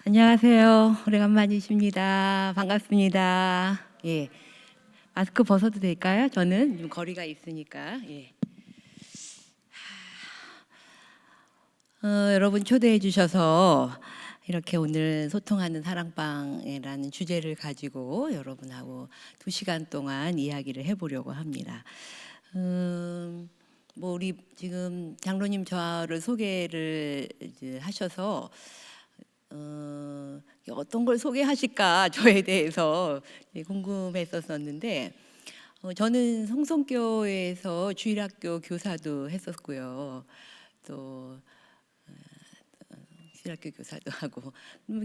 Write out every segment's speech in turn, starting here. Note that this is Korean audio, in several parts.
안녕하세요. 오래간만이십니다. 반갑습니다. 예. 마스크 벗어도 될까요? 저는 좀 거리가 있으니까. 예. 여러분 초대해 주셔서 이렇게 오늘 소통하는 사랑방이라는 주제를 가지고 여러분하고 2시간 동안 이야기를 해보려고 합니다. 뭐 우리 지금 장로님 저를 소개를 이제 하셔서 어떤 걸 소개하실까 저에 대해서 궁금했었는데 저는 성성교회에서 주일학교 교사도 했었고요. 또 주일학교 교사도 하고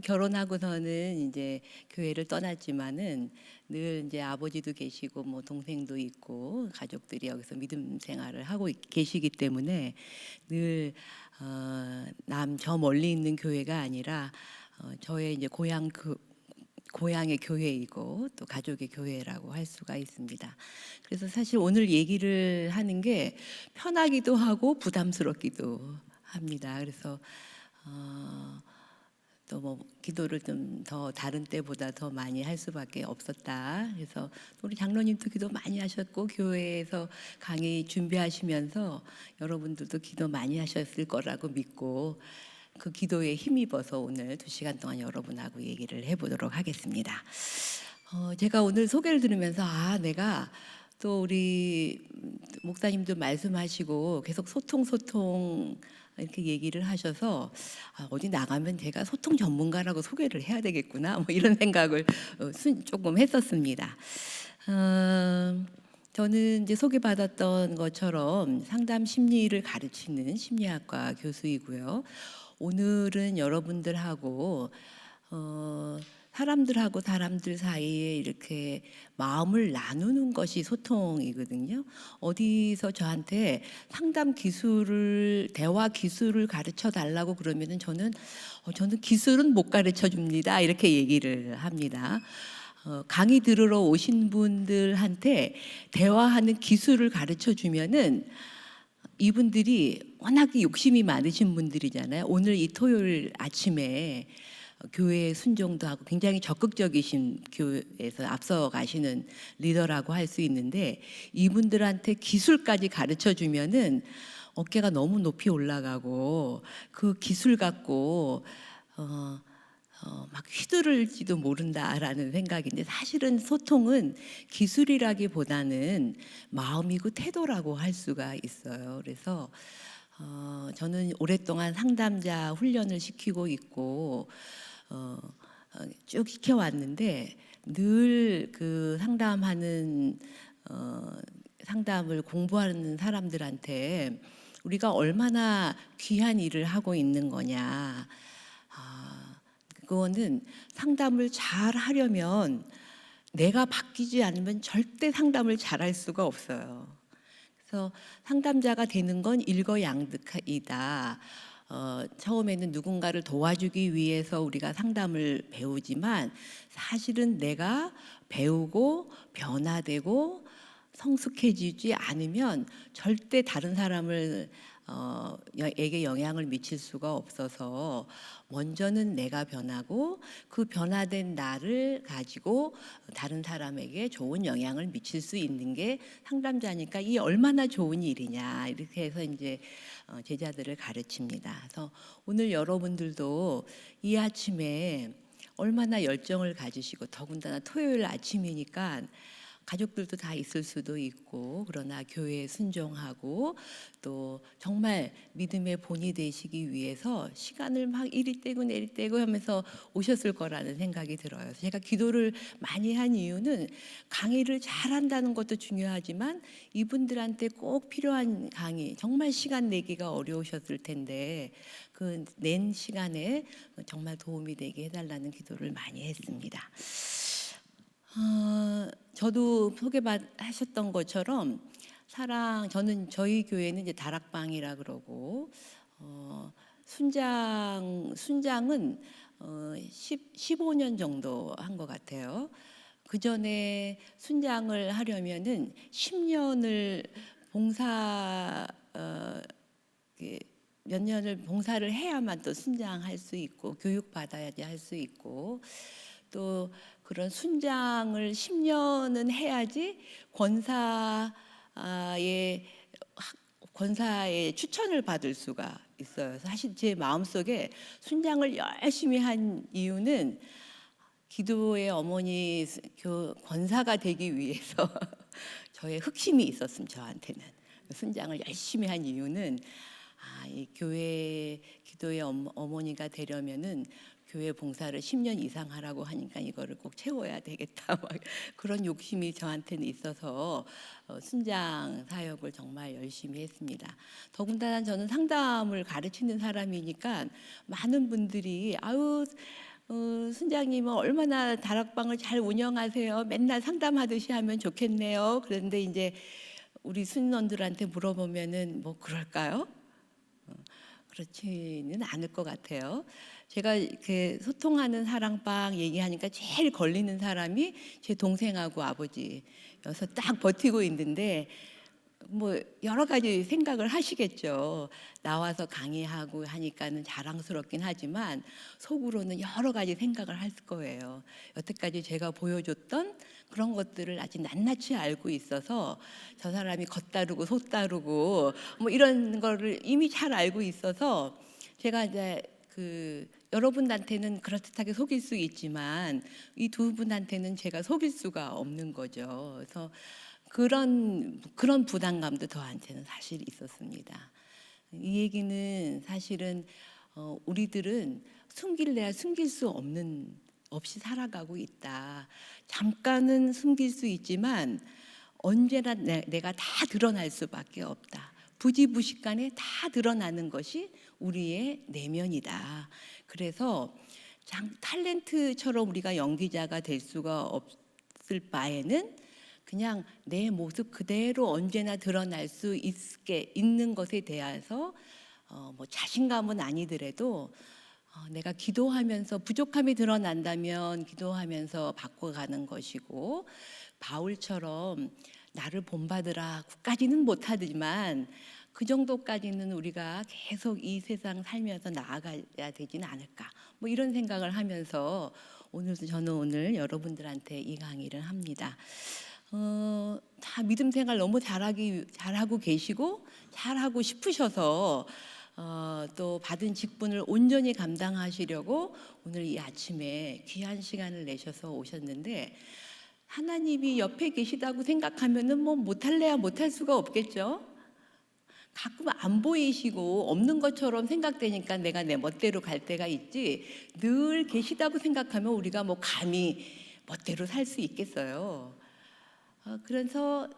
결혼하고서는 이제 교회를 떠났지만은 늘 이제 아버지도 계시고 뭐 동생도 있고 가족들이 여기서 믿음 생활을 하고 계시기 때문에 늘 저 멀리 있는 교회가 아니라 저의 이제 고향의 교회이고 또 가족의 교회라고 할 수가 있습니다. 그래서 사실 오늘 얘기를 하는 게 편하기도 하고 부담스럽기도 합니다. 그래서 또 뭐 기도를 좀 더 다른 때보다 더 많이 할 수밖에 없었다. 그래서 우리 장로님도 기도 많이 하셨고 교회에서 강의 준비하시면서 여러분들도 기도 많이 하셨을 거라고 믿고 그 기도에 힘입어서 오늘 2시간 동안 여러분하고 얘기를 해보도록 하겠습니다. 제가 오늘 소개를 들으면서 내가 또 우리 목사님도 말씀하시고 계속 소통 이렇게 얘기를 하셔서 어디 나가면 제가 소통 전문가라고 소개를 해야 되겠구나 뭐 이런 생각을 조금 했었습니다. 저는 이제 소개받았던 것처럼 상담 심리를 가르치는 심리학과 교수이고요. 오늘은 여러분들하고 사람들하고 사람들 사이에 이렇게 마음을 나누는 것이 소통이거든요. 어디서 저한테 상담 기술을, 대화 기술을 가르쳐 달라고 그러면은 저는 기술은 못 가르쳐 줍니다. 이렇게 얘기를 합니다. 강의 들으러 오신 분들한테 대화하는 기술을 가르쳐 주면은 이분들이 워낙에 욕심이 많으신 분들이잖아요. 오늘 이 토요일 아침에 교회에 순종도 하고 굉장히 적극적이신 교회에서 앞서 가시는 리더라고 할 수 있는데 이분들한테 기술까지 가르쳐 주면은 어깨가 너무 높이 올라가고 그 기술 갖고 막 휘두를지도 모른다라는 생각인데 사실은 소통은 기술이라기보다는 마음이고 태도라고 할 수가 있어요. 그래서 저는 오랫동안 상담자 훈련을 시키고 있고 쭉 시켜왔는데 늘 그 상담을 공부하는 사람들한테 우리가 얼마나 귀한 일을 하고 있는 거냐. 그거는 상담을 잘 하려면 내가 바뀌지 않으면 절대 상담을 잘할 수가 없어요. 그래서 상담자가 되는 건 일거양득이다. 처음에는 누군가를 도와주기 위해서 우리가 상담을 배우지만 사실은 내가 배우고 변화되고 성숙해지지 않으면 절대 다른 사람을 에게 영향을 미칠 수가 없어서 먼저는 내가 변하고 그 변화된 나를 가지고 다른 사람에게 좋은 영향을 미칠 수 있는 게 상담자니까 이 얼마나 좋은 일이냐 이렇게 해서 이제 제자들을 가르칩니다. 그래서 오늘 여러분들도 이 아침에 얼마나 열정을 가지시고 더군다나 토요일 아침이니까 가족들도 다 있을 수도 있고 그러나 교회에 순종하고 또 정말 믿음의 본이 되시기 위해서 시간을 막 이리 떼고 내리 떼고 하면서 오셨을 거라는 생각이 들어요. 제가 기도를 많이 한 이유는 강의를 잘한다는 것도 중요하지만 이분들한테 꼭 필요한 강의 정말 시간 내기가 어려우셨을 텐데 그 낸 시간에 정말 도움이 되게 해달라는 기도를 많이 했습니다. 저도 소개하셨던 것처럼 저는 저희 교회는 이제 다락방이라 그러고 순장은 15년 정도 한 것 같아요. 그 전에 순장을 하려면은 10년을 봉사 몇 년을 봉사를 해야만 또 순장할 수 있고 교육받아야지 할 수 있고 또 그런 순장을 10년은 해야지 권사의 추천을 받을 수가 있어요. 사실 제 마음속에 순장을 열심히 한 이유는 기도의 어머니 권사가 되기 위해서 저의 흑심이 있었음 저한테는. 순장을 열심히 한 이유는 이 교회 기도의 어머니가 되려면은 교회 봉사를 10년 이상 하라고 하니까 이거를 꼭 채워야 되겠다. 막 그런 욕심이 저한테는 있어서 순장 사역을 정말 열심히 했습니다. 더군다나 저는 상담을 가르치는 사람이니까 많은 분들이 아유 순장님은 얼마나 다락방을 잘 운영하세요. 맨날 상담하듯이 하면 좋겠네요. 그런데 이제 우리 순원들한테 물어보면은 뭐 그럴까요? 그렇지는 않을 것 같아요. 제가 이렇게 소통하는 사랑방 얘기하니까 제일 걸리는 사람이 제 동생하고 아버지여서 딱 버티고 있는데 뭐 여러 가지 생각을 하시겠죠. 나와서 강의하고 하니까는 자랑스럽긴 하지만 속으로는 여러 가지 생각을 할 거예요. 여태까지 제가 보여줬던 그런 것들을 아직 낱낱이 알고 있어서 저 사람이 겉다르고 속다르고 뭐 이런 거를 이미 잘 알고 있어서 제가 이제 여러분한테는 그럴듯하게 속일 수 있지만 이 두 분한테는 제가 속일 수가 없는 거죠. 그래서 그런 부담감도 저한테는 사실 있었습니다. 이 얘기는 사실은 우리들은 숨길래야 숨길 수 없이 살아가고 있다. 잠깐은 숨길 수 있지만 언제나 내가 다 드러날 수밖에 없다. 부지부식간에 다 드러나는 것이 우리의 내면이다. 그래서 탤런트처럼 우리가 연기자가 될 수가 없을 바에는 그냥 내 모습 그대로 언제나 드러날 수 있는 것에 대해서 뭐 자신감은 아니더라도 내가 기도하면서 부족함이 드러난다면 기도하면서 바꿔가는 것이고 바울처럼 나를 본받으라까지는 못하지만 그 정도까지는 우리가 계속 이 세상 살면서 나아가야 되지는 않을까 뭐 이런 생각을 하면서 저는 오늘 여러분들한테 이 강의를 합니다. 다 믿음 생활 너무 잘하고 계시고 잘하고 싶으셔서 또 받은 직분을 온전히 감당하시려고 오늘 이 아침에 귀한 시간을 내셔서 오셨는데 하나님이 옆에 계시다고 생각하면은 뭐 못할래야 못할 수가 없겠죠. 가끔 안 보이시고 없는 것처럼 생각되니까 내가 내 멋대로 갈 때가 있지 늘 계시다고 생각하면 우리가 뭐 감히 멋대로 살 수 있겠어요. 그래서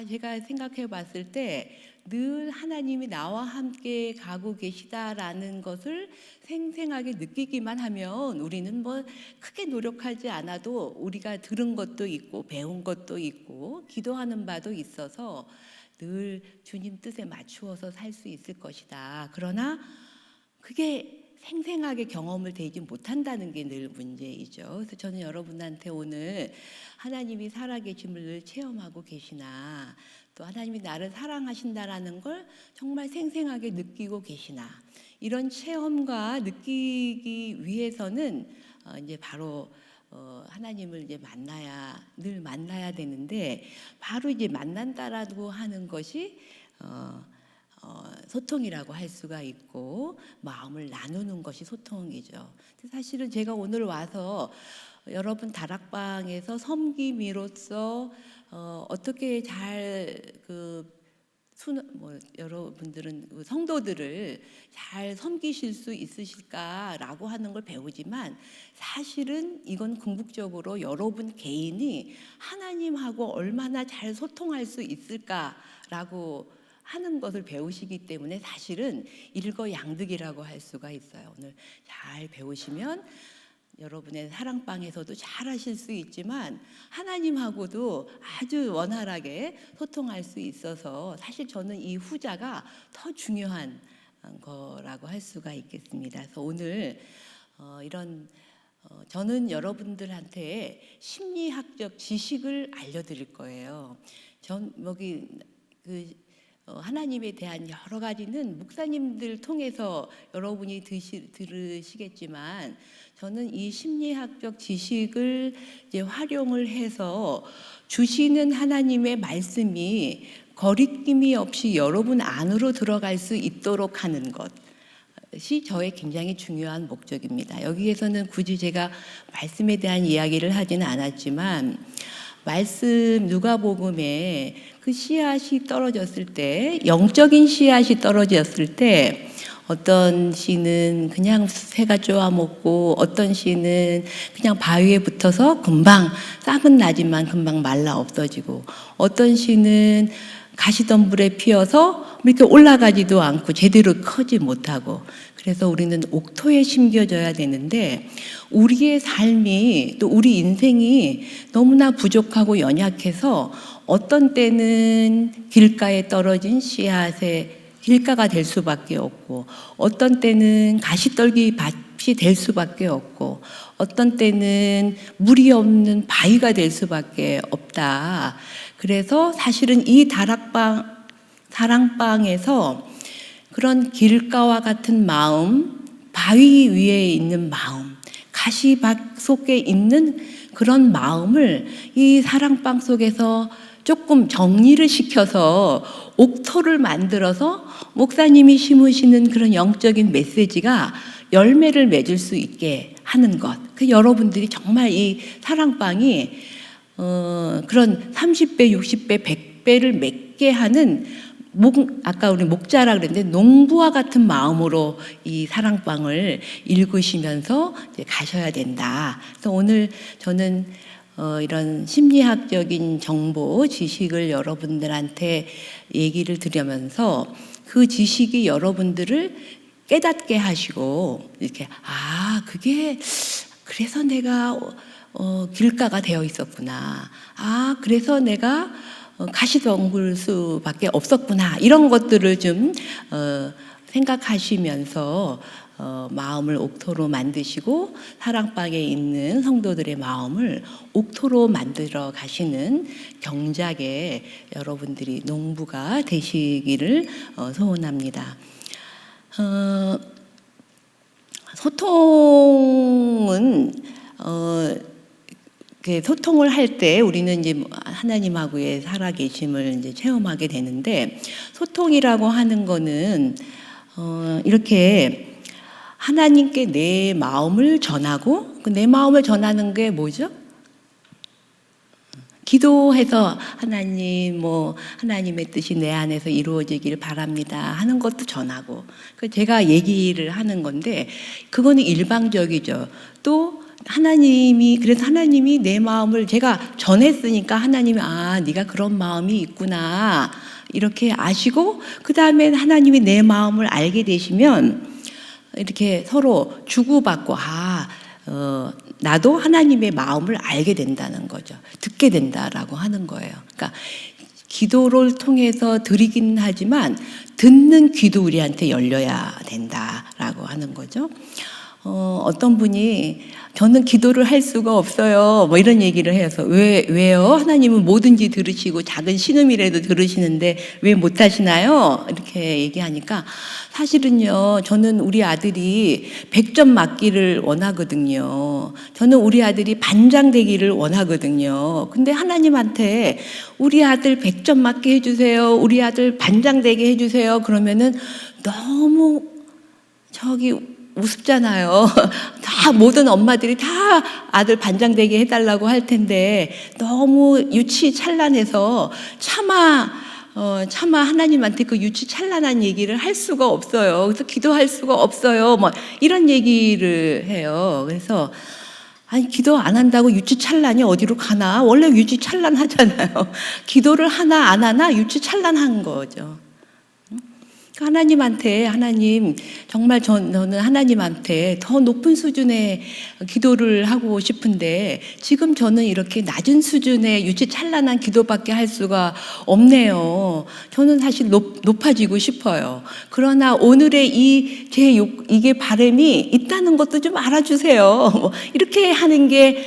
제가 생각해 봤을 때 늘 하나님이 나와 함께 가고 계시다라는 것을 생생하게 느끼기만 하면 우리는 뭐 크게 노력하지 않아도 우리가 들은 것도 있고 배운 것도 있고 기도하는 바도 있어서 늘 주님 뜻에 맞추어서 살 수 있을 것이다. 그러나 그게 생생하게 경험을 되지 못한다는 게 늘 문제이죠. 그래서 저는 여러분한테 오늘 하나님이 살아계심을 늘 체험하고 계시나 또 하나님이 나를 사랑하신다라는 걸 정말 생생하게 느끼고 계시나 이런 체험과 느끼기 위해서는 이제 바로 하나님을 이제 늘 만나야 되는데 바로 이제 만난다라고 하는 것이 소통이라고 할 수가 있고 마음을 나누는 것이 소통이죠. 사실은 제가 오늘 와서 여러분 다락방에서 섬김이로써 어떻게 잘 여러분들은 성도들을 잘 섬기실 수 있으실까라고 하는 걸 배우지만 사실은 이건 궁극적으로 여러분 개인이 하나님하고 얼마나 잘 소통할 수 있을까라고 하는 것을 배우시기 때문에 사실은 일거양득이라고 할 수가 있어요. 오늘 잘 배우시면 여러분의 사랑방에서도 잘 하실 수 있지만 하나님하고도 아주 원활하게 소통할 수 있어서 사실 저는 이 후자가 더 중요한 거라고 할 수가 있겠습니다. 그래서 오늘 저는 여러분들한테 심리학적 지식을 알려드릴 거예요. 하나님에 대한 여러 가지는 목사님들 통해서 여러분이 들으시겠지만 저는 이 심리학적 지식을 이제 활용을 해서 주시는 하나님의 말씀이 거리낌이 없이 여러분 안으로 들어갈 수 있도록 하는 것이 저의 굉장히 중요한 목적입니다. 여기에서는 굳이 제가 말씀에 대한 이야기를 하지는 않았지만 말씀 누가복음에 그 씨앗이 떨어졌을 때, 영적인 씨앗이 떨어졌을 때 어떤 씨는 그냥 새가 쪼아 먹고 어떤 씨는 그냥 바위에 붙어서 금방 싹은 나지만 금방 말라 없어지고 어떤 씨는 가시덤불에 피어서 이렇게 올라가지도 않고 제대로 크지 못하고 그래서 우리는 옥토에 심겨져야 되는데 우리의 삶이 또 우리 인생이 너무나 부족하고 연약해서 어떤 때는 길가에 떨어진 씨앗의 길가가 될 수밖에 없고 어떤 때는 가시떨기 밭이 될 수밖에 없고 어떤 때는 물이 없는 바위가 될 수밖에 없다. 그래서 사실은 이 사랑방에서 그런 길가와 같은 마음, 바위 위에 있는 마음, 가시밭 속에 있는 그런 마음을 이 사랑방 속에서 조금 정리를 시켜서 옥토를 만들어서 목사님이 심으시는 그런 영적인 메시지가 열매를 맺을 수 있게 하는 것. 그 여러분들이 정말 이 사랑방이 그런 30배, 60배, 100배를 맺게 하는 아까 우리 목자라 그랬는데 농부와 같은 마음으로 이 사랑방을 읽으시면서 이제 가셔야 된다. 그래서 오늘 저는 이런 심리학적인 정보, 지식을 여러분들한테 얘기를 드리면서 그 지식이 여러분들을 깨닫게 하시고 이렇게 그게 그래서 내가 길가가 되어 있었구나. 그래서 내가 가시덤불 수밖에 없었구나. 이런 것들을 좀 생각하시면서 마음을 옥토로 만드시고 사랑방에 있는 성도들의 마음을 옥토로 만들어 가시는 경작에 여러분들이 농부가 되시기를 소원합니다. 소통은 소통을 할 때 우리는 이제 하나님하고의 살아계심을 이제 체험하게 되는데 소통이라고 하는 거는 이렇게 하나님께 내 마음을 전하고 내 마음을 전하는 게 뭐죠? 기도해서 하나님 하나님의 뜻이 내 안에서 이루어지길 바랍니다 하는 것도 전하고 제가 얘기를 하는 건데 그거는 일방적이죠. 또 그래서 하나님이 내 마음을 제가 전했으니까 하나님이 네가 그런 마음이 있구나 이렇게 아시고 그 다음에 하나님이 내 마음을 알게 되시면 이렇게 서로 주고받고 나도 하나님의 마음을 알게 된다는 거죠. 듣게 된다라고 하는 거예요. 그러니까 기도를 통해서 드리긴 하지만 듣는 귀도 우리한테 열려야 된다라고 하는 거죠. 어떤 분이 저는 기도를 할 수가 없어요. 이런 얘기를 해서 왜요? 하나님은 뭐든지 들으시고 작은 신음이라도 들으시는데 왜 못하시나요? 이렇게 얘기하니까 사실은요, 저는 우리 아들이 100점 맞기를 원하거든요. 저는 우리 아들이 반장 되기를 원하거든요. 근데 하나님한테 우리 아들 100점 맞게 해주세요. 우리 아들 반장 되게 해주세요. 그러면은 너무 우습잖아요. 다 모든 엄마들이 다 아들 반장 되게 해달라고 할 텐데 너무 유치찬란해서 차마 하나님한테 그 유치찬란한 얘기를 할 수가 없어요. 그래서 기도할 수가 없어요. 이런 얘기를 해요. 그래서 기도 안 한다고 유치찬란이 어디로 가나? 원래 유치찬란하잖아요. 기도를 하나 안 하나 유치찬란한 거죠. 하나님 정말 저는 하나님한테 더 높은 수준의 기도를 하고 싶은데 지금 저는 이렇게 낮은 수준의 유치찬란한 기도밖에 할 수가 없네요. 저는 사실 높아지고 싶어요. 그러나 오늘의 이게 바람이 있다는 것도 좀 알아주세요. 이렇게 하는 게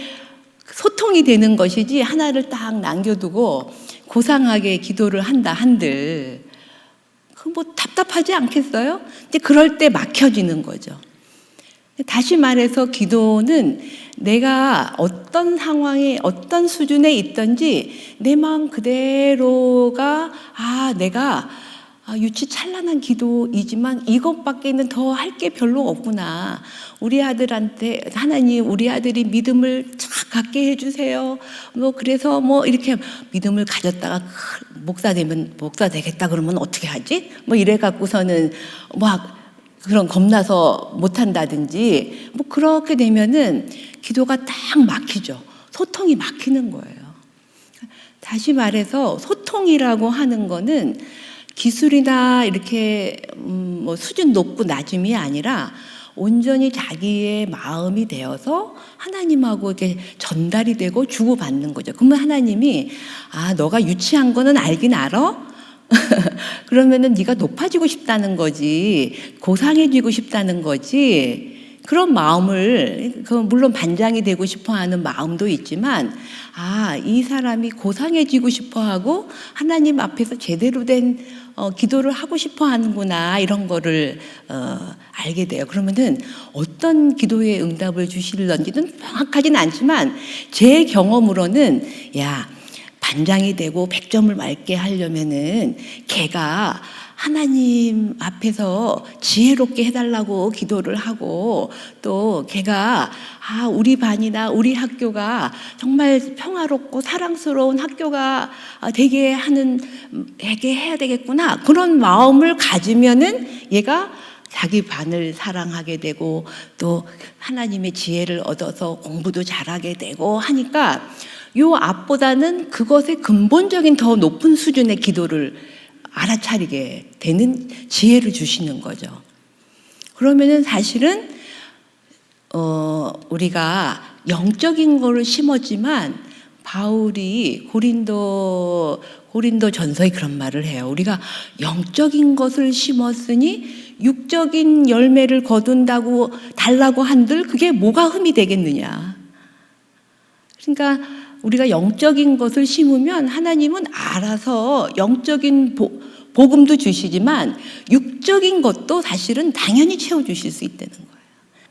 소통이 되는 것이지 하나를 딱 남겨두고 고상하게 기도를 한다 한들 그 뭐 답답하지 않겠어요? 근데 그럴 때 막혀지는 거죠. 다시 말해서 기도는 내가 어떤 상황에 어떤 수준에 있든지 내 마음 그대로가 내가 유치찬란한 기도이지만 이것밖에는 더 할 게 별로 없구나. 우리 아들한테 하나님 우리 아들이 믿음을 쫙 갖게 해주세요. 뭐 그래서 뭐 이렇게 믿음을 가졌다가 목사 되면 목사 되겠다 그러면 어떻게 하지? 뭐 이래 갖고서는 막 그런 겁나서 못한다든지 뭐 그렇게 되면은 기도가 딱 막히죠. 소통이 막히는 거예요. 다시 말해서 소통이라고 하는 거는 기술이나 이렇게 뭐 수준 높고 낮음이 아니라 온전히 자기의 마음이 되어서 하나님하고 이렇게 전달이 되고 주고받는 거죠. 그러면 하나님이 너가 유치한 거는 알긴 알아? 그러면은 네가 높아지고 싶다는 거지, 고상해지고 싶다는 거지. 그런 마음을 물론 반장이 되고 싶어하는 마음도 있지만 이 사람이 고상해지고 싶어하고 하나님 앞에서 제대로 된 기도를 하고 싶어하는구나 이런 거를 알게 돼요. 그러면은 어떤 기도의 응답을 주실런지는 정확하진 않지만 제 경험으로는 반장이 되고 100점을 맞게 하려면은 걔가 하나님 앞에서 지혜롭게 해달라고 기도를 하고 또 걔가 우리 반이나 우리 학교가 정말 평화롭고 사랑스러운 학교가 되게 해야 되겠구나 그런 마음을 가지면은 얘가 자기 반을 사랑하게 되고 또 하나님의 지혜를 얻어서 공부도 잘하게 되고 하니까 요 앞보다는 그것의 근본적인 더 높은 수준의 기도를 알아차리게 되는 지혜를 주시는 거죠. 그러면은 사실은 우리가 영적인 거를 심었지만 바울이 고린도 전서에 그런 말을 해요. 우리가 영적인 것을 심었으니 육적인 열매를 거둔다고 달라고 한들 그게 뭐가 흠이 되겠느냐. 그러니까 우리가 영적인 것을 심으면 하나님은 알아서 영적인 복음도 주시지만 육적인 것도 사실은 당연히 채워주실 수 있다는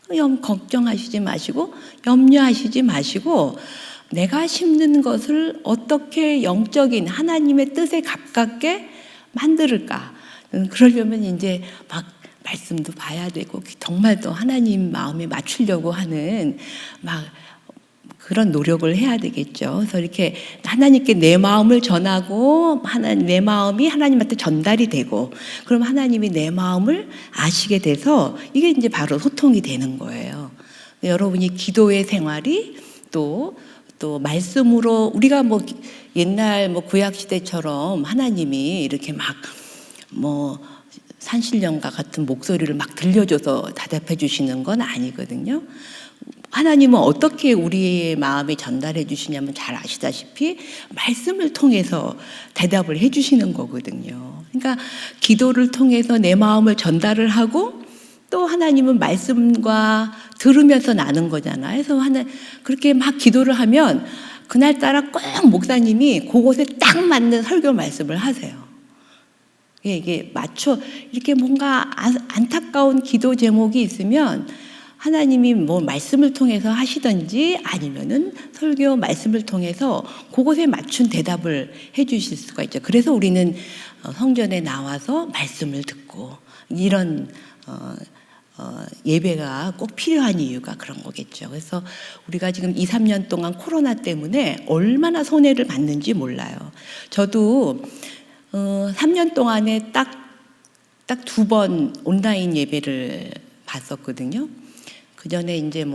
거예요. 걱정하시지 마시고 염려하시지 마시고 내가 심는 것을 어떻게 영적인 하나님의 뜻에 가깝게 만들까. 그러려면 이제 막 말씀도 봐야 되고 정말 또 하나님 마음에 맞추려고 하는 막 그런 노력을 해야 되겠죠. 그래서 이렇게 하나님께 내 마음을 전하고 내 마음이 하나님한테 전달이 되고 그럼 하나님이 내 마음을 아시게 돼서 이게 이제 바로 소통이 되는 거예요. 여러분이 기도의 생활이 또 말씀으로 우리가 뭐 옛날 구약 시대처럼 하나님이 이렇게 막 산신령과 같은 목소리를 막 들려줘서 대답해 주시는 건 아니거든요. 하나님은 어떻게 우리의 마음에 전달해 주시냐면 잘 아시다시피 말씀을 통해서 대답을 해 주시는 거거든요. 그러니까 기도를 통해서 내 마음을 전달을 하고 또 하나님은 말씀과 들으면서 나는 거잖아요. 그래서 그렇게 막 기도를 하면 그날따라 꼭 목사님이 그곳에 딱 맞는 설교 말씀을 하세요. 이게 이렇게 뭔가 안타까운 기도 제목이 있으면 하나님이 말씀을 통해서 하시든지 아니면은 설교 말씀을 통해서 그것에 맞춘 대답을 해 주실 수가 있죠. 그래서 우리는 성전에 나와서 말씀을 듣고 이런 예배가 꼭 필요한 이유가 그런 거겠죠. 그래서 우리가 지금 2, 3년 동안 코로나 때문에 얼마나 손해를 봤는지 몰라요. 저도 3년 동안에 딱 2번 온라인 예배를 봤었거든요. 그 전에 이제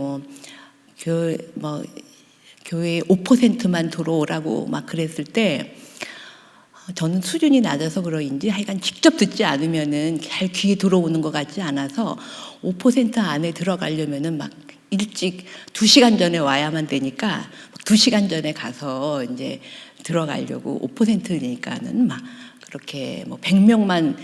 교회에 5%만 들어오라고 막 그랬을 때 저는 수준이 낮아서 그런지 하여간 직접 듣지 않으면은 잘 귀에 들어오는 것 같지 않아서 5% 안에 들어가려면은 막 일찍 2시간 전에 와야만 되니까 2시간 전에 가서 이제 들어가려고 5%니까는 막 그렇게 100명만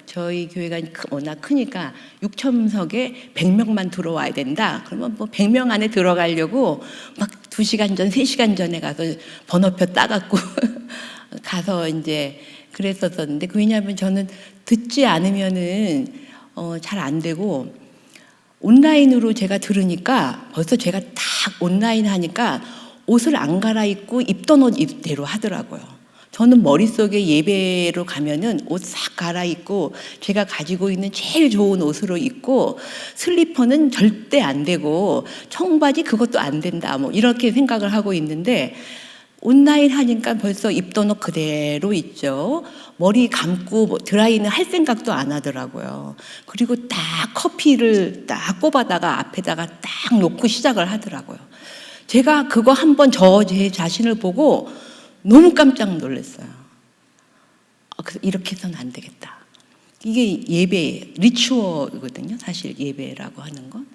저희 교회가 워낙 크니까 6,000석에 100명만 들어와야 된다. 그러면 100명 안에 들어가려고 막 2시간 전, 3시간 전에 가서 번호표 따갖고 가서 이제 그랬었는데 왜냐하면 저는 듣지 않으면은 잘 안 되고 온라인으로 제가 들으니까 벌써 제가 딱 온라인 하니까 옷을 안 갈아입고 입던 옷 입대로 하더라고요. 저는 머릿속에 예배로 가면은 옷 싹 갈아입고 제가 가지고 있는 제일 좋은 옷으로 입고 슬리퍼는 절대 안 되고 청바지 그것도 안 된다 뭐 이렇게 생각을 하고 있는데 온라인 하니까 벌써 입던 옷 그대로 있죠. 머리 감고 뭐 드라이는 할 생각도 안 하더라고요. 그리고 딱 커피를 딱 꼽아다가 앞에다가 딱 놓고 시작을 하더라고요. 제가 그거 한번 제 자신을 보고 너무 깜짝 놀랐어요. 그래서 이렇게 해서는 안 되겠다. 이게 예배, 리추얼이거든요. 사실 예배라고 하는 건.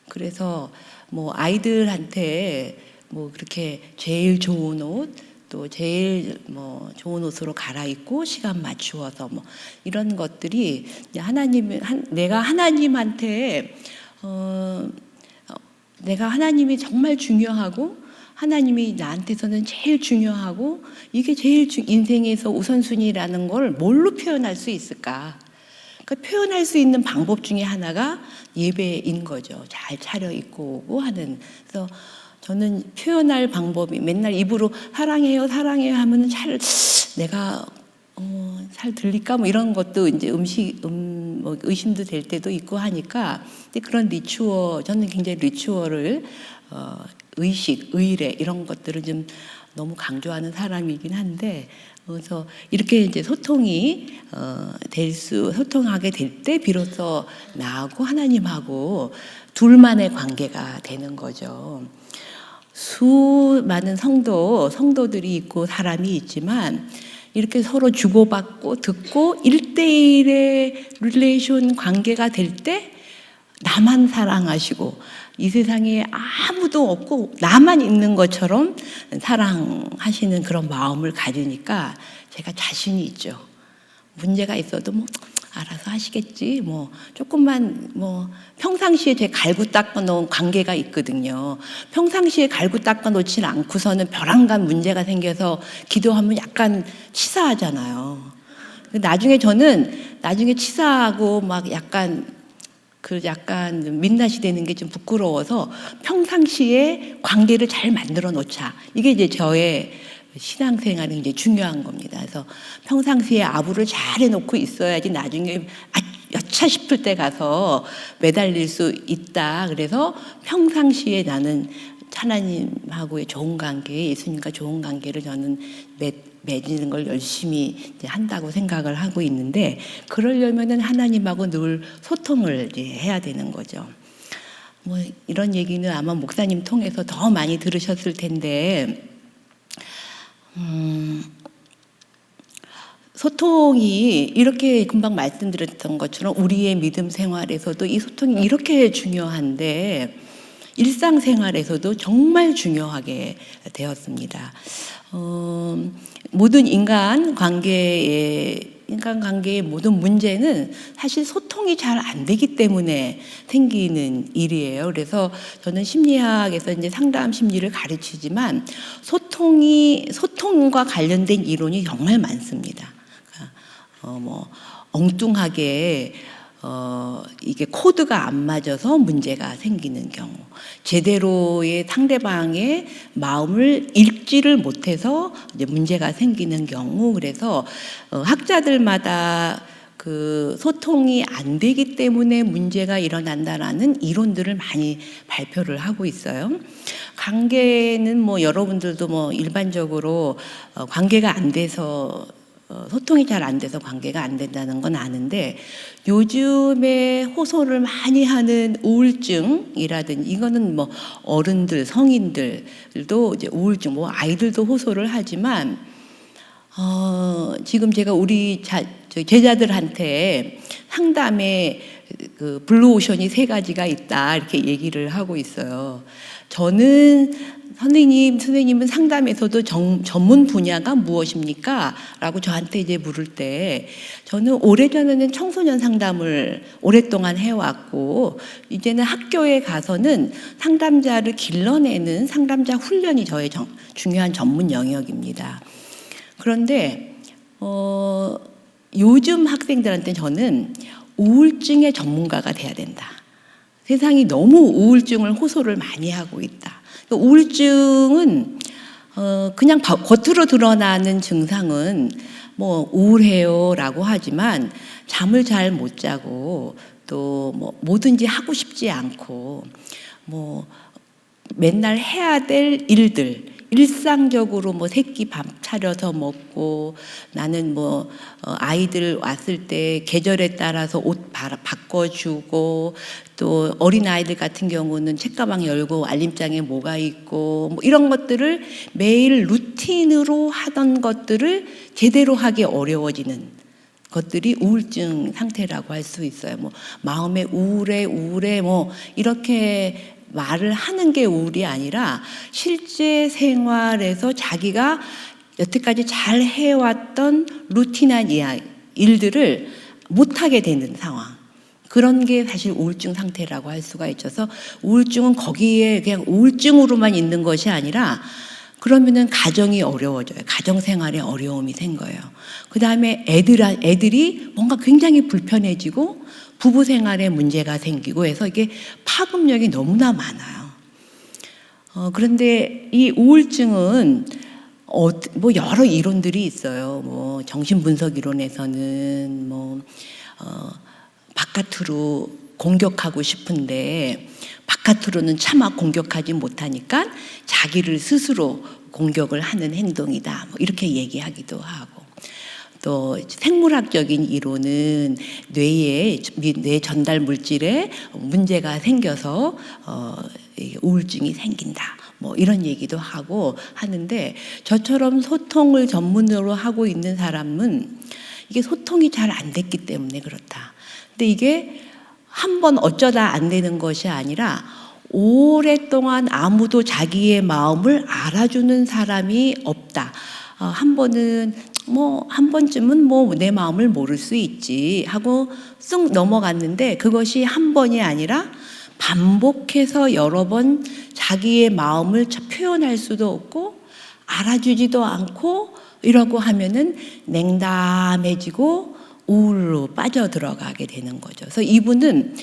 그래서 뭐 아이들한테 뭐 그렇게 제일 좋은 옷, 또 제일 뭐 좋은 옷으로 갈아입고 시간 맞추어서 뭐 이런 것들이 내가 하나님한테 내가 하나님이 정말 중요하고 하나님이 나한테서는 제일 중요하고 이게 제일 인생에서 우선순위라는 걸 뭘로 표현할 수 있을까? 그러니까 표현할 수 있는 방법 중에 하나가 예배인 거죠. 잘 차려입고 오고 하는. 그래서 저는 표현할 방법이 맨날 입으로 사랑해요, 사랑해요 하면 내가 잘 들릴까 뭐 이런 것도 이제 뭐 의심도 될 때도 있고 하니까 근데 그런 저는 굉장히 리추얼을 의식, 의례 이런 것들을 좀 너무 사람이긴 한데 그래서 이렇게 이제 소통하게 될 때 비로소 나하고 하나님하고 둘만의 관계가 되는 거죠. 수많은 성도들이 있고 사람이 있지만 이렇게 서로 주고받고 듣고 1대1의 릴레이션 관계가 될 때 나만 사랑하시고 이 세상에 아무도 없고 나만 있는 것처럼 사랑하시는 그런 마음을 가지니까 제가 자신이 있죠. 문제가 있어도 뭐 알아서 하시겠지. 뭐 조금만 뭐 평상시에 제 갈고 닦아 놓은 관계가 있거든요. 평상시에 갈고 닦아 놓지 않고서는 벼랑간 문제가 생겨서 기도하면 약간 치사하잖아요. 나중에 치사하고 막 약간 민낯이 되는 게 좀 부끄러워서 평상시에 관계를 잘 만들어 놓자. 이게 이제 저의 신앙생활이 이제 중요한 겁니다. 그래서 평상시에 아부를 잘 해놓고 있어야지 나중에 여차 싶을 때 가서 매달릴 수 있다. 그래서 평상시에 나는 하나님하고의 좋은 관계, 예수님과 좋은 관계를 저는 맺는 걸 열심히 이제 한다고 생각을 하고 있는데 그러려면은 하나님하고 늘 소통을 이제 해야 되는 거죠. 뭐 이런 얘기는 아마 목사님 통해서 더 많이 들으셨을 텐데 소통이 이렇게 금방 말씀드렸던 것처럼 우리의 믿음 생활에서도 이 소통이 이렇게 중요한데 일상생활에서도 정말 중요하게 되었습니다. 모든 인간 관계의 모든 문제는 사실 소통이 잘 안 되기 때문에 생기는 일이에요. 그래서 저는 심리학에서 이제 상담 심리를 가르치지만 소통과 관련된 이론이 정말 많습니다. 뭐 엉뚱하게 이게 코드가 안 맞아서 문제가 생기는 경우, 제대로의 상대방의 마음을 읽지를 못해서 이제 문제가 생기는 경우, 그래서 학자들마다 그 소통이 안 되기 때문에 문제가 일어난다라는 이론들을 많이 발표를 하고 있어요. 관계는 뭐 여러분들도 뭐 일반적으로 관계가 안 돼서 소통이 잘 안 돼서 관계가 안 된다는 건 아는데 요즘에 호소를 많이 하는 우울증이라든지 이거는 뭐 어른들, 성인들도 이제 우울증, 뭐 아이들도 호소를 하지만 지금 제가 우리 제자들한테 상담에 그 블루오션이 3가지가 있다 이렇게 얘기를 하고 있어요. 저는 선생님은 상담에서도 전문 분야가 무엇입니까? 라고 저한테 이제 물을 때 저는 오래전에는 청소년 상담을 오랫동안 해왔고 이제는 학교에 가서는 상담자를 길러내는 상담자 훈련이 저의 중요한 전문 영역입니다. 그런데 요즘 학생들한테 저는 우울증의 전문가가 돼야 된다. 세상이 너무 우울증을 호소를 많이 하고 있다. 우울증은 그냥 겉으로 드러나는 증상은 뭐 우울해요라고 하지만 잠을 잘 못 자고 또 뭐 뭐든지 하고 싶지 않고 뭐 맨날 해야 될 일들 일상적으로 뭐 새끼 밥 차려서 먹고 나는 뭐 아이들 왔을 때 계절에 따라서 옷 바꿔주고 또 어린 아이들 같은 경우는 책가방 열고 알림장에 뭐가 있고 뭐 이런 것들을 매일 루틴으로 하던 것들을 제대로 하기 어려워지는 것들이 우울증 상태라고 할 수 있어요. 뭐 마음에 우울해 뭐 이렇게 말을 하는 게 우울이 아니라 실제 생활에서 자기가 여태까지 잘 해왔던 루틴한 일들을 못하게 되는 상황. 그런 게 사실 우울증 상태라고 할 수가 있어서 우울증은 거기에 그냥 우울증으로만 있는 것이 아니라 그러면은 가정이 어려워져요. 가정 생활에 어려움이 생겨요. 그 다음에 애들이 뭔가 굉장히 불편해지고 부부 생활에 문제가 생기고 해서 이게 파급력이 너무나 많아요. 그런데 이 우울증은 뭐 여러 이론들이 있어요. 뭐 정신분석 이론에서는 뭐 바깥으로 공격하고 싶은데 바깥으로는 차마 공격하지 못하니까 자기를 스스로 공격을 하는 행동이다. 뭐 이렇게 얘기하기도 하고. 또 생물학적인 이론은 뇌 전달 물질에 문제가 생겨서 우울증이 생긴다. 뭐 이런 얘기도 하고 하는데 저처럼 소통을 전문으로 하고 있는 사람은 이게 소통이 잘 안 됐기 때문에 그렇다. 근데 이게 한번 어쩌다 안 되는 것이 아니라 오랫동안 아무도 자기의 마음을 알아주는 사람이 없다. 한 번쯤은 뭐 내 마음을 모를 수 있지 하고 쑥 넘어갔는데 그것이 한 번이 아니라 반복해서 여러 번 자기의 마음을 표현할 수도 없고 알아주지도 않고 이러고 하면은 냉담해지고 우울로 빠져들어가게 되는 거죠. 그래서 이분은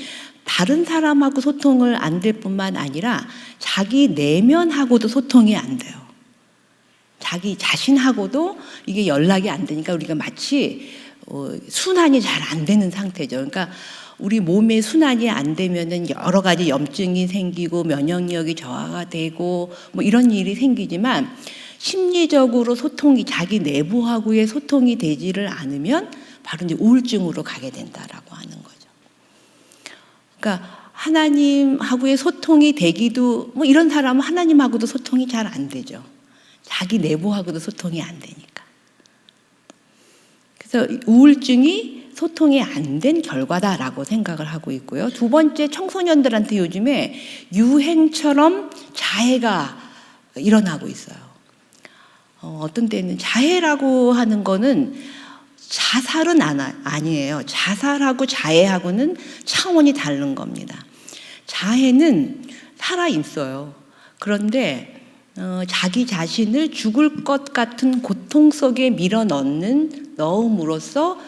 다른 사람하고 소통을 안 될 뿐만 아니라 자기 내면하고도 소통이 안 돼요. 자기 자신하고도 이게 연락이 안 되니까 우리가 마치 순환이 잘 안 되는 상태죠. 그러니까 우리 몸의 순환이 안 되면은 여러 가지 염증이 생기고 면역력이 저하가 되고 뭐 이런 일이 생기지만 심리적으로 소통이 자기 내부하고의 소통이 되지를 않으면 바로 이제 우울증으로 가게 된다라고 하는 거죠. 그러니까 하나님하고의 소통이 되기도 뭐 이런 사람은 하나님하고도 소통이 잘 안 되죠. 자기 내부하고도 소통이 안 되니까. 그래서 우울증이 소통이 안 된 결과다라고 생각을 하고 있고요. 두 번째, 청소년들한테 요즘에 유행처럼 자해가 일어나고 있어요. 어떤 때는 자해라고 하는 거는 자살은 아니에요. 자살하고 자해하고는 차원이 다른 겁니다. 자해는 살아있어요. 그런데 자기 자신을 죽을 것 같은 고통 속에 넣음으로써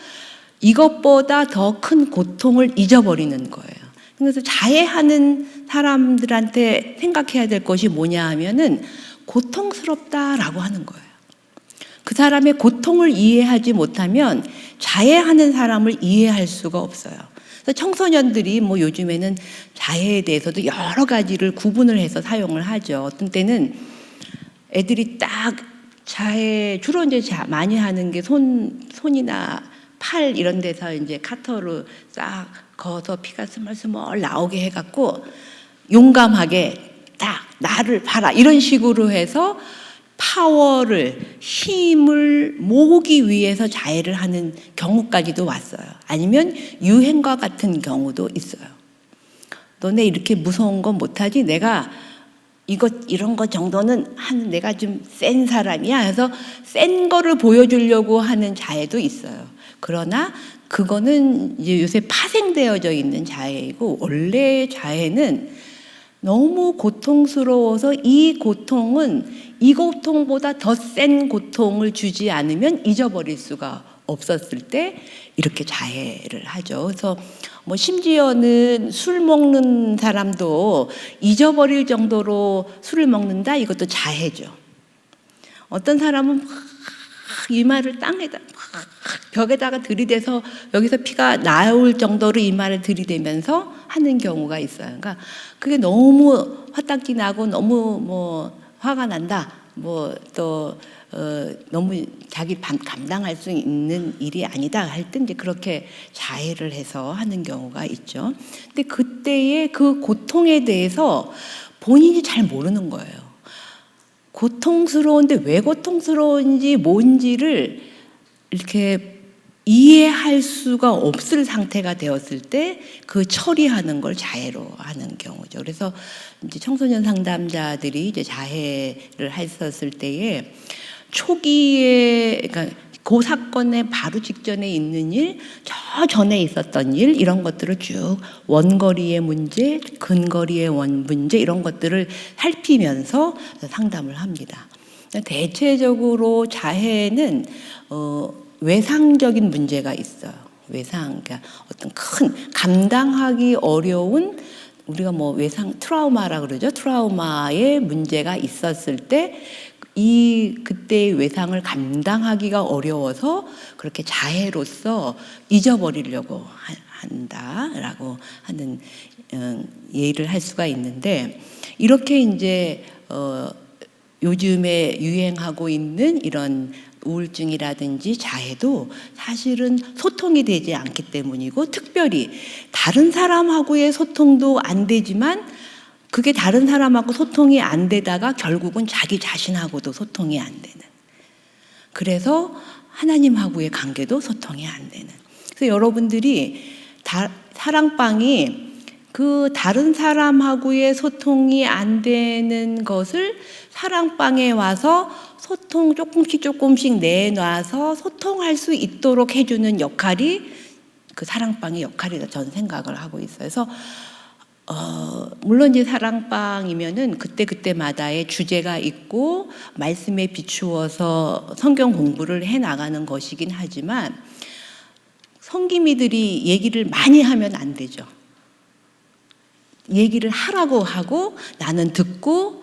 이것보다 더 큰 고통을 잊어버리는 거예요. 그래서 자해하는 사람들한테 생각해야 될 것이 뭐냐 하면은 고통스럽다라고 하는 거예요. 그 사람의 고통을 이해하지 못하면 자해하는 사람을 이해할 수가 없어요. 그래서 청소년들이 뭐 요즘에는 자해에 대해서도 여러 가지를 구분을 해서 사용을 하죠. 어떤 때는 애들이 딱 자해, 주로 이제 많이 하는 게 손이나 팔 이런 데서 이제 카터로 싹 거서 피가 스멀스멀 나오게 해갖고 용감하게 딱 나를 봐라 이런 식으로 해서 파워를, 힘을 모으기 위해서 자해를 하는 경우까지도 왔어요. 아니면 유행과 같은 경우도 있어요. 너네 이렇게 무서운 건 못하지? 내가 이런 거 정도는 내가 좀 센 사람이야. 그래서 센 거를 보여주려고 하는 자해도 있어요. 그러나 그거는 이제 요새 파생되어져 있는 자해이고 원래 자해는 너무 고통스러워서 이 고통은 이 고통보다 더 센 고통을 주지 않으면 잊어버릴 수가 없었을 때 이렇게 자해를 하죠. 그래서 뭐 심지어는 술 먹는 사람도 잊어버릴 정도로 술을 먹는다, 이것도 자해죠. 어떤 사람은 막 이마를 땅에다 막 벽에다가 들이대서 여기서 피가 나올 정도로 이마를 들이대면서 하는 경우가 있어요. 그러니까 그게 너무 화딱지 나고 너무 뭐 화가 난다, 뭐 또 너무 자기 감당할 수 있는 일이 아니다 할 때 이제 그렇게 자해를 해서 하는 경우가 있죠. 근데 그때의 그 고통에 대해서 본인이 잘 모르는 거예요. 고통스러운데 왜 고통스러운지 뭔지를 이렇게 이해할 수가 없을 상태가 되었을 때 그 처리하는 걸 자해로 하는 경우죠. 그래서 이제 청소년 상담자들이 이제 자해를 했었을 때에 초기에, 그러니까 그 사건의 바로 직전에 있는 일, 저 전에 있었던 일, 이런 것들을 쭉 원거리의 문제, 근거리의 문제, 이런 것들을 살피면서 상담을 합니다. 대체적으로 자해는 외상적인 문제가 있어요. 외상, 그러니까 어떤 큰 감당하기 어려운, 우리가 뭐 외상 트라우마라 그러죠. 트라우마의 문제가 있었을 때 그때의 외상을 감당하기가 어려워서 그렇게 자해로서 잊어버리려고 한다라고 하는 예를 할 수가 있는데, 이렇게 이제 요즘에 유행하고 있는 이런 우울증이라든지 자해도 사실은 소통이 되지 않기 때문이고, 특별히 다른 사람하고의 소통도 안 되지만 그게 다른 사람하고 소통이 안 되다가 결국은 자기 자신하고도 소통이 안 되는, 그래서 하나님하고의 관계도 소통이 안 되는. 그래서 여러분들이 사랑방이 그 다른 사람하고의 소통이 안 되는 것을 사랑방에 와서 소통 조금씩 내놔서 소통할 수 있도록 해주는 역할이 그 사랑방의 역할이다, 저는 생각을 하고 있어요. 그래서 물론 이제 사랑방이면은 그때마다의 주제가 있고 말씀에 비추어서 성경 공부를 해 나가는 것이긴 하지만, 성기미들이 얘기를 많이 하면 안 되죠. 얘기를 하라고 하고 나는 듣고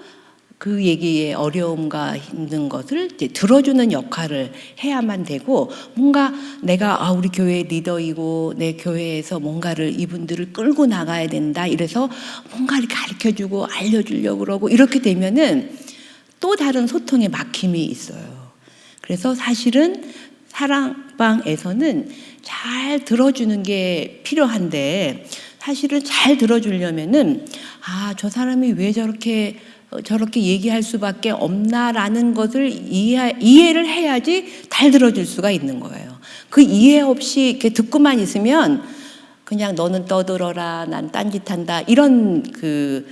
그 얘기의 어려움과 힘든 것을 이제 들어주는 역할을 해야만 되고, 뭔가 내가 우리 교회 리더이고 내 교회에서 뭔가를 이분들을 끌고 나가야 된다 이래서 뭔가를 가르쳐주고 알려주려고 그러고, 이렇게 되면은 또 다른 소통의 막힘이 있어요. 그래서 사실은 사랑방에서는 잘 들어주는 게 필요한데, 사실은 잘 들어주려면은 저 사람이 왜 저렇게 얘기할 수밖에 없나라는 것을 이해를 해야지 잘 들어줄 수가 있는 거예요. 그 이해 없이 이렇게 듣고만 있으면 그냥 너는 떠들어라, 난 딴짓한다, 이런 그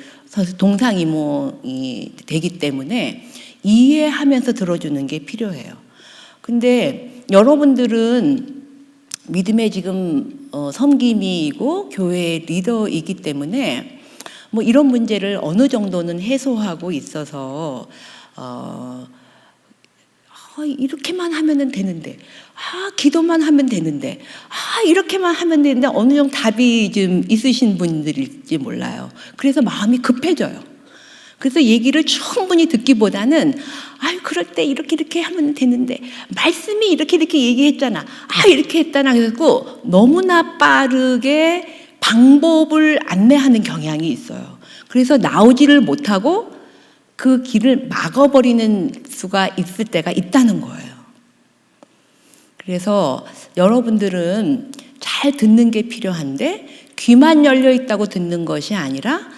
동상이몽이 되기 때문에 이해하면서 들어주는 게 필요해요. 근데 여러분들은 믿음의 지금 섬김이고 교회의 리더이기 때문에 뭐 이런 문제를 어느 정도는 해소하고 있어서 이렇게만 하면 되는데, 기도만 하면 되는데, 이렇게만 하면 되는데, 어느 정도 답이 좀 있으신 분들일지 몰라요. 그래서 마음이 급해져요. 그래서 얘기를 충분히 듣기보다는 그럴 때 이렇게 하면 되는데, 말씀이 이렇게 얘기했잖아, 이렇게 했잖아, 그래서 너무나 빠르게 방법을 안내하는 경향이 있어요. 그래서 나오지를 못하고 그 길을 막아버리는 수가 있을 때가 있다는 거예요. 그래서 여러분들은 잘 듣는 게 필요한데, 귀만 열려 있다고 듣는 것이 아니라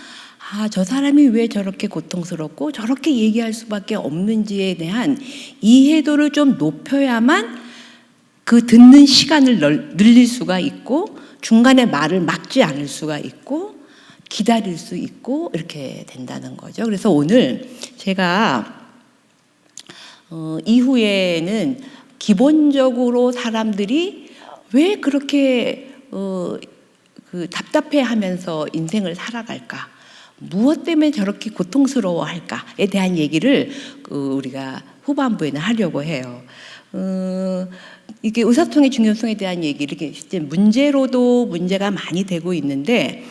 저 사람이 왜 저렇게 고통스럽고 저렇게 얘기할 수밖에 없는지에 대한 이해도를 좀 높여야만 그 듣는 시간을 늘릴 수가 있고, 중간에 말을 막지 않을 수가 있고, 기다릴 수 있고, 이렇게 된다는 거죠. 그래서 오늘 제가 이후에는 기본적으로 사람들이 왜 그렇게 답답해하면서 인생을 살아갈까? 무엇 때문에 저렇게 고통스러워할까에 대한 얘기를 우리가 후반부에는 하려고 해요. 이게 의사소통의 중요성에 대한 얘기를 실제 문제로도 문제가 많이 되고 있는데,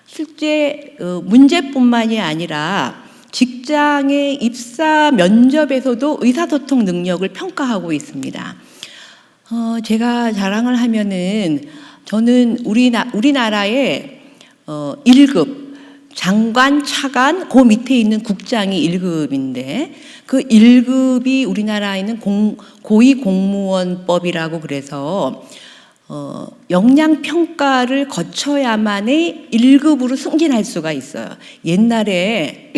실제 문제뿐만이 아니라 직장의 입사 면접에서도 의사소통 능력을 평가하고 있습니다. 제가 자랑을 하면은, 저는 우리나라의 1급 장관, 차관, 그 밑에 있는 국장이 1급인데 그 1급이 우리나라에는 고위공무원법이라고 그래서 역량평가를 거쳐야만의 1급으로 승진할 수가 있어요. 옛날에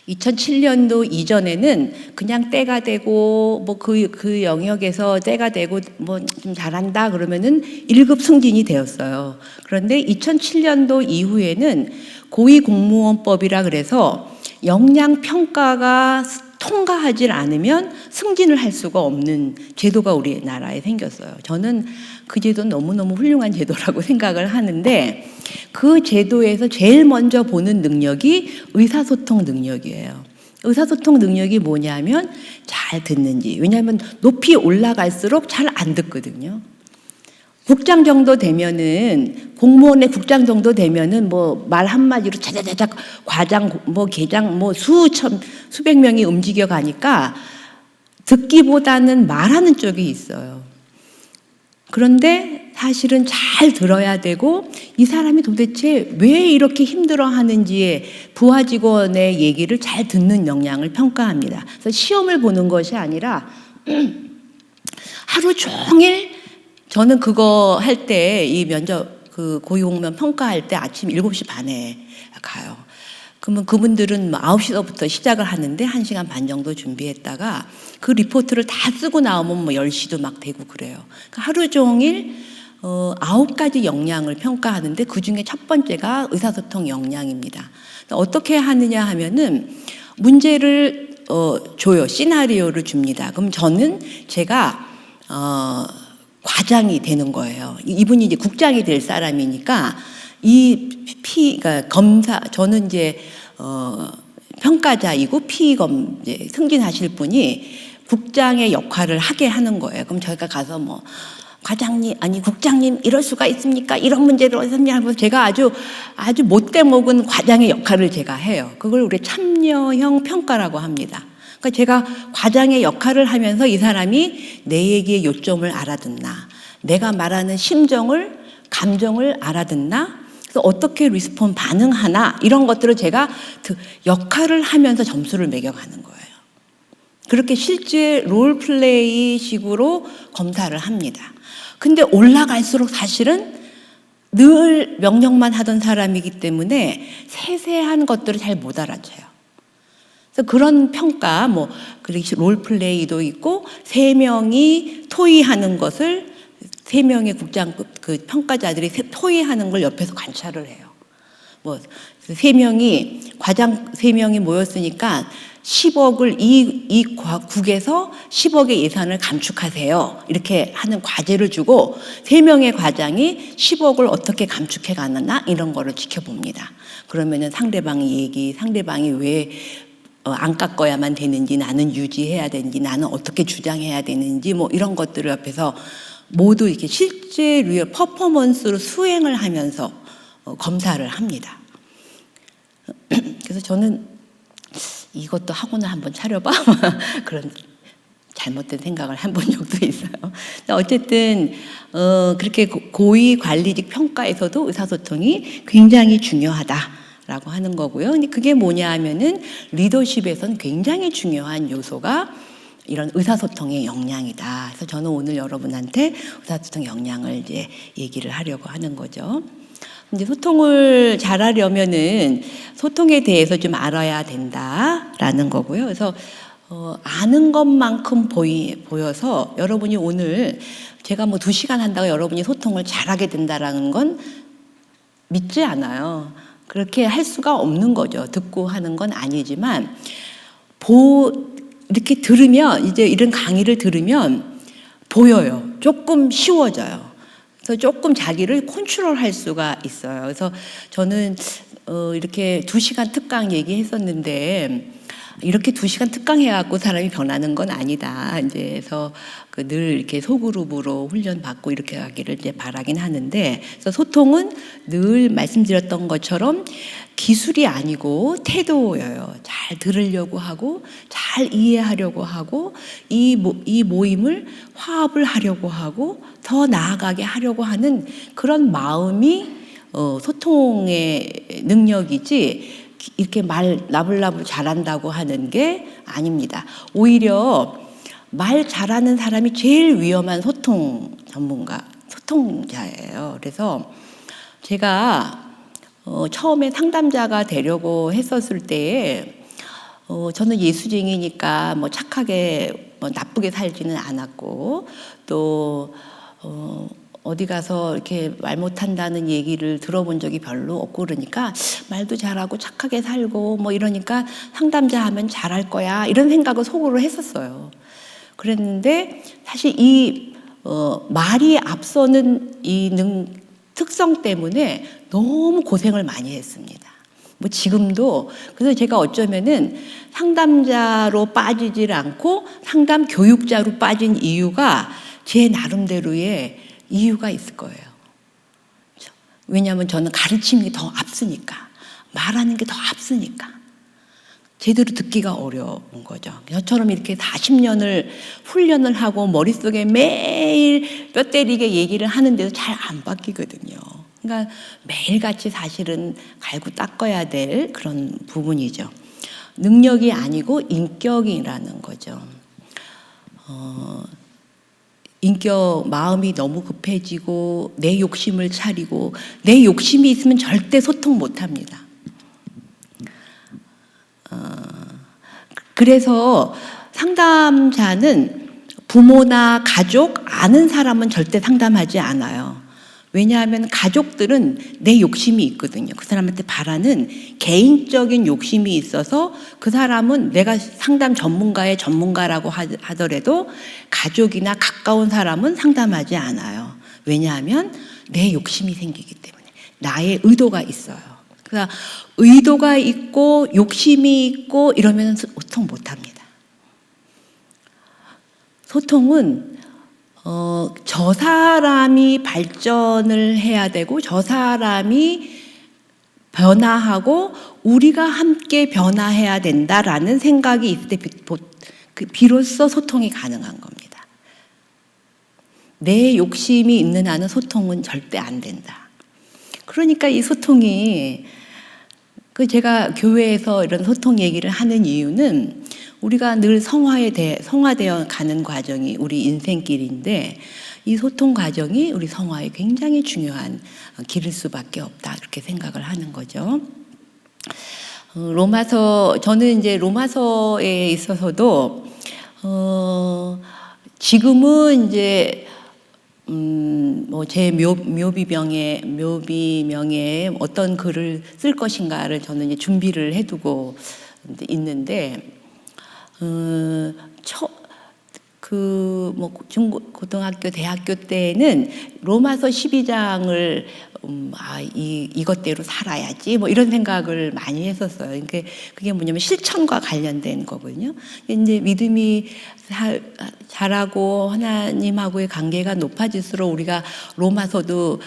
2007년도 이전에는 그냥 때가 되고 뭐 그 영역에서 때가 되고 뭐 좀 잘한다 그러면은 1급 승진이 되었어요. 그런데 2007년도 이후에는 고위공무원법이라 그래서 역량 평가가 통과하지 않으면 승진을 할 수가 없는 제도가 우리나라에 생겼어요. 저는 그 제도는 너무너무 훌륭한 제도라고 생각을 하는데, 그 제도에서 제일 먼저 보는 능력이 의사소통 능력이에요. 의사소통 능력이 뭐냐면 잘 듣는지. 왜냐하면 높이 올라갈수록 잘 안 듣거든요. 국장 정도 되면은, 공무원의 국장 정도 되면은 뭐 말 한마디로 자자자작 과장, 뭐 계장, 뭐 수백 명이 움직여 가니까 듣기보다는 말하는 쪽이 있어요. 그런데 사실은 잘 들어야 되고, 이 사람이 도대체 왜 이렇게 힘들어 하는지에 부하 직원의 얘기를 잘 듣는 역량을 평가합니다. 그래서 시험을 보는 것이 아니라 하루 종일, 저는 그거 할 때, 이 면접, 그 고위공무원 평가할 때 아침 7시 반에 가요. 그러면 그분들은 9시부터 시작을 하는데 1시간 반 정도 준비했다가 그 리포트를 다 쓰고 나오면 뭐 10시도 막 되고 그래요. 그러니까 하루 종일 9가지 역량을 평가하는데 그 중에 첫 번째가 의사소통 역량입니다. 어떻게 하느냐 하면은 문제를 줘요. 시나리오를 줍니다. 그럼 제가 과장이 되는 거예요. 이분이 이제 국장이 될 사람이니까 그러니까 검사, 저는 이제 평가자이고 이제 승진하실 분이 국장의 역할을 하게 하는 거예요. 그럼 저희가 가서 뭐 과장님, 아니 국장님 이럴 수가 있습니까? 이런 문제를 어디서 하면서 제가 아주 못돼 먹은 과장의 역할을 제가 해요. 그걸 우리 참여형 평가라고 합니다. 그러니까 제가 과장의 역할을 하면서 이 사람이 내 얘기의 요점을 알아듣나, 내가 말하는 심정을, 감정을 알아듣나, 그래서 어떻게 반응하나, 이런 것들을 제가 역할을 하면서 점수를 매겨가는 거예요. 그렇게 실제 롤플레이 식으로 검사를 합니다. 근데 올라갈수록 사실은 늘 명령만 하던 사람이기 때문에 세세한 것들을 잘 못 알아채요. 그래서 그런 평가, 뭐 롤플레이도 있고, 3명이 토의하는 것을 3명의 국장급 그 평가자들이 토의하는 걸 옆에서 관찰을 해요. 뭐 3명이 과장 3명이 모였으니까 10억을 이 국에서 10억의 예산을 감축하세요. 이렇게 하는 과제를 주고 3명의 과장이 10억을 어떻게 감축해 가느냐, 이런 거를 지켜봅니다. 그러면은 상대방의 얘기, 상대방이 왜 안 깎아야만 되는지, 나는 유지해야 되는지, 나는 어떻게 주장해야 되는지, 뭐 이런 것들을 옆에서 모두 이렇게 실제 리얼 퍼포먼스로 수행을 하면서 검사를 합니다. 그래서 저는 이것도 학원을 한번 차려봐 그런 잘못된 생각을 해본 적도 있어요. 어쨌든 그렇게 고위 관리직 평가에서도 의사소통이 굉장히 중요하다라고 하는 거고요. 근데 그게 뭐냐 하면은 리더십에서는 굉장히 중요한 요소가 이런 의사소통의 역량이다. 그래서 저는 오늘 여러분한테 의사소통 역량을 이제 얘기를 하려고 하는 거죠. 이제 소통을 잘하려면은 소통에 대해서 좀 알아야 된다라는 거고요. 그래서 아는 것만큼 보여서 여러분이 오늘 제가 뭐 2시간 한다고 여러분이 소통을 잘하게 된다라는 건 믿지 않아요. 그렇게 할 수가 없는 거죠. 듣고 하는 건 아니지만 이렇게 들으면, 이제 이런 강의를 들으면 보여요. 조금 쉬워져요. 그래서 조금 자기를 컨트롤할 수가 있어요. 그래서 저는 이렇게 2시간 특강 얘기했었는데 이렇게 2시간 특강 해갖고 사람이 변하는 건 아니다. 이제 그래서 늘 이렇게 소그룹으로 훈련 받고 이렇게 하기를 이제 바라긴 하는데, 그래서 소통은 늘 말씀드렸던 것처럼 기술이 아니고 태도예요. 잘 들으려고 하고 잘 이해하려고 하고 이 모임을 화합을 하려고 하고 더 나아가게 하려고 하는 그런 마음이 소통의 능력이지 이렇게 말 나불나불 잘한다고 하는 게 아닙니다. 오히려 말 잘하는 사람이 제일 위험한 소통자예요. 그래서 제가 처음에 상담자가 되려고 했었을 때에 저는 예수쟁이니까 뭐 착하게 나쁘게 살지는 않았고 또 어디 가서 이렇게 말 못한다는 얘기를 들어본 적이 별로 없고 그러니까 말도 잘하고 착하게 살고 뭐 이러니까 상담자 하면 잘할 거야 이런 생각을 속으로 했었어요. 그랬는데 사실 이 말이 앞서는 이 특성 때문에 너무 고생을 많이 했습니다. 뭐 지금도 그래서 제가 어쩌면은 상담자로 빠지질 않고 상담 교육자로 빠진 이유가 제 나름대로의 이유가 있을 거예요. 왜냐하면 저는 가르침이 더 앞서니까, 말하는 게 더 앞서니까 제대로 듣기가 어려운 거죠. 저처럼 이렇게 40년을 훈련을 하고 머릿속에 매일 뼈 때리게 얘기를 하는데도 잘 안 바뀌거든요. 그러니까 매일같이 사실은 갈고 닦아야 될 그런 부분이죠. 능력이 아니고 인격이라는 거죠. 마음이 너무 급해지고 내 욕심을 차리고 내 욕심이 있으면 절대 소통 못 합니다. 그래서 상담자는 부모나 가족, 아는 사람은 절대 상담하지 않아요. 왜냐하면 가족들은 내 욕심이 있거든요. 그 사람한테 바라는 개인적인 욕심이 있어서 그 사람은 내가 상담 전문가라고 하더라도 가족이나 가까운 사람은 상담하지 않아요. 왜냐하면 내 욕심이 생기기 때문에 나의 의도가 있어요. 그러니까 의도가 있고 욕심이 있고 이러면 소통 못합니다. 소통은 저 사람이 발전을 해야 되고 저 사람이 변화하고 우리가 함께 변화해야 된다라는 생각이 있을 때 비로소 소통이 가능한 겁니다. 내 욕심이 있는 한은 소통은 절대 안 된다. 그러니까 이 소통이 제가 교회에서 이런 소통 얘기를 하는 이유는 우리가 늘 성화되어 가는 과정이 우리 인생길인데 이 소통 과정이 우리 성화에 굉장히 중요한 길일 수밖에 없다 이렇게 생각을 하는 거죠. 저는 이제 로마서에 있어서도 지금은 이제 뭐 제 묘비명에 어떤 글을 쓸 것인가를 저는 이제 준비를 해두고 있는데 고등학교, 대학교 때는 로마서 12장을 이것대로 살아야지 뭐 이런 생각을 많이 했었어요. 그게 뭐냐면 실천과 관련된 거거든요. 이제 믿음이 자라고 하나님하고의 관계가 높아질수록 우리가 로마서도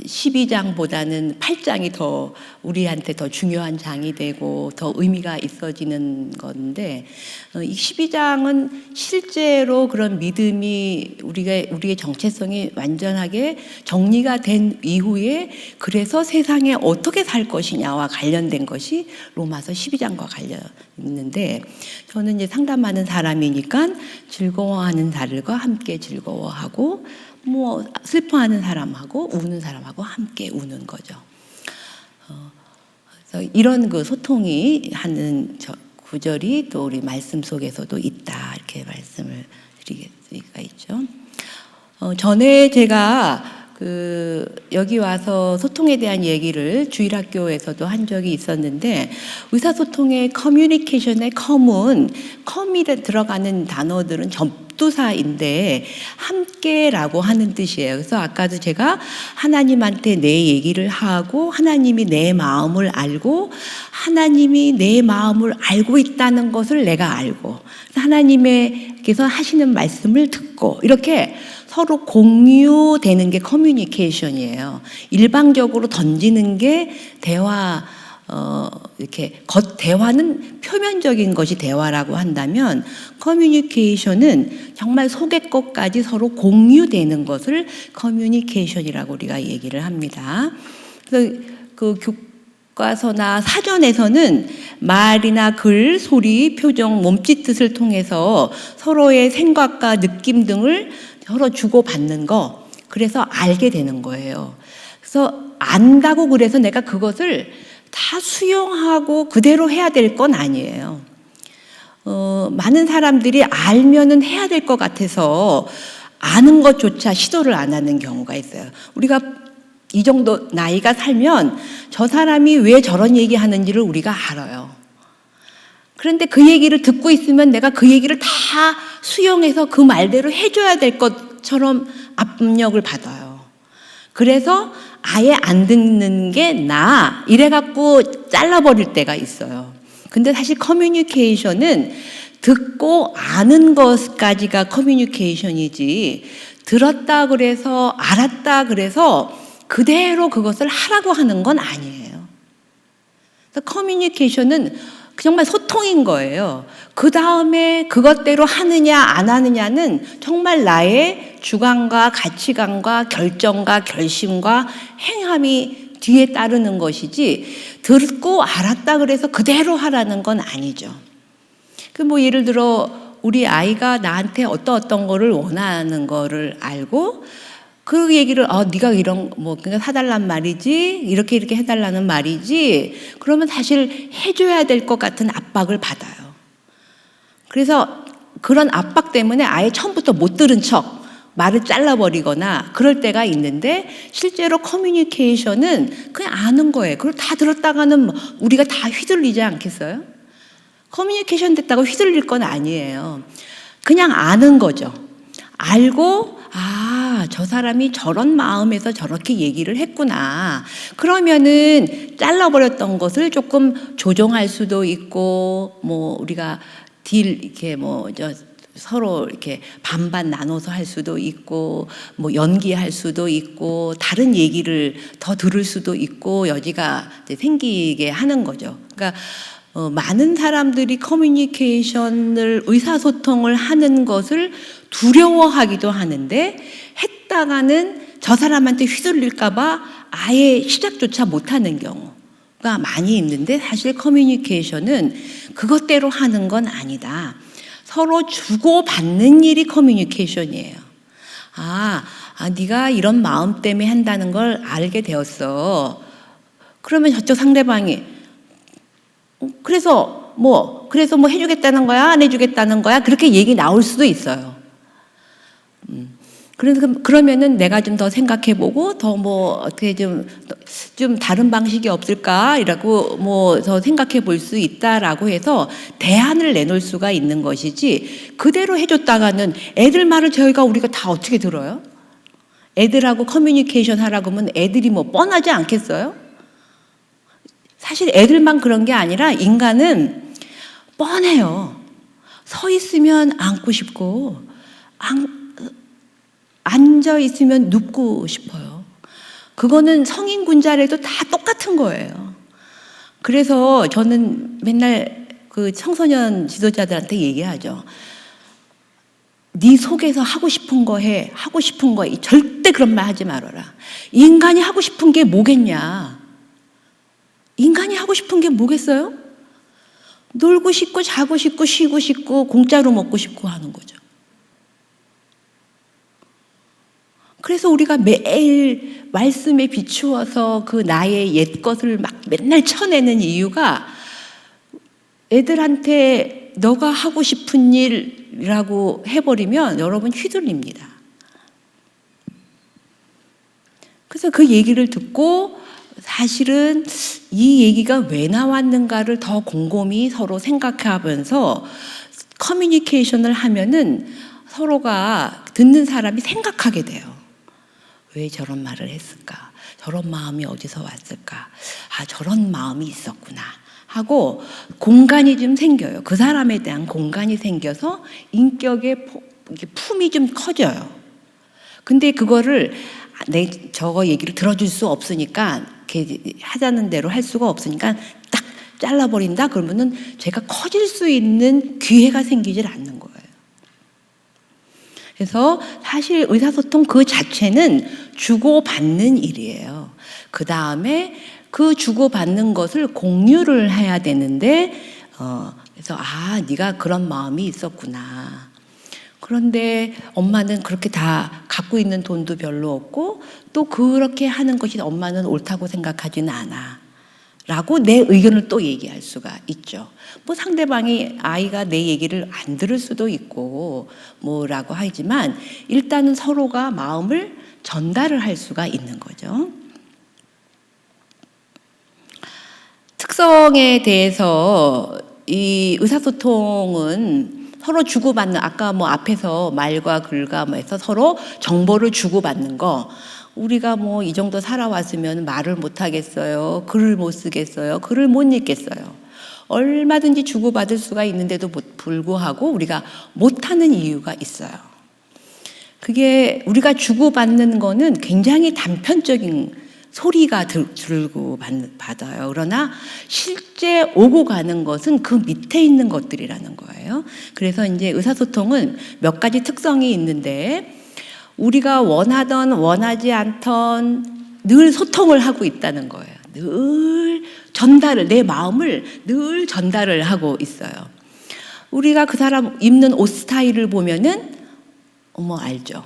12장보다는 8장이 더 우리한테 더 중요한 장이 되고 더 의미가 있어지는 건데 이 12장은 실제로 그런 믿음이 우리의 정체성이 완전하게 정리가 된 이후에 그래서 세상에 어떻게 살 것이냐와 관련된 것이 로마서 12장과 관련 있는데 저는 이제 상담하는 사람이니까 즐거워하는 사람과 함께 즐거워하고 뭐 슬퍼하는 사람하고 우는 사람하고 함께 우는 거죠. 그래서 이런 소통이 하는 구절이 또 우리 말씀 속에서도 있다 이렇게 말씀을 드릴 수가 있죠. 전에 제가 여기 와서 소통에 대한 얘기를 주일학교에서도 한 적이 있었는데 의사소통의 커뮤니케이션의 컴이 들어가는 단어들은 접두사인데 함께라고 하는 뜻이에요. 그래서 아까도 제가 하나님한테 내 얘기를 하고 하나님이 내 마음을 알고 하나님이 내 마음을 알고 있다는 것을 내가 알고 하나님께서 하시는 말씀을 듣고 이렇게 서로 공유되는 게 커뮤니케이션이에요. 일방적으로 던지는 게 대화, 이렇게 대화는 표면적인 것이 대화라고 한다면 커뮤니케이션은 정말 속의 것까지 서로 공유되는 것을 커뮤니케이션이라고 우리가 얘기를 합니다. 그래서 그 교과서나 사전에서는 말이나 글, 소리, 표정, 몸짓 뜻을 통해서 서로의 생각과 느낌 등을 서로 주고받는 거, 그래서 알게 되는 거예요. 그래서 안다고 그래서 내가 그것을 다 수용하고 그대로 해야 될 건 아니에요. 많은 사람들이 알면은 해야 될 것 같아서 아는 것조차 시도를 안 하는 경우가 있어요. 우리가 이 정도 나이가 살면 저 사람이 왜 저런 얘기 하는지를 우리가 알아요. 그런데 그 얘기를 듣고 있으면 내가 그 얘기를 다 수용해서 그 말대로 해줘야 될 것처럼 압력을 받아요. 그래서 아예 안 듣는 게 나아 이래갖고 잘라버릴 때가 있어요. 근데 사실 커뮤니케이션은 듣고 아는 것까지가 커뮤니케이션이지 들었다 그래서 알았다 그래서 그대로 그것을 하라고 하는 건 아니에요. 그래서 커뮤니케이션은 정말 소통인 거예요. 그 다음에 그것대로 하느냐 안 하느냐는 정말 나의 주관과 가치관과 결정과 결심과 행함이 뒤에 따르는 것이지 듣고 알았다 그래서 그대로 하라는 건 아니죠. 그 뭐 예를 들어 우리 아이가 나한테 어떤 거를 원하는 거를 알고 그 얘기를 네가 이런 그러니까 사달란 말이지 이렇게 해달라는 말이지 그러면 사실 해줘야 될 것 같은 압박을 받아요. 그래서 그런 압박 때문에 아예 처음부터 못 들은 척 말을 잘라버리거나 그럴 때가 있는데 실제로 커뮤니케이션은 그냥 아는 거예요. 그걸 다 들었다가는 우리가 다 휘둘리지 않겠어요? 커뮤니케이션 됐다고 휘둘릴 건 아니에요. 그냥 아는 거죠. 알고 저 사람이 저런 마음에서 저렇게 얘기를 했구나. 그러면은 잘라버렸던 것을 조금 조정할 수도 있고, 우리가 이렇게 서로 이렇게 반반 나눠서 할 수도 있고, 연기할 수도 있고, 다른 얘기를 더 들을 수도 있고, 여지가 이제 생기게 하는 거죠. 그러니까, 많은 사람들이 커뮤니케이션을 의사소통을 하는 것을 두려워하기도 하는데 했다가는 저 사람한테 휘둘릴까봐 아예 시작조차 못하는 경우가 많이 있는데 사실 커뮤니케이션은 그것대로 하는 건 아니다. 서로 주고받는 일이 커뮤니케이션이에요. 네가 이런 마음 때문에 한다는 걸 알게 되었어. 그러면 저쪽 상대방이 그래서 해주겠다는 거야? 안 해주겠다는 거야? 그렇게 얘기 나올 수도 있어요. 그러면은 내가 좀 더 생각해보고 더 어떻게 좀 다른 방식이 없을까? 이라고 더 생각해 볼 수 있다라고 해서 대안을 내놓을 수가 있는 것이지 그대로 해줬다가는 애들 말을 우리가 다 어떻게 들어요? 애들하고 커뮤니케이션 하라고 하면 애들이 뻔하지 않겠어요? 사실 애들만 그런 게 아니라 인간은 뻔해요. 서 있으면 앉고 싶고 앉아 있으면 눕고 싶어요. 그거는 성인 군자래도 다 똑같은 거예요. 그래서 저는 맨날 그 청소년 지도자들한테 얘기하죠. 네 속에서 하고 싶은 거 해. 하고 싶은 거 절대 그런 말 하지 말아라. 인간이 하고 싶은 게 뭐겠냐. 인간이 하고 싶은 게 뭐겠어요? 놀고 싶고 자고 싶고 쉬고 싶고 공짜로 먹고 싶고 하는 거죠. 그래서 우리가 매일 말씀에 비추어서 그 나의 옛 것을 맨날 쳐내는 이유가 애들한테 너가 하고 싶은 일이라고 해버리면 여러분 휘둘립니다. 그래서 그 얘기를 듣고 사실은 이 얘기가 왜 나왔는가를 더 곰곰이 서로 생각하면서 커뮤니케이션을 하면은 서로가 듣는 사람이 생각하게 돼요. 왜 저런 말을 했을까? 저런 마음이 어디서 왔을까? 아, 저런 마음이 있었구나 하고 공간이 좀 생겨요. 그 사람에 대한 공간이 생겨서 인격의 품이 좀 커져요. 근데 그거를 저거 얘기를 들어줄 수 없으니까, 하자는 대로 할 수가 없으니까 딱 잘라버린다 그러면은 제가 커질 수 있는 기회가 생기질 않는 거예요. 그래서 사실 의사소통 그 자체는 주고받는 일이에요. 그 다음에 그 주고받는 것을 공유를 해야 되는데, 그래서 네가 그런 마음이 있었구나. 그런데 엄마는 그렇게 다 갖고 있는 돈도 별로 없고 또 그렇게 하는 것이 엄마는 옳다고 생각하지는 않아 라고 내 의견을 또 얘기할 수가 있죠. 뭐 상대방이 아이가 내 얘기를 안 들을 수도 있고 뭐라고 하지만 일단은 서로가 마음을 전달을 할 수가 있는 거죠. 특성에 대해서 이 의사소통은 서로 주고받는, 아까 뭐 앞에서 말과 글과 뭐 해서 서로 정보를 주고받는 거, 우리가 뭐 이 정도 살아왔으면 말을 못 하겠어요, 글을 못 쓰겠어요, 글을 못 읽겠어요. 얼마든지 주고받을 수가 있는데도 불구하고 우리가 못하는 이유가 있어요. 그게 우리가 주고받는 거는 굉장히 단편적인 소리가 들고 받아요. 그러나 실제 오고 가는 것은 그 밑에 있는 것들이라는 거예요. 그래서 이제 의사소통은 몇 가지 특성이 있는데, 우리가 원하던 원하지 않던 늘 소통을 하고 있다는 거예요. 늘 전달을, 내 마음을 늘 전달을 하고 있어요. 우리가 그 사람 입는 옷 스타일을 보면은 알죠.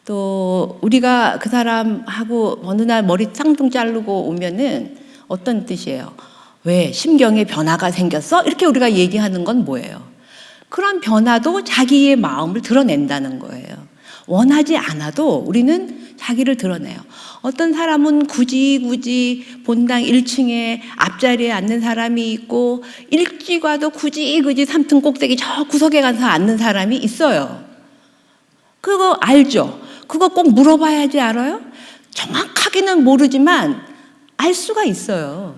또 우리가 그 사람하고 어느 날 머리 쌍둥 자르고 오면은 어떤 뜻이에요? 왜? 심경에 변화가 생겼어? 이렇게 우리가 얘기하는 건 뭐예요? 그런 변화도 자기의 마음을 드러낸다는 거예요. 원하지 않아도 우리는 자기를 드러내요. 어떤 사람은 굳이 본당 1층에 앞자리에 앉는 사람이 있고, 일찍 와도 굳이 3층 꼭대기 저 구석에 가서 앉는 사람이 있어요. 그거 알죠? 그거 꼭 물어봐야지 알아요? 정확하게는 모르지만 알 수가 있어요.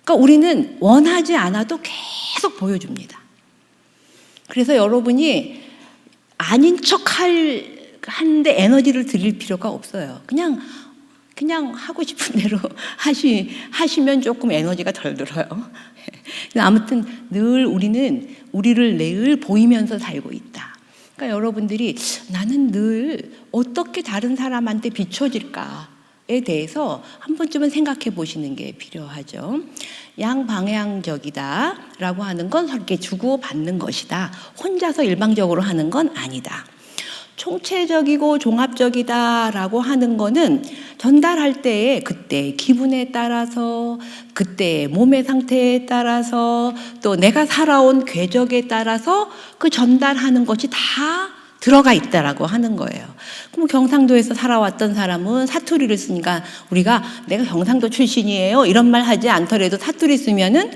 그러니까 우리는 원하지 않아도 계속 보여줍니다. 그래서 여러분이 아닌 척 하는데 에너지를 드릴 필요가 없어요. 그냥 하고 싶은 대로 하시면 조금 에너지가 덜 들어요. 아무튼 늘 우리는 우리를 늘 보이면서 살고 있다. 그러니까 여러분들이 나는 늘 어떻게 다른 사람한테 비춰질까에 대해서 한 번쯤은 생각해 보시는 게 필요하죠. 양방향적이다 라고 하는 건 서로 주고받는 것이다. 혼자서 일방적으로 하는 건 아니다. 총체적이고 종합적이다 라고 하는 거는 전달할 때에 그때의 기분에 따라서, 그때의 몸의 상태에 따라서, 또 내가 살아온 궤적에 따라서 그 전달하는 것이 다 들어가 있다라고 하는 거예요. 그럼 경상도에서 살아왔던 사람은 사투리를 쓰니까 우리가 내가 경상도 출신이에요 이런 말 하지 않더라도 사투리 쓰면은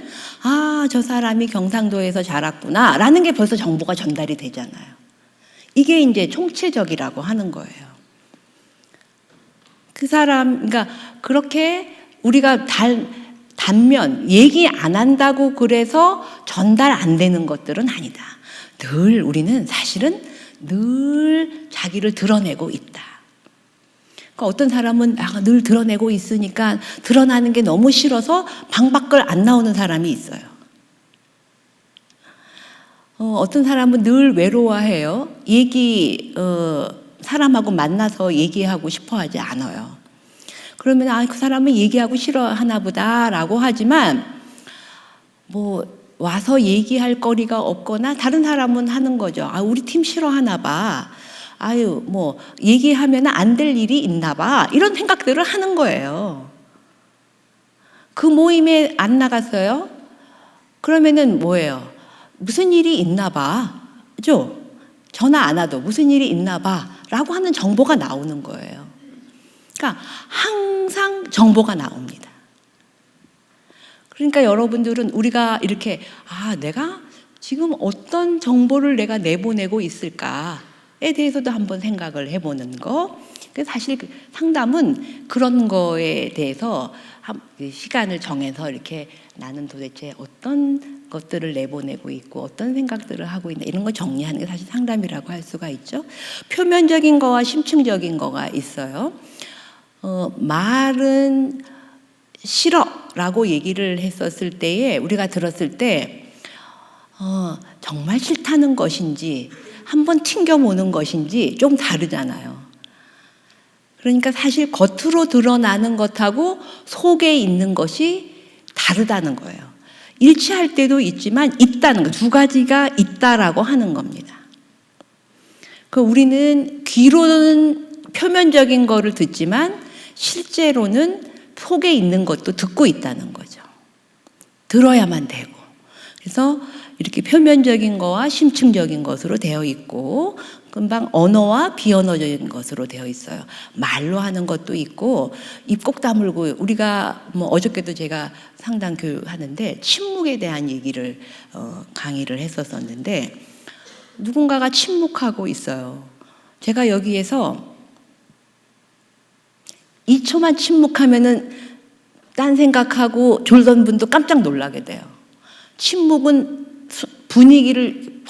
저 사람이 경상도에서 자랐구나 라는 게 벌써 정보가 전달이 되잖아요. 이게 이제 총체적이라고 하는 거예요. 그 사람, 그러니까 그렇게 우리가 단면, 얘기 안 한다고 그래서 전달 안 되는 것들은 아니다. 늘 우리는 사실은 늘 자기를 드러내고 있다. 그러니까 어떤 사람은 늘 드러내고 있으니까 드러나는 게 너무 싫어서 방 밖을 안 나오는 사람이 있어요. 어떤 사람은 늘 외로워해요. 사람하고 만나서 얘기하고 싶어 하지 않아요. 그러면 그 사람은 얘기하고 싫어하나 보다라고 하지만 와서 얘기할 거리가 없거나 다른 사람은 하는 거죠. 우리 팀 싫어하나 봐. 얘기하면 안 될 일이 있나 봐. 이런 생각들을 하는 거예요. 그 모임에 안 나갔어요? 그러면은 뭐예요? 무슨 일이 있나 봐. 그죠? 전화 안 와도 무슨 일이 있나 봐. 라고 하는 정보가 나오는 거예요. 그러니까 항상 정보가 나옵니다. 그러니까 여러분들은 우리가 이렇게 내가 지금 어떤 정보를 내가 내보내고 있을까에 대해서도 한번 생각을 해보는 거. 그래서 사실 상담은 그런 거에 대해서 시간을 정해서 이렇게 나는 도대체 어떤 것들을 내보내고 있고 어떤 생각들을 하고 있나 이런 걸 정리하는 게 사실 상담이라고 할 수가 있죠. 표면적인 거와 심층적인 거가 있어요. 말은 싫어라고 얘기를 했었을 때에 우리가 들었을 때 정말 싫다는 것인지 한번 튕겨보는 것인지 좀 다르잖아요. 그러니까 사실 겉으로 드러나는 것하고 속에 있는 것이 다르다는 거예요. 일치할 때도 있지만 있다는 거, 두 가지가 있다라고 하는 겁니다. 우리는 귀로는 표면적인 거를 듣지만 실제로는 속에 있는 것도 듣고 있다는 거죠. 들어야만 되고. 그래서 이렇게 표면적인 거와 심층적인 것으로 되어 있고 금방 언어와 비언어적인 것으로 되어 있어요. 말로 하는 것도 있고 입 꼭 다물고 우리가 어저께도 제가 상담 교육하는데 침묵에 대한 얘기를 강의를 했었는데 누군가가 침묵하고 있어요. 제가 여기에서 2초만 침묵하면은 딴 생각하고 졸던 분도 깜짝 놀라게 돼요. 침묵은 분위기를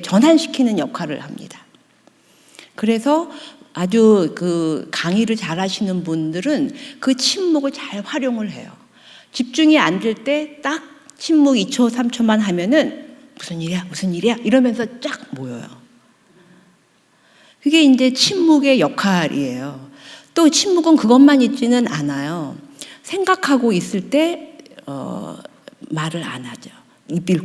전환시키는 역할을 합니다. 그래서 아주 강의를 잘 하시는 분들은 그 침묵을 잘 활용을 해요. 집중이 안 될 때 딱 침묵 2초, 3초만 하면은 무슨 일이야 이러면서 쫙 모여요. 그게 이제 침묵의 역할이에요. 또 침묵은 그것만 있지는 않아요. 생각하고 있을 때 말을 안 하죠. 입을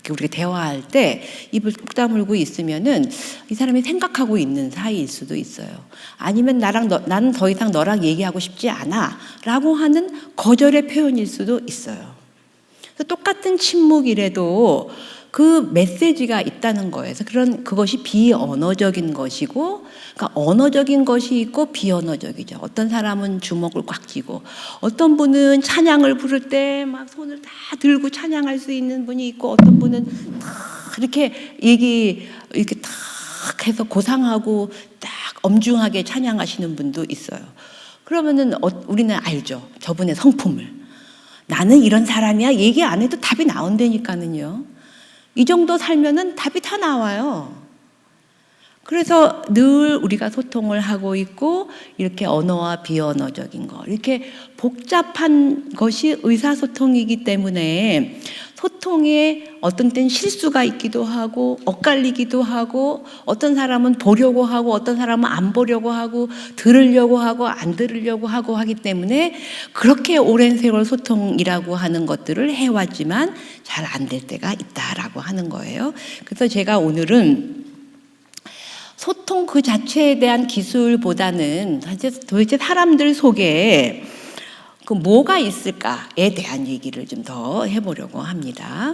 우리가 대화할 때 입을 꾹 다물고 있으면은 이 사람이 생각하고 있는 사이일 수도 있어요. 아니면 나는 더 이상 너랑 얘기하고 싶지 않아라고 하는 거절의 표현일 수도 있어요. 그래서 똑같은 침묵이라도 그 메시지가 있다는 거예요. 그래서 그것이 비언어적인 것이고, 그러니까 언어적인 것이 있고 비언어적이죠. 어떤 사람은 주먹을 꽉 쥐고, 어떤 분은 찬양을 부를 때 막 손을 다 들고 찬양할 수 있는 분이 있고, 어떤 분은 이렇게 이렇게 탁 해서 고상하고 딱 엄중하게 찬양하시는 분도 있어요. 그러면은 우리는 알죠. 저분의 성품을. 나는 이런 사람이야. 얘기 안 해도 답이 나온다니까는요. 이 정도 살면은 답이 다 나와요. 그래서 늘 우리가 소통을 하고 있고 이렇게 언어와 비언어적인 거 이렇게 복잡한 것이 의사소통이기 때문에 소통에 어떤 때는 실수가 있기도 하고 엇갈리기도 하고 어떤 사람은 보려고 하고 어떤 사람은 안 보려고 하고 들으려고 하고 안 들으려고 하고 하기 때문에 그렇게 오랜 세월 소통이라고 하는 것들을 해왔지만 잘 안 될 때가 있다라고 하는 거예요. 그래서 제가 오늘은 소통 그 자체에 대한 기술보다는 도대체 사람들 속에 뭐가 있을까에 대한 얘기를 좀 더 해보려고 합니다.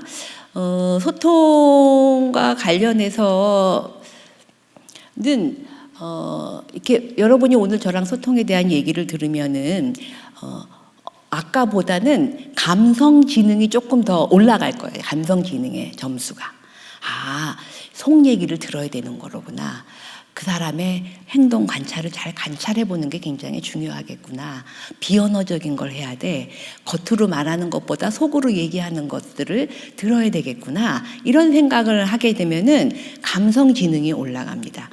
소통과 관련해서는 이렇게 여러분이 오늘 저랑 소통에 대한 얘기를 들으면은 아까보다는 감성 지능이 조금 더 올라갈 거예요. 감성 지능의 점수가. 속 얘기를 들어야 되는 거로구나. 그 사람의 행동 관찰을 잘 관찰해 보는 게 굉장히 중요하겠구나. 비언어적인 걸 해야 돼. 겉으로 말하는 것보다 속으로 얘기하는 것들을 들어야 되겠구나. 이런 생각을 하게 되면은 감성 지능이 올라갑니다.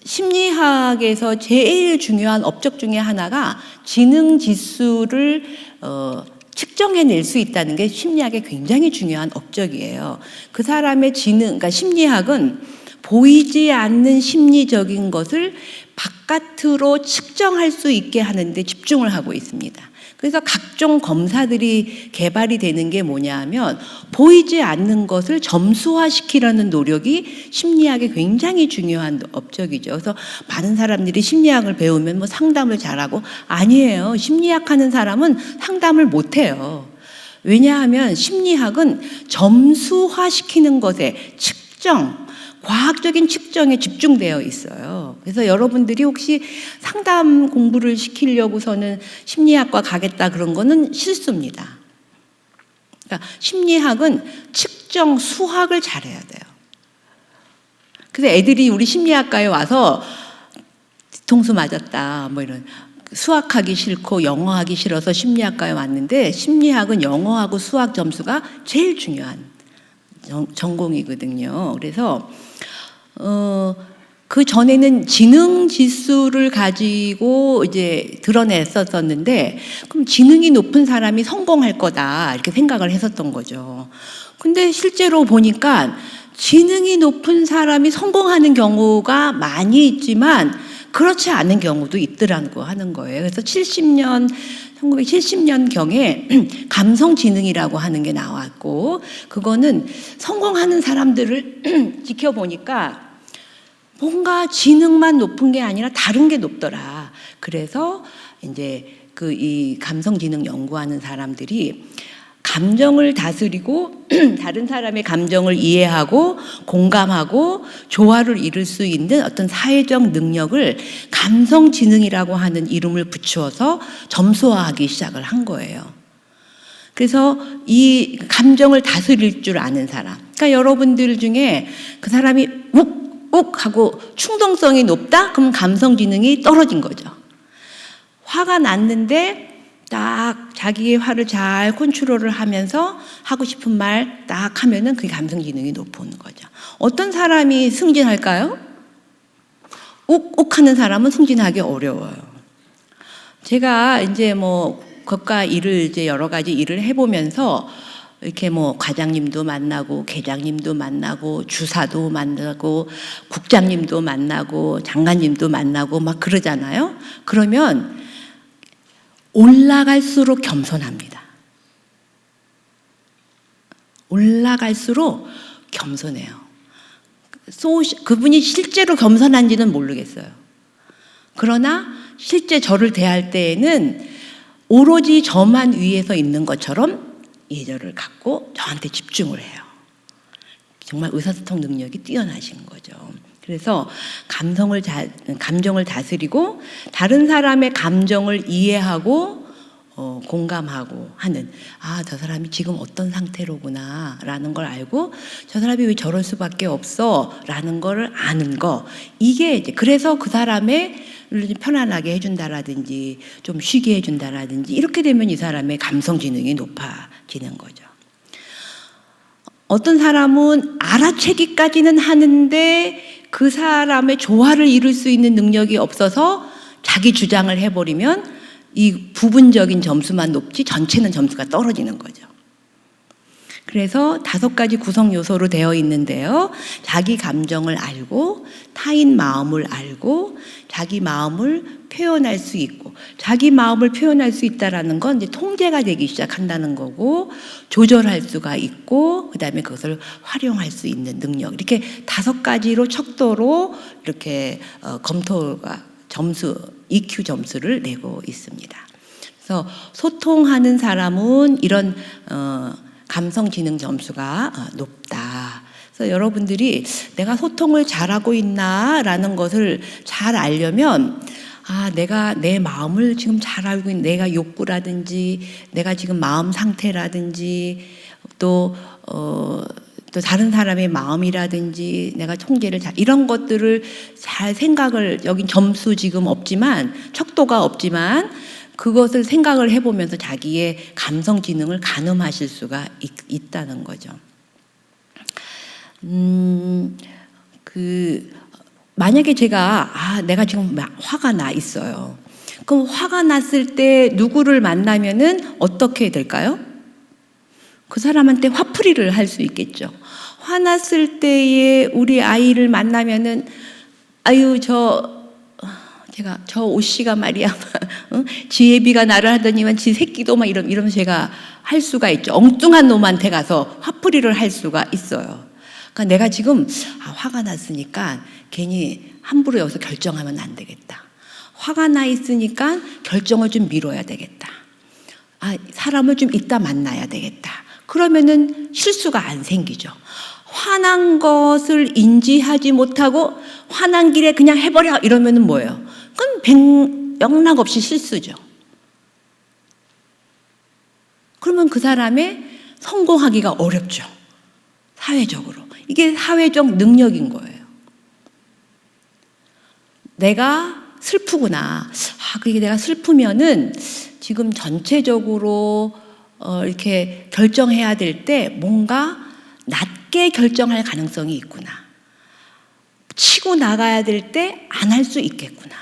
심리학에서 제일 중요한 업적 중에 하나가 지능 지수를 측정해낼 수 있다는 게 심리학의 굉장히 중요한 업적이에요. 그 사람의 그러니까 심리학은 보이지 않는 심리적인 것을 바깥으로 측정할 수 있게 하는 데 집중을 하고 있습니다. 그래서 각종 검사들이 개발이 되는 게 뭐냐 하면 보이지 않는 것을 점수화시키려는 노력이 심리학의 굉장히 중요한 업적이죠. 그래서 많은 사람들이 심리학을 배우면 상담을 잘하고 아니에요. 심리학 하는 사람은 상담을 못해요. 왜냐하면 심리학은 점수화시키는 것에 과학적인 측정에 집중되어 있어요. 그래서 여러분들이 혹시 상담 공부를 시키려고서는 심리학과 가겠다 그런 거는 실수입니다. 그러니까 심리학은 측정 수학을 잘해야 돼요. 그래서 애들이 우리 심리학과에 와서 뒤통수 맞았다 뭐 이런, 수학하기 싫고 영어하기 싫어서 심리학과에 왔는데, 심리학은 영어하고 수학 점수가 제일 중요한 전공이거든요. 그래서 그 전에는 지능 지수를 가지고 이제 드러냈었는데, 그럼 지능이 높은 사람이 성공할 거다 이렇게 생각을 했었던 거죠. 근데 실제로 보니까 지능이 높은 사람이 성공하는 경우가 많이 있지만 그렇지 않은 경우도 있더라고 하는 거예요. 그래서 1970년경에 감성지능이라고 하는 게 나왔고, 그거는 성공하는 사람들을 지켜보니까 뭔가 지능만 높은 게 아니라 다른 게 높더라. 그래서 이제 이 감성지능 연구하는 사람들이 감정을 다스리고 다른 사람의 감정을 이해하고 공감하고 조화를 이룰 수 있는 어떤 사회적 능력을 감성지능이라고 하는 이름을 붙여서 점수화하기 시작을 한 거예요. 그래서 이 감정을 다스릴 줄 아는 사람, 그러니까 여러분들 중에 그 사람이 욱 하고 충동성이 높다? 그럼 감성지능이 떨어진 거죠. 화가 났는데 딱 자기의 화를 잘 컨트롤을 하면서 하고 싶은 말 딱 하면은 그게 감성지능이 높은 거죠. 어떤 사람이 승진할까요? 욱 하는 사람은 승진하기 어려워요. 제가 이제 뭐 국가 일을 이제 여러 가지 일을 해보면서 이렇게 뭐 과장님도 만나고 계장님도 만나고 주사도 만나고 국장님도 만나고 장관님도 만나고 막 그러잖아요. 그러면 올라갈수록 겸손합니다. 올라갈수록 겸손해요. 그분이 실제로 겸손한지는 모르겠어요. 그러나 실제 저를 대할 때에는 오로지 저만 위에서 있는 것처럼 예절을 갖고 저한테 집중을 해요. 정말 의사소통 능력이 뛰어나신 거죠. 그래서 감정을 다스리고 다른 사람의 감정을 이해하고 공감하고 하는, 저 사람이 지금 어떤 상태로구나 라는 걸 알고 저 사람이 왜 저럴 수밖에 없어 라는 걸 아는 거, 이게 이제 그래서 그 사람의 편안하게 해준다라든지 좀 쉬게 해준다라든지 이렇게 되면 이 사람의 감성지능이 높아지는 거죠. 어떤 사람은 알아채기까지는 하는데 그 사람의 조화를 이룰 수 있는 능력이 없어서 자기 주장을 해버리면 이 부분적인 점수만 높지 전체는 점수가 떨어지는 거죠. 그래서 5가지 구성 요소로 되어 있는데요. 자기 감정을 알고 타인 마음을 알고 자기 마음을 표현할 수 있고, 자기 마음을 표현할 수 있다라는 건 이제 통제가 되기 시작한다는 거고, 조절할 수가 있고, 그다음에 그것을 활용할 수 있는 능력, 이렇게 5가지로 척도로 이렇게 검토가 EQ 점수를 내고 있습니다. 그래서 소통하는 사람은 이런 감성지능 점수가 높다. 그래서 여러분들이 내가 소통을 잘하고 있나라는 것을 잘 알려면, 내가 내 마음을 지금 잘 알고 있는, 내가 욕구라든지 내가 지금 마음 상태라든지 또 다른 사람의 마음이라든지 내가 통제를 이런 것들을 잘 생각을, 여긴 점수 지금 없지만 척도가 없지만 그것을 생각을 해보면서 자기의 감성지능을 가늠하실 수가 있다는 거죠. 만약에 내가 지금 화가 나 있어요. 그럼 화가 났을 때 누구를 만나면은 어떻게 될까요? 그 사람한테 화풀이를 할 수 있겠죠. 화났을 때에 우리 아이를 만나면은 저 오씨가 말이야, 지 애비가 나를 하더니만 지 새끼도 막 이러면 제가 할 수가 있죠. 엉뚱한 놈한테 가서 화풀이를 할 수가 있어요. 그러니까 내가 지금 화가 났으니까 괜히 함부로 여기서 결정하면 안 되겠다. 화가 나 있으니까 결정을 좀 미뤄야 되겠다. 사람을 좀 이따 만나야 되겠다. 그러면은 실수가 안 생기죠. 화난 것을 인지하지 못하고 화난 길에 그냥 해버려 이러면은 뭐예요? 그건 영락없이 실수죠. 그러면 그 사람의 성공하기가 어렵죠. 사회적으로. 이게 사회적 능력인 거예요. 내가 슬프구나. 그게 내가 슬프면은 지금 전체적으로 이렇게 결정해야 될 때 뭔가 낮게 결정할 가능성이 있구나. 치고 나가야 될 때 안 할 수 있겠구나.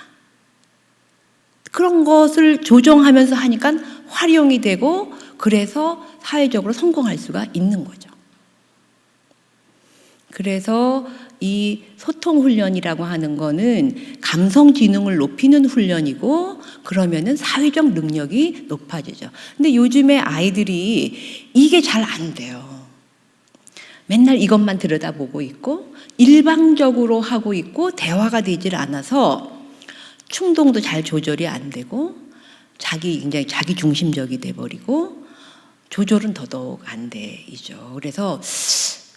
그런 것을 조정하면서 하니까 활용이 되고 그래서 사회적으로 성공할 수가 있는 거죠. 그래서 이 소통 훈련이라고 하는 거는 감성 지능을 높이는 훈련이고 그러면은 사회적 능력이 높아지죠. 근데 요즘에 아이들이 이게 잘 안 돼요. 맨날 이것만 들여다보고 있고 일방적으로 하고 있고 대화가 되질 않아서 충동도 잘 조절이 안 되고 굉장히 자기 중심적이 돼버리고 조절은 더더욱 안 되죠. 그래서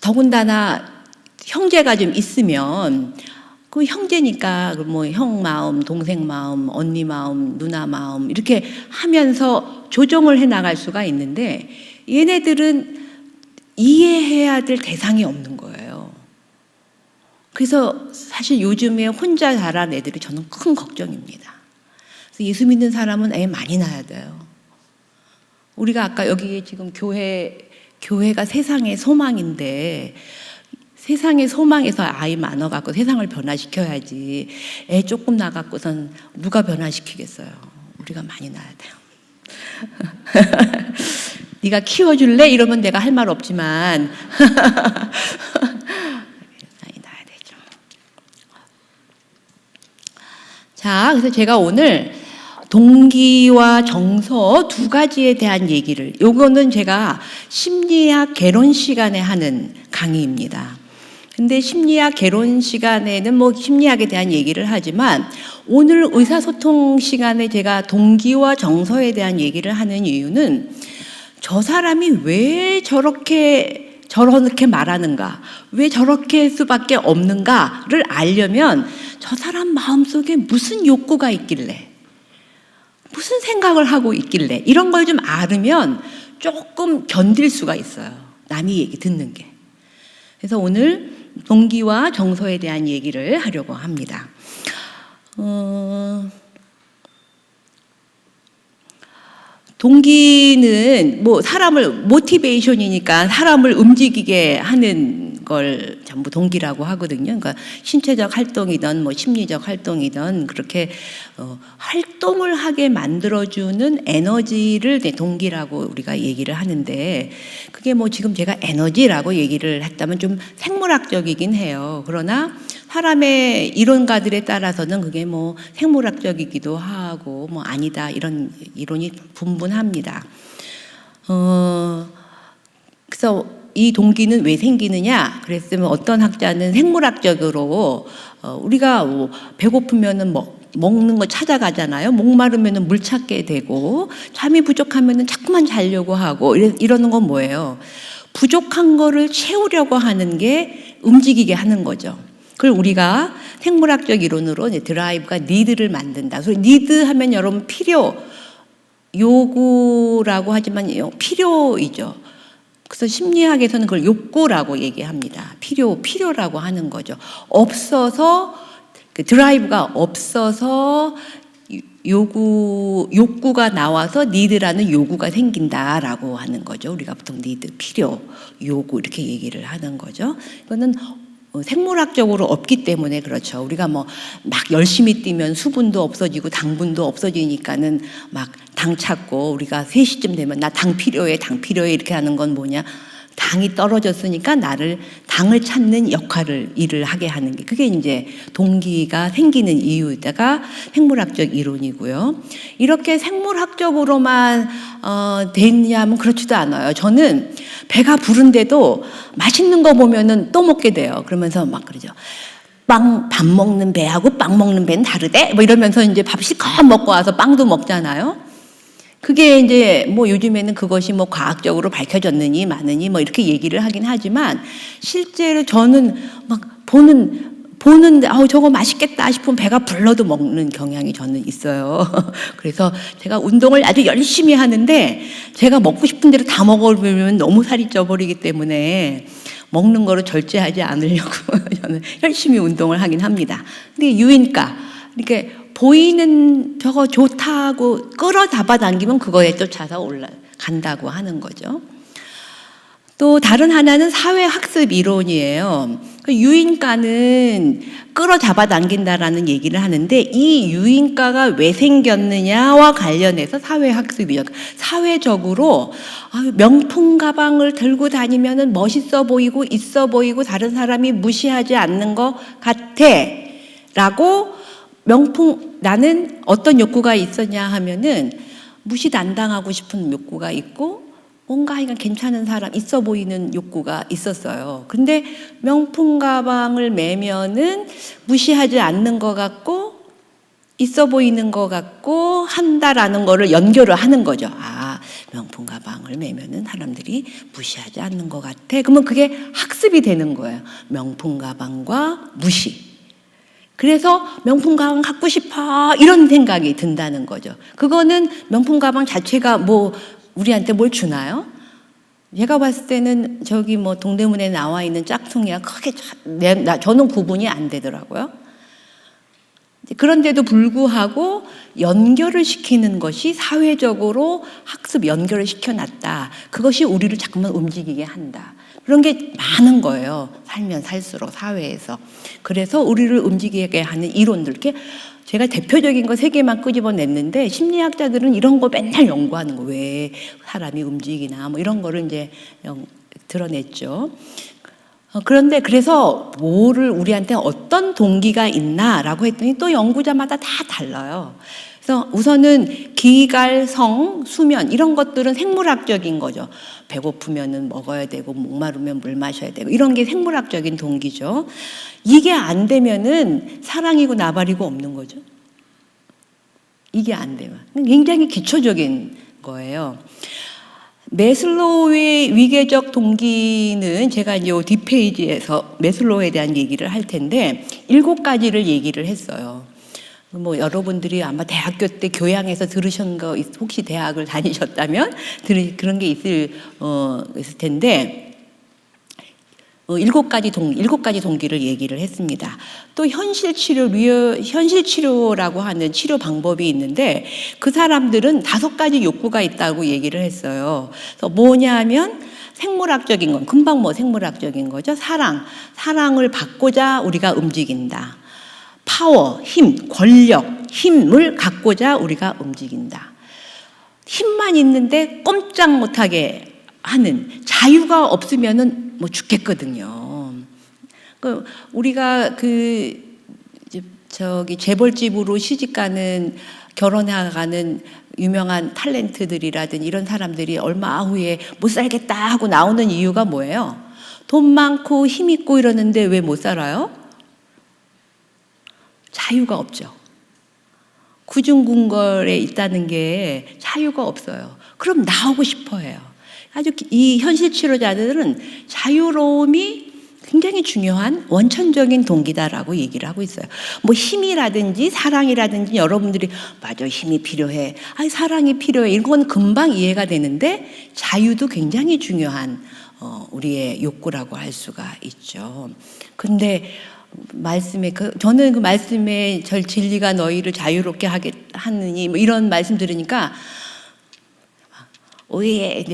더군다나 형제가 좀 있으면 그 형제니까 뭐 형 마음, 동생 마음, 언니 마음, 누나 마음 이렇게 하면서 조정을 해 나갈 수가 있는데 얘네들은 이해해야 될 대상이 없는 거예요. 그래서 사실 요즘에 혼자 자란 애들이 저는 큰 걱정입니다. 그래서 예수 믿는 사람은 애 많이 낳아야 돼요. 우리가 아까 여기 지금 교회가 세상의 소망인데 세상의 소망에서 아이 많아갖고 세상을 변화시켜야지 애 조금 낳아갖고선 누가 변화시키겠어요. 우리가 많이 낳아야 돼요. 네가 키워줄래? 이러면 내가 할 말 없지만 많이 낳아야 되죠. 자, 그래서 제가 오늘 동기와 정서 두 가지에 대한 얘기를, 요거는 제가 심리학 개론 시간에 하는 강의입니다. 근데 심리학 개론 시간에는 뭐 심리학에 대한 얘기를 하지만 오늘 의사소통 시간에 제가 동기와 정서에 대한 얘기를 하는 이유는 저 사람이 왜 저렇게 말하는가, 왜 저렇게 할 수밖에 없는가를 알려면 저 사람 마음속에 무슨 욕구가 있길래, 무슨 생각을 하고 있길래 이런 걸 좀 알으면 조금 견딜 수가 있어요. 남이 얘기 듣는 게. 그래서 오늘 동기와 정서에 대한 얘기를 하려고 합니다. 동기는 뭐 사람을 모티베이션이니까 사람을 움직이게 하는 걸 전부 동기라고 하거든요. 그러니까 신체적 활동이든 뭐 심리적 활동이든 그렇게 활동을 하게 만들어주는 에너지를 동기라고 우리가 얘기를 하는데 그게 뭐 지금 제가 에너지라고 얘기를 했다면 좀 생물학적이긴 해요. 그러나 사람의 이론가들에 따라서는 그게 뭐 생물학적이기도 하고 뭐 아니다 이런 이론이 분분합니다. 그래서 이 동기는 왜 생기느냐? 그랬으면 어떤 학자는 생물학적으로 우리가 뭐 배고프면은 먹는 거 찾아가잖아요. 목마르면은 물 찾게 되고 잠이 부족하면은 자꾸만 자려고 하고 이러는 건 뭐예요? 부족한 거를 채우려고 하는 게 움직이게 하는 거죠. 그걸 우리가 생물학적 이론으로 이제 드라이브가 니드를 만든다. 그래서 니드 하면 여러분 필요, 요구라고 하지만 필요이죠. 그래서 심리학에서는 그걸 욕구라고 얘기합니다. 필요라고 하는 거죠. 없어서 그 드라이브가 없어서 욕구가 나와서 니드라는 요구가 생긴다라고 하는 거죠. 우리가 보통 니드, 필요, 요구 이렇게 얘기를 하는 거죠. 이거는 생물학적으로 없기 때문에 그렇죠. 우리가 뭐 막 열심히 뛰면 수분도 없어지고 당분도 없어지니까는 막 당 찾고 우리가 3시쯤 되면 나 당 필요해 이렇게 하는 건 뭐냐. 당이 떨어졌으니까 나를 당을 찾는 일을 하게 하는 게 그게 이제 동기가 생기는 이유다가 생물학적 이론이고요. 이렇게 생물학적으로만 됐냐면 그렇지도 않아요. 저는 배가 부른데도 맛있는 거 보면은 또 먹게 돼요. 그러면서 막 그러죠. 밥 먹는 배하고 빵 먹는 배는 다르대? 뭐 이러면서 이제 밥 실컷 먹고 와서 빵도 먹잖아요. 그게 이제 뭐 요즘에는 그것이 뭐 과학적으로 밝혀졌느니 마느니 뭐 이렇게 얘기를 하긴 하지만 실제로 저는 막 보는데 저거 맛있겠다 싶으면 배가 불러도 먹는 경향이 저는 있어요. 그래서 제가 운동을 아주 열심히 하는데 제가 먹고 싶은 대로 다 먹어버리면 너무 살이 쪄버리기 때문에 먹는 거를 절제하지 않으려고 저는 열심히 운동을 하긴 합니다. 근데 유인가, 이렇게 보이는 저거 좋다고 끌어잡아 당기면 그거에 쫓아서 올라간다고 하는 거죠. 또 다른 하나는 사회학습 이론이에요. 유인가는 끌어잡아 당긴다라는 얘기를 하는데, 이 유인가가 왜 생겼느냐와 관련해서 사회학습이죠. 사회적으로 명품 가방을 들고 다니면은 멋있어 보이고 있어 보이고 다른 사람이 무시하지 않는 것 같아 라고, 나는 어떤 욕구가 있었냐 하면은 무시 안 당하고 싶은 욕구가 있고, 뭔가 괜찮은 사람, 있어 보이는 욕구가 있었어요. 근데 명품 가방을 매면은 무시하지 않는 것 같고 있어 보이는 것 같고 한다라는 거를 연결을 하는 거죠. 명품 가방을 매면은 사람들이 무시하지 않는 것 같아. 그러면 그게 학습이 되는 거예요. 명품 가방과 무시. 그래서 명품 가방 갖고 싶어 이런 생각이 든다는 거죠. 그거는 명품 가방 자체가 우리한테 뭘 주나요? 제가 봤을 때는 저기 동대문에 나와 있는 짝퉁이야 크게 저는 구분이 안 되더라고요. 그런데도 불구하고 연결을 시키는 것이 사회적으로 학습 연결을 시켜놨다. 그것이 우리를 자꾸만 움직이게 한다. 그런 게 많은 거예요. 살면 살수록 사회에서. 그래서 우리를 움직이게 하는 이론들, 이렇게 제가 대표적인 거 3개만 끄집어냈는데, 심리학자들은 이런 거 맨날 연구하는 거, 왜 사람이 움직이나 이런 거를 이제 드러냈죠. 그런데 그래서 뭐를 우리한테 어떤 동기가 있나라고 했더니 또 연구자마다 다 달라요. 그래서 우선은 기갈성, 수면 이런 것들은 생물학적인 거죠. 배고프면은 먹어야 되고 목마르면 물 마셔야 되고 이런 게 생물학적인 동기죠. 이게 안 되면은 사랑이고 나발이고 없는 거죠. 이게 안 되면 굉장히 기초적인 거예요. 메슬로우의 위계적 동기는 제가 이제 뒷페이지에서 메슬로우에 대한 얘기를 할 텐데 7가지를 얘기를 했어요. 여러분들이 아마 대학교 때 교양에서 들으신 거, 혹시 대학을 다니셨다면 그런 게 있을 텐데, 7가지 동기를 얘기를 했습니다. 또 현실 치료라고 하는 치료 방법이 있는데, 그 사람들은 5가지 욕구가 있다고 얘기를 했어요. 그래서 뭐냐면, 생물학적인 건, 금방 생물학적인 거죠. 사랑을 받고자 우리가 움직인다. 파워, 힘, 권력, 힘을 갖고자 우리가 움직인다. 힘만 있는데 꼼짝 못하게 하는, 자유가 없으면은 죽겠거든요. 우리가 재벌집으로 시집가는, 결혼해가는 유명한 탤런트들이라든지 이런 사람들이 얼마 후에 못 살겠다 하고 나오는 이유가 뭐예요? 돈 많고 힘 있고 이러는데 왜 못 살아요? 자유가 없죠. 구중궁궐에 있다는 게 자유가 없어요. 그럼 나오고 싶어 해요. 아주 이 현실 치료자들은 자유로움이 굉장히 중요한 원천적인 동기다라고 얘기를 하고 있어요. 힘이라든지 사랑이라든지 여러분들이 맞아, 힘이 필요해, 사랑이 필요해, 이건 금방 이해가 되는데 자유도 굉장히 중요한 우리의 욕구라고 할 수가 있죠. 근데 저는 그 말씀에 진리가 너희를 자유롭게 하느니 이런 말씀 들으니까 오예,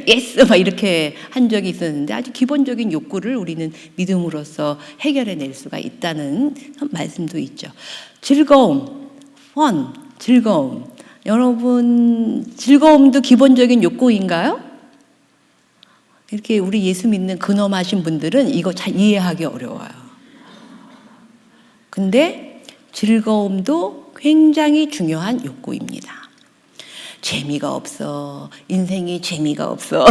예스 이렇게 한 적이 있었는데, 아주 기본적인 욕구를 우리는 믿음으로써 해결해 낼 수가 있다는 말씀도 있죠. 즐거움, 즐거움. 여러분, 즐거움도 기본적인 욕구인가요? 이렇게 우리 예수 믿는 근엄하신 분들은 이거 잘 이해하기 어려워요. 근데 즐거움도 굉장히 중요한 욕구입니다. 재미가 없어. 인생이 재미가 없어.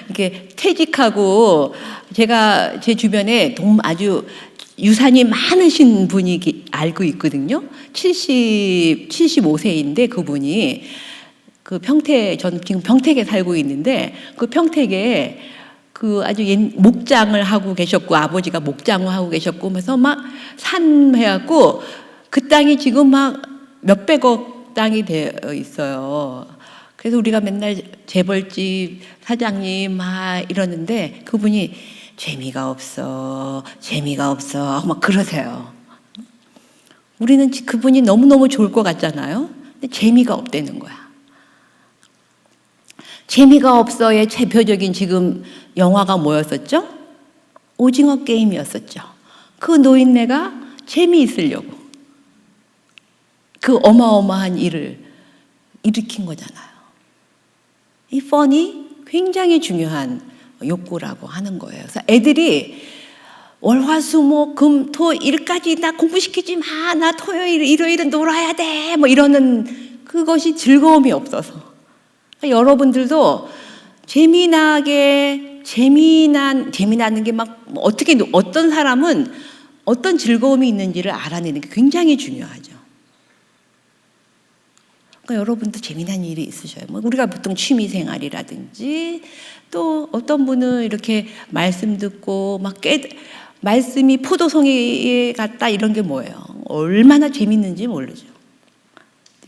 이렇게 퇴직하고, 제가 제 주변에 아주 유산이 많으신 분이 알고 있거든요. 75세인데 그분이 저는 지금 평택에 살고 있는데 그 평택에 그 아주 목장을 하고 계셨고 아버지가 목장을 하고 계셨고 그래서 막 산 해갖고 그 땅이 지금 막 몇백억 땅이 되어 있어요. 그래서 우리가 맨날 재벌집 사장님 막 이러는데 그분이 재미가 없어 막 그러세요. 우리는 그분이 너무너무 좋을 것 같잖아요. 근데 재미가 없다는 거야. 재미가 없어의 대표적인 지금 영화가 뭐였었죠? 오징어 게임이었었죠. 그 노인네가 재미있으려고 그 어마어마한 일을 일으킨 거잖아요. 이 펀이 굉장히 중요한 욕구라고 하는 거예요. 그래서 애들이 월화수목금토일까지 나 공부시키지 마. 나 토요일 일요일은 놀아야 돼. 뭐 이러는 그것이 즐거움이 없어서. 그러니까 여러분들도 재미나는 게 막 어떻게 어떤 사람은 어떤 즐거움이 있는지를 알아내는 게 굉장히 중요하죠. 그러니까 여러분도 재미난 일이 있으셔요. 뭐 우리가 보통 취미 생활이라든지 또 어떤 분은 이렇게 말씀 듣고 막 말씀이 포도송이 같다 이런 게 뭐예요? 얼마나 재밌는지 모르죠.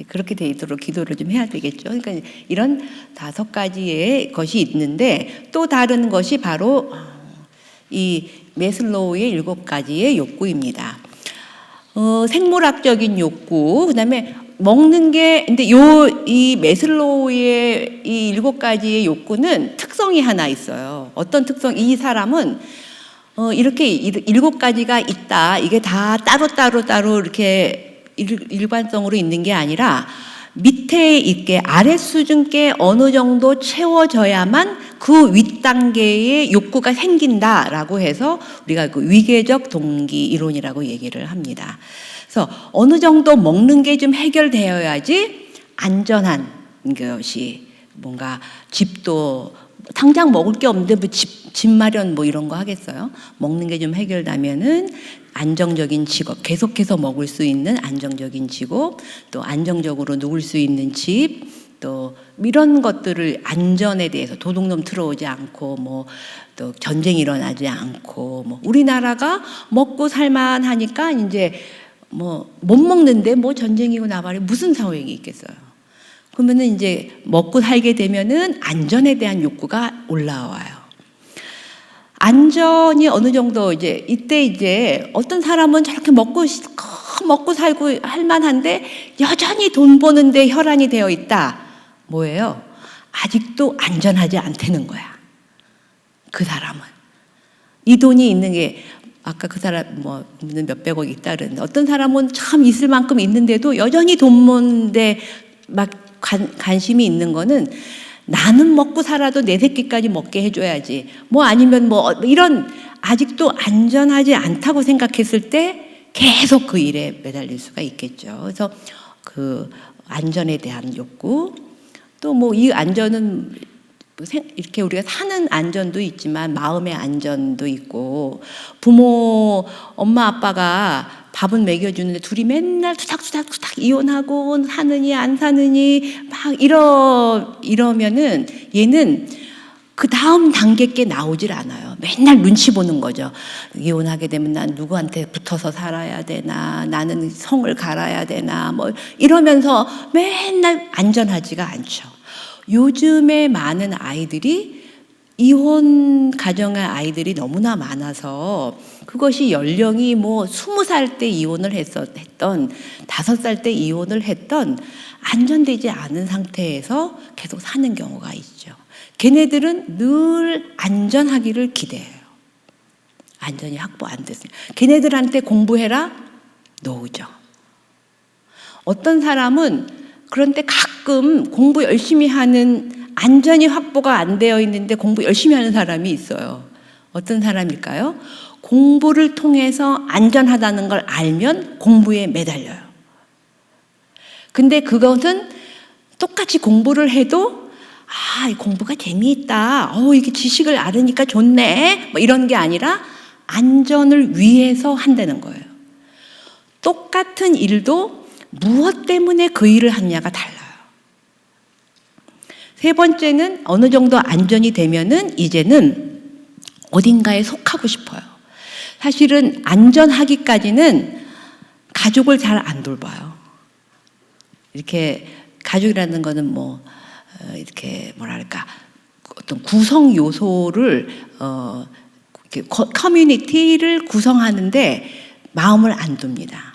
그렇게 돼 있도록 기도를 좀 해야 되겠죠. 그러니까 이런 5가지의 것이 있는데 또 다른 것이 바로 이 매슬로우의 7가지의 욕구입니다. 생물학적인 욕구, 그다음에 먹는 게 근데 이 매슬로우의 이 7가지의 욕구는 특성이 하나 있어요. 어떤 특성? 이 사람은 이렇게 7가지가 있다. 이게 다 따로 이렇게 일관성으로 있는 게 아니라 밑에 있게 아래 수준께 어느 정도 채워져야만 그 윗단계의 욕구가 생긴다라고 해서 우리가 그 위계적 동기 이론이라고 얘기를 합니다. 그래서 어느 정도 먹는 게 좀 해결되어야지 안전한 것이 뭔가 집도 당장 먹을 게 없는데 뭐 집 마련 뭐 이런 거 하겠어요? 먹는 게 좀 해결되면은 안정적인 직업, 계속해서 먹을 수 있는 안정적인 직업, 또 안정적으로 누울 수 있는 집, 또 이런 것들을 안전에 대해서 도둑놈 들어오지 않고 뭐 또 전쟁이 일어나지 않고 뭐 우리나라가 먹고 살만하니까 이제 뭐 못 먹는데 뭐 전쟁이고 나발이 무슨 상황이 있겠어요. 그러면은 이제 먹고 살게 되면은 안전에 대한 욕구가 올라와요. 안전이 어느 정도 이때 어떤 사람은 저렇게 먹고 살고 할 만한데 여전히 돈 버는데 혈안이 되어 있다. 뭐예요? 아직도 안전하지 않다는 거야. 그 사람은. 이 돈이 있는 게 아까 그 사람 뭐 몇백억 있다 그랬는데 어떤 사람은 참 있을 만큼 있는데도 여전히 돈 버는데 막 관심이 있는 거는 나는 먹고 살아도 내 새끼까지 먹게 해줘야지. 뭐 아니면 뭐 이런 아직도 안전하지 않다고 생각했을 때 계속 그 일에 매달릴 수가 있겠죠. 그래서 그 안전에 대한 욕구, 또 뭐 이 안전은 이렇게 우리가 사는 안전도 있지만 마음의 안전도 있고 부모, 엄마, 아빠가 밥은 먹여주는데 둘이 맨날 투닥투닥 이혼하고 사느니 안 사느니 막 이러면은 얘는 그 다음 단계께 나오질 않아요. 맨날 눈치 보는 거죠. 이혼하게 되면 난 누구한테 붙어서 살아야 되나, 나는 성을 갈아야 되나, 뭐 이러면서 맨날 안전하지가 않죠. 요즘에 많은 아이들이 이혼 가정의 아이들이 너무나 많아서 그것이 연령이 뭐 20살 때 이혼을 했던 5살 때 이혼을 했던 안전되지 않은 상태에서 계속 사는 경우가 있죠. 걔네들은 늘 안전하기를 기대해요. 안전이 확보 안 됐어요. 걔네들한테 공부해라? 노죠. 어떤 사람은 그런데 가끔 공부 열심히 하는 안전이 확보가 안 되어 있는데 공부 열심히 하는 사람이 있어요. 어떤 사람일까요? 공부를 통해서 안전하다는 걸 알면 공부에 매달려요. 근데 그것은 똑같이 공부를 해도 이 공부가 재미있다. 이게 지식을 알으니까 좋네. 뭐 이런 게 아니라 안전을 위해서 한다는 거예요. 똑같은 일도 무엇 때문에 그 일을 하느냐가 달라요. 세 번째는 어느 정도 안전이 되면은 이제는 어딘가에 속하고 싶어요. 사실은 안전하기까지는 가족을 잘 안 돌봐요. 이렇게 가족이라는 거는 뭐 이렇게 뭐랄까 어떤 구성 요소를 커뮤니티를 구성하는데 마음을 안 둡니다.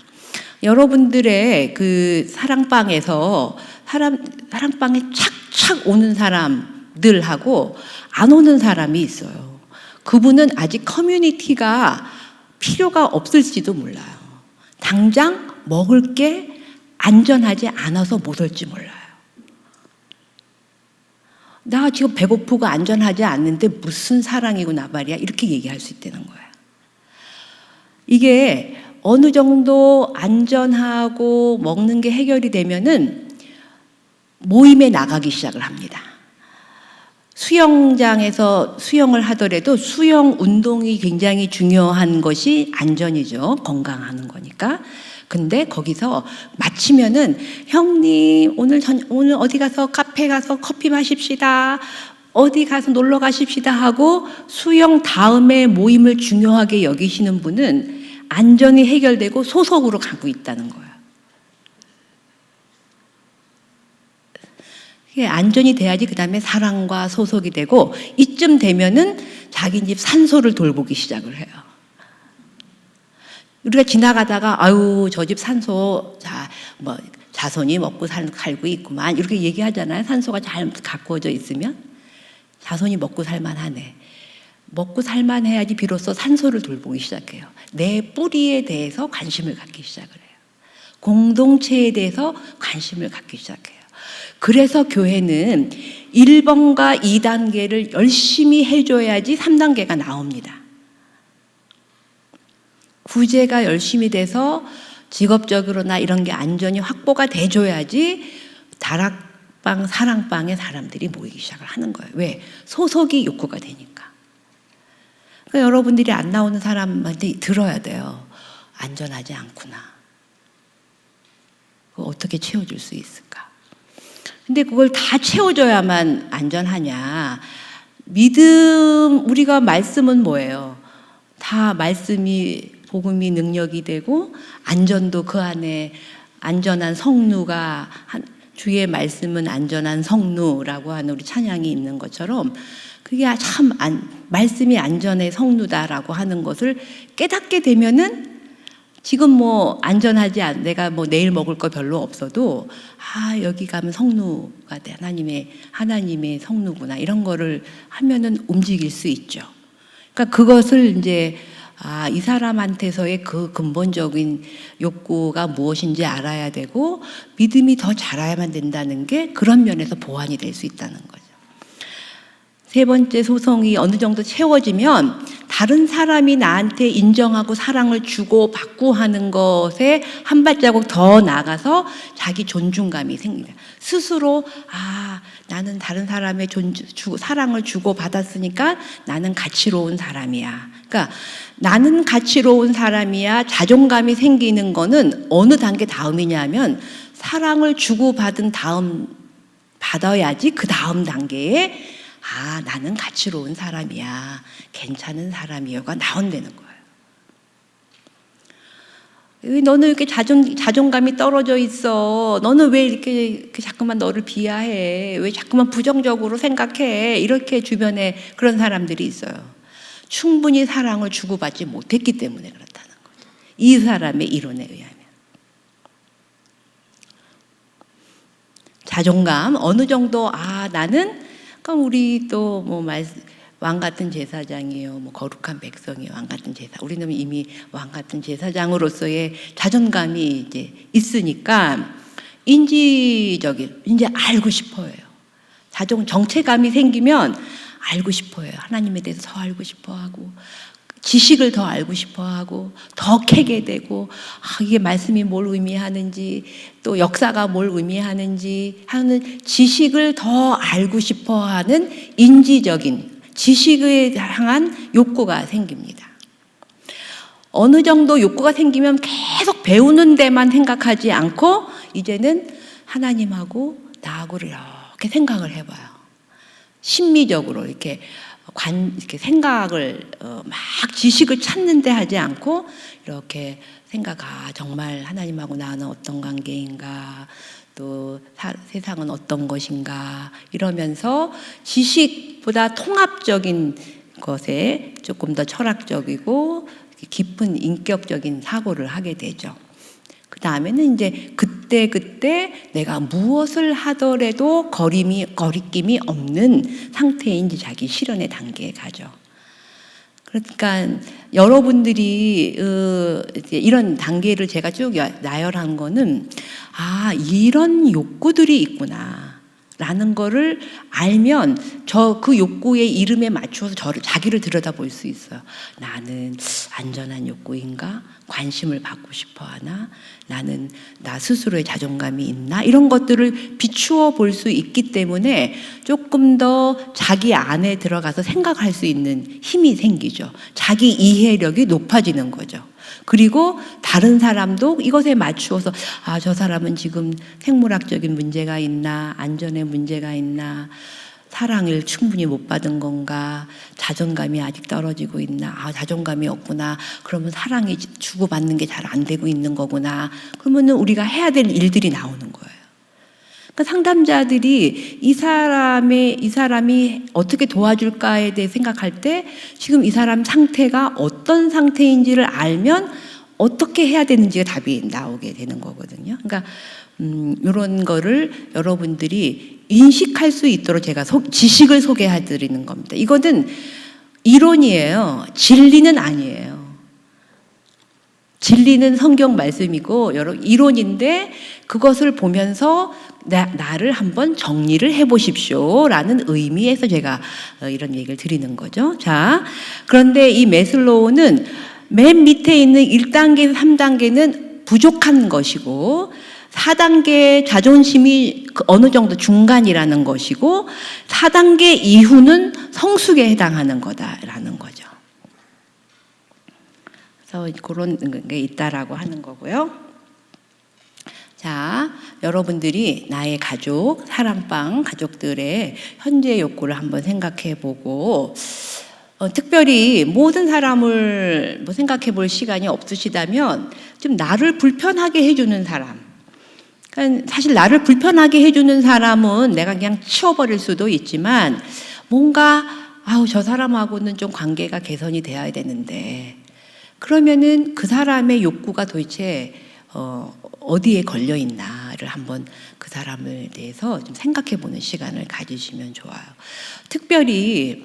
여러분들의 그 사랑방에서 사랑방에 착착 오는 사람들하고 안 오는 사람이 있어요. 그분은 아직 커뮤니티가 필요가 없을지도 몰라요. 당장 먹을 게 안전하지 않아서 못 올지 몰라요. 나 지금 배고프고 안전하지 않는데 무슨 사랑이구나 말이야. 이렇게 얘기할 수 있다는 거예요. 이게 어느 정도 안전하고 먹는 게 해결이 되면은 모임에 나가기 시작을 합니다. 수영장에서 수영을 하더라도 수영 운동이 굉장히 중요한 것이 안전이죠. 건강하는 거니까. 근데 거기서 마치면은 형님 오늘 어디 가서 카페 가서 커피 마십시다. 어디 가서 놀러 가십시다 하고 수영 다음에 모임을 중요하게 여기시는 분은 안전이 해결되고 소속으로 가고 있다는 거예요. 안전이 돼야지 그 다음에 사랑과 소속이 되고 이쯤 되면은 자기 집 산소를 돌보기 시작을 해요. 우리가 지나가다가 아유 저 집 산소 뭐 자손이 먹고 살고 있구만 이렇게 얘기하잖아요. 산소가 잘 가꾸어져 있으면 자손이 먹고 살만하네. 먹고 살만해야지 비로소 산소를 돌보기 시작해요. 내 뿌리에 대해서 관심을 갖기 시작을 해요. 공동체에 대해서 관심을 갖기 시작해요. 그래서 교회는 1번과 2단계를 열심히 해줘야지 3단계가 나옵니다. 구제가 열심히 돼서 직업적으로나 이런 게 안전이 확보가 돼줘야지 다락방, 사랑방에 사람들이 모이기 시작을 하는 거예요. 왜? 소속이 욕구가 되니까. 그러니까 여러분들이 안 나오는 사람한테 들어야 돼요. 안전하지 않구나. 그거 어떻게 채워줄 수 있을까? 근데 그걸 다 채워줘야만 안전하냐? 믿음, 우리가 말씀은 뭐예요? 다 말씀이, 복음이 능력이 되고 안전도 그 안에 안전한 성루가, 주의 말씀은 안전한 성루라고 하는 우리 찬양이 있는 것처럼 그게 참 말씀이 안전의 성루다라고 하는 것을 깨닫게 되면은 지금 뭐 안전하지 내가 뭐 내일 먹을 거 별로 없어도 여기 가면 성루가 돼. 하나님의 성루구나. 이런 거를 하면은 움직일 수 있죠. 그러니까 그것을 이제 이 사람한테서의 그 근본적인 욕구가 무엇인지 알아야 되고 믿음이 더 자라야만 된다는 게 그런 면에서 보완이 될 수 있다는 거죠. 세 번째 소송이 어느 정도 채워지면 다른 사람이 나한테 인정하고 사랑을 주고 받고 하는 것에 한 발자국 더 나가서 자기 존중감이 생깁니다. 스스로 나는 다른 사람의 사랑을 주고 받았으니까 나는 가치로운 사람이야. 그러니까 나는 가치로운 사람이야 자존감이 생기는 거는 어느 단계 다음이냐면 사랑을 주고 받은 다음 받아야지 그 다음 단계에 나는 가치로운 사람이야. 괜찮은 사람이야가 나온다는 거예요. 너는 이렇게 자존감이 떨어져 있어. 너는 왜 이렇게 자꾸만 너를 비하해? 왜 자꾸만 부정적으로 생각해? 이렇게 주변에 그런 사람들이 있어요. 충분히 사랑을 주고받지 못했기 때문에 그렇다는 거죠. 이 사람의 이론에 의하면. 자존감, 어느 정도, 나는 그럼 우리 또 뭐 왕 같은 제사장이에요. 뭐 거룩한 백성이에요. 왕 같은 제사. 우리는 이미 왕 같은 제사장으로서의 자존감이 이제 있으니까 이제 알고 싶어요. 정체감이 생기면 알고 싶어요. 하나님에 대해서 더 알고 싶어하고 지식을 더 알고 싶어하고 더 캐게 되고 이게 말씀이 뭘 의미하는지 또 역사가 뭘 의미하는지 하는 지식을 더 알고 싶어하는 인지적인 지식에 향한 욕구가 생깁니다. 어느 정도 욕구가 생기면 계속 배우는 데만 생각하지 않고 이제는 하나님하고 나하고를 이렇게 생각을 해봐요. 심미적으로 이렇게 이렇게 생각을 막 지식을 찾는데 하지 않고 이렇게 정말 하나님하고 나는 어떤 관계인가, 또 세상은 어떤 것인가 이러면서 지식보다 통합적인 것에 조금 더 철학적이고 깊은 인격적인 사고를 하게 되죠. 그 다음에는 이제 그때 내가 무엇을 하더라도 거리낌이 없는 상태인지 자기 실현의 단계에 가죠. 그러니까 여러분들이 이런 단계를 제가 쭉 나열한 거는 이런 욕구들이 있구나 라는 거를 알면 그 욕구의 이름에 맞추어서 자기를 들여다볼 수 있어요. 나는 안전한 욕구인가? 관심을 받고 싶어 하나? 나는 나 스스로의 자존감이 있나? 이런 것들을 비추어 볼 수 있기 때문에 조금 더 자기 안에 들어가서 생각할 수 있는 힘이 생기죠. 자기 이해력이 높아지는 거죠. 그리고 다른 사람도 이것에 맞추어서 저 사람은 지금 생물학적인 문제가 있나, 안전에 문제가 있나, 사랑을 충분히 못 받은 건가, 자존감이 아직 떨어지고 있나, 자존감이 없구나, 그러면 사랑이 주고받는 게 잘 안 되고 있는 거구나, 그러면은 우리가 해야 될 일들이 나오는 거예요. 그러니까 상담자들이 이 사람이 어떻게 도와줄까에 대해 생각할 때 지금 이 사람 상태가 어떤 상태인지를 알면 어떻게 해야 되는지가 답이 나오게 되는 거거든요. 그러니까 이런 거를 여러분들이 인식할 수 있도록 제가 지식을 소개해 드리는 겁니다. 이거는 이론이에요. 진리는 아니에요. 진리는 성경 말씀이고 이론인데 그것을 보면서 나를 한번 정리를 해보십시오 라는 의미에서 제가 이런 얘기를 드리는 거죠. 자, 그런데 이 매슬로우는 맨 밑에 있는 1단계, 3단계는 부족한 것이고 4단계 자존심이 어느 정도 중간이라는 것이고 4단계 이후는 성숙에 해당하는 거다라는 거죠. 그래서 그런 게 있다라고 하는 거고요. 자, 여러분들이 나의 가족, 사랑방 가족들의 현재 욕구를 한번 생각해 보고 특별히 모든 사람을 생각해 볼 시간이 없으시다면 좀 나를 불편하게 해주는 사람, 그러니까 사실 나를 불편하게 해주는 사람은 내가 그냥 치워버릴 수도 있지만 뭔가 저 사람하고는 좀 관계가 개선이 돼야 되는데 그러면은 그 사람의 욕구가 도대체 어디에 걸려 있나를 한번 그 사람을 대해서 좀 생각해 보는 시간을 가지시면 좋아요. 특별히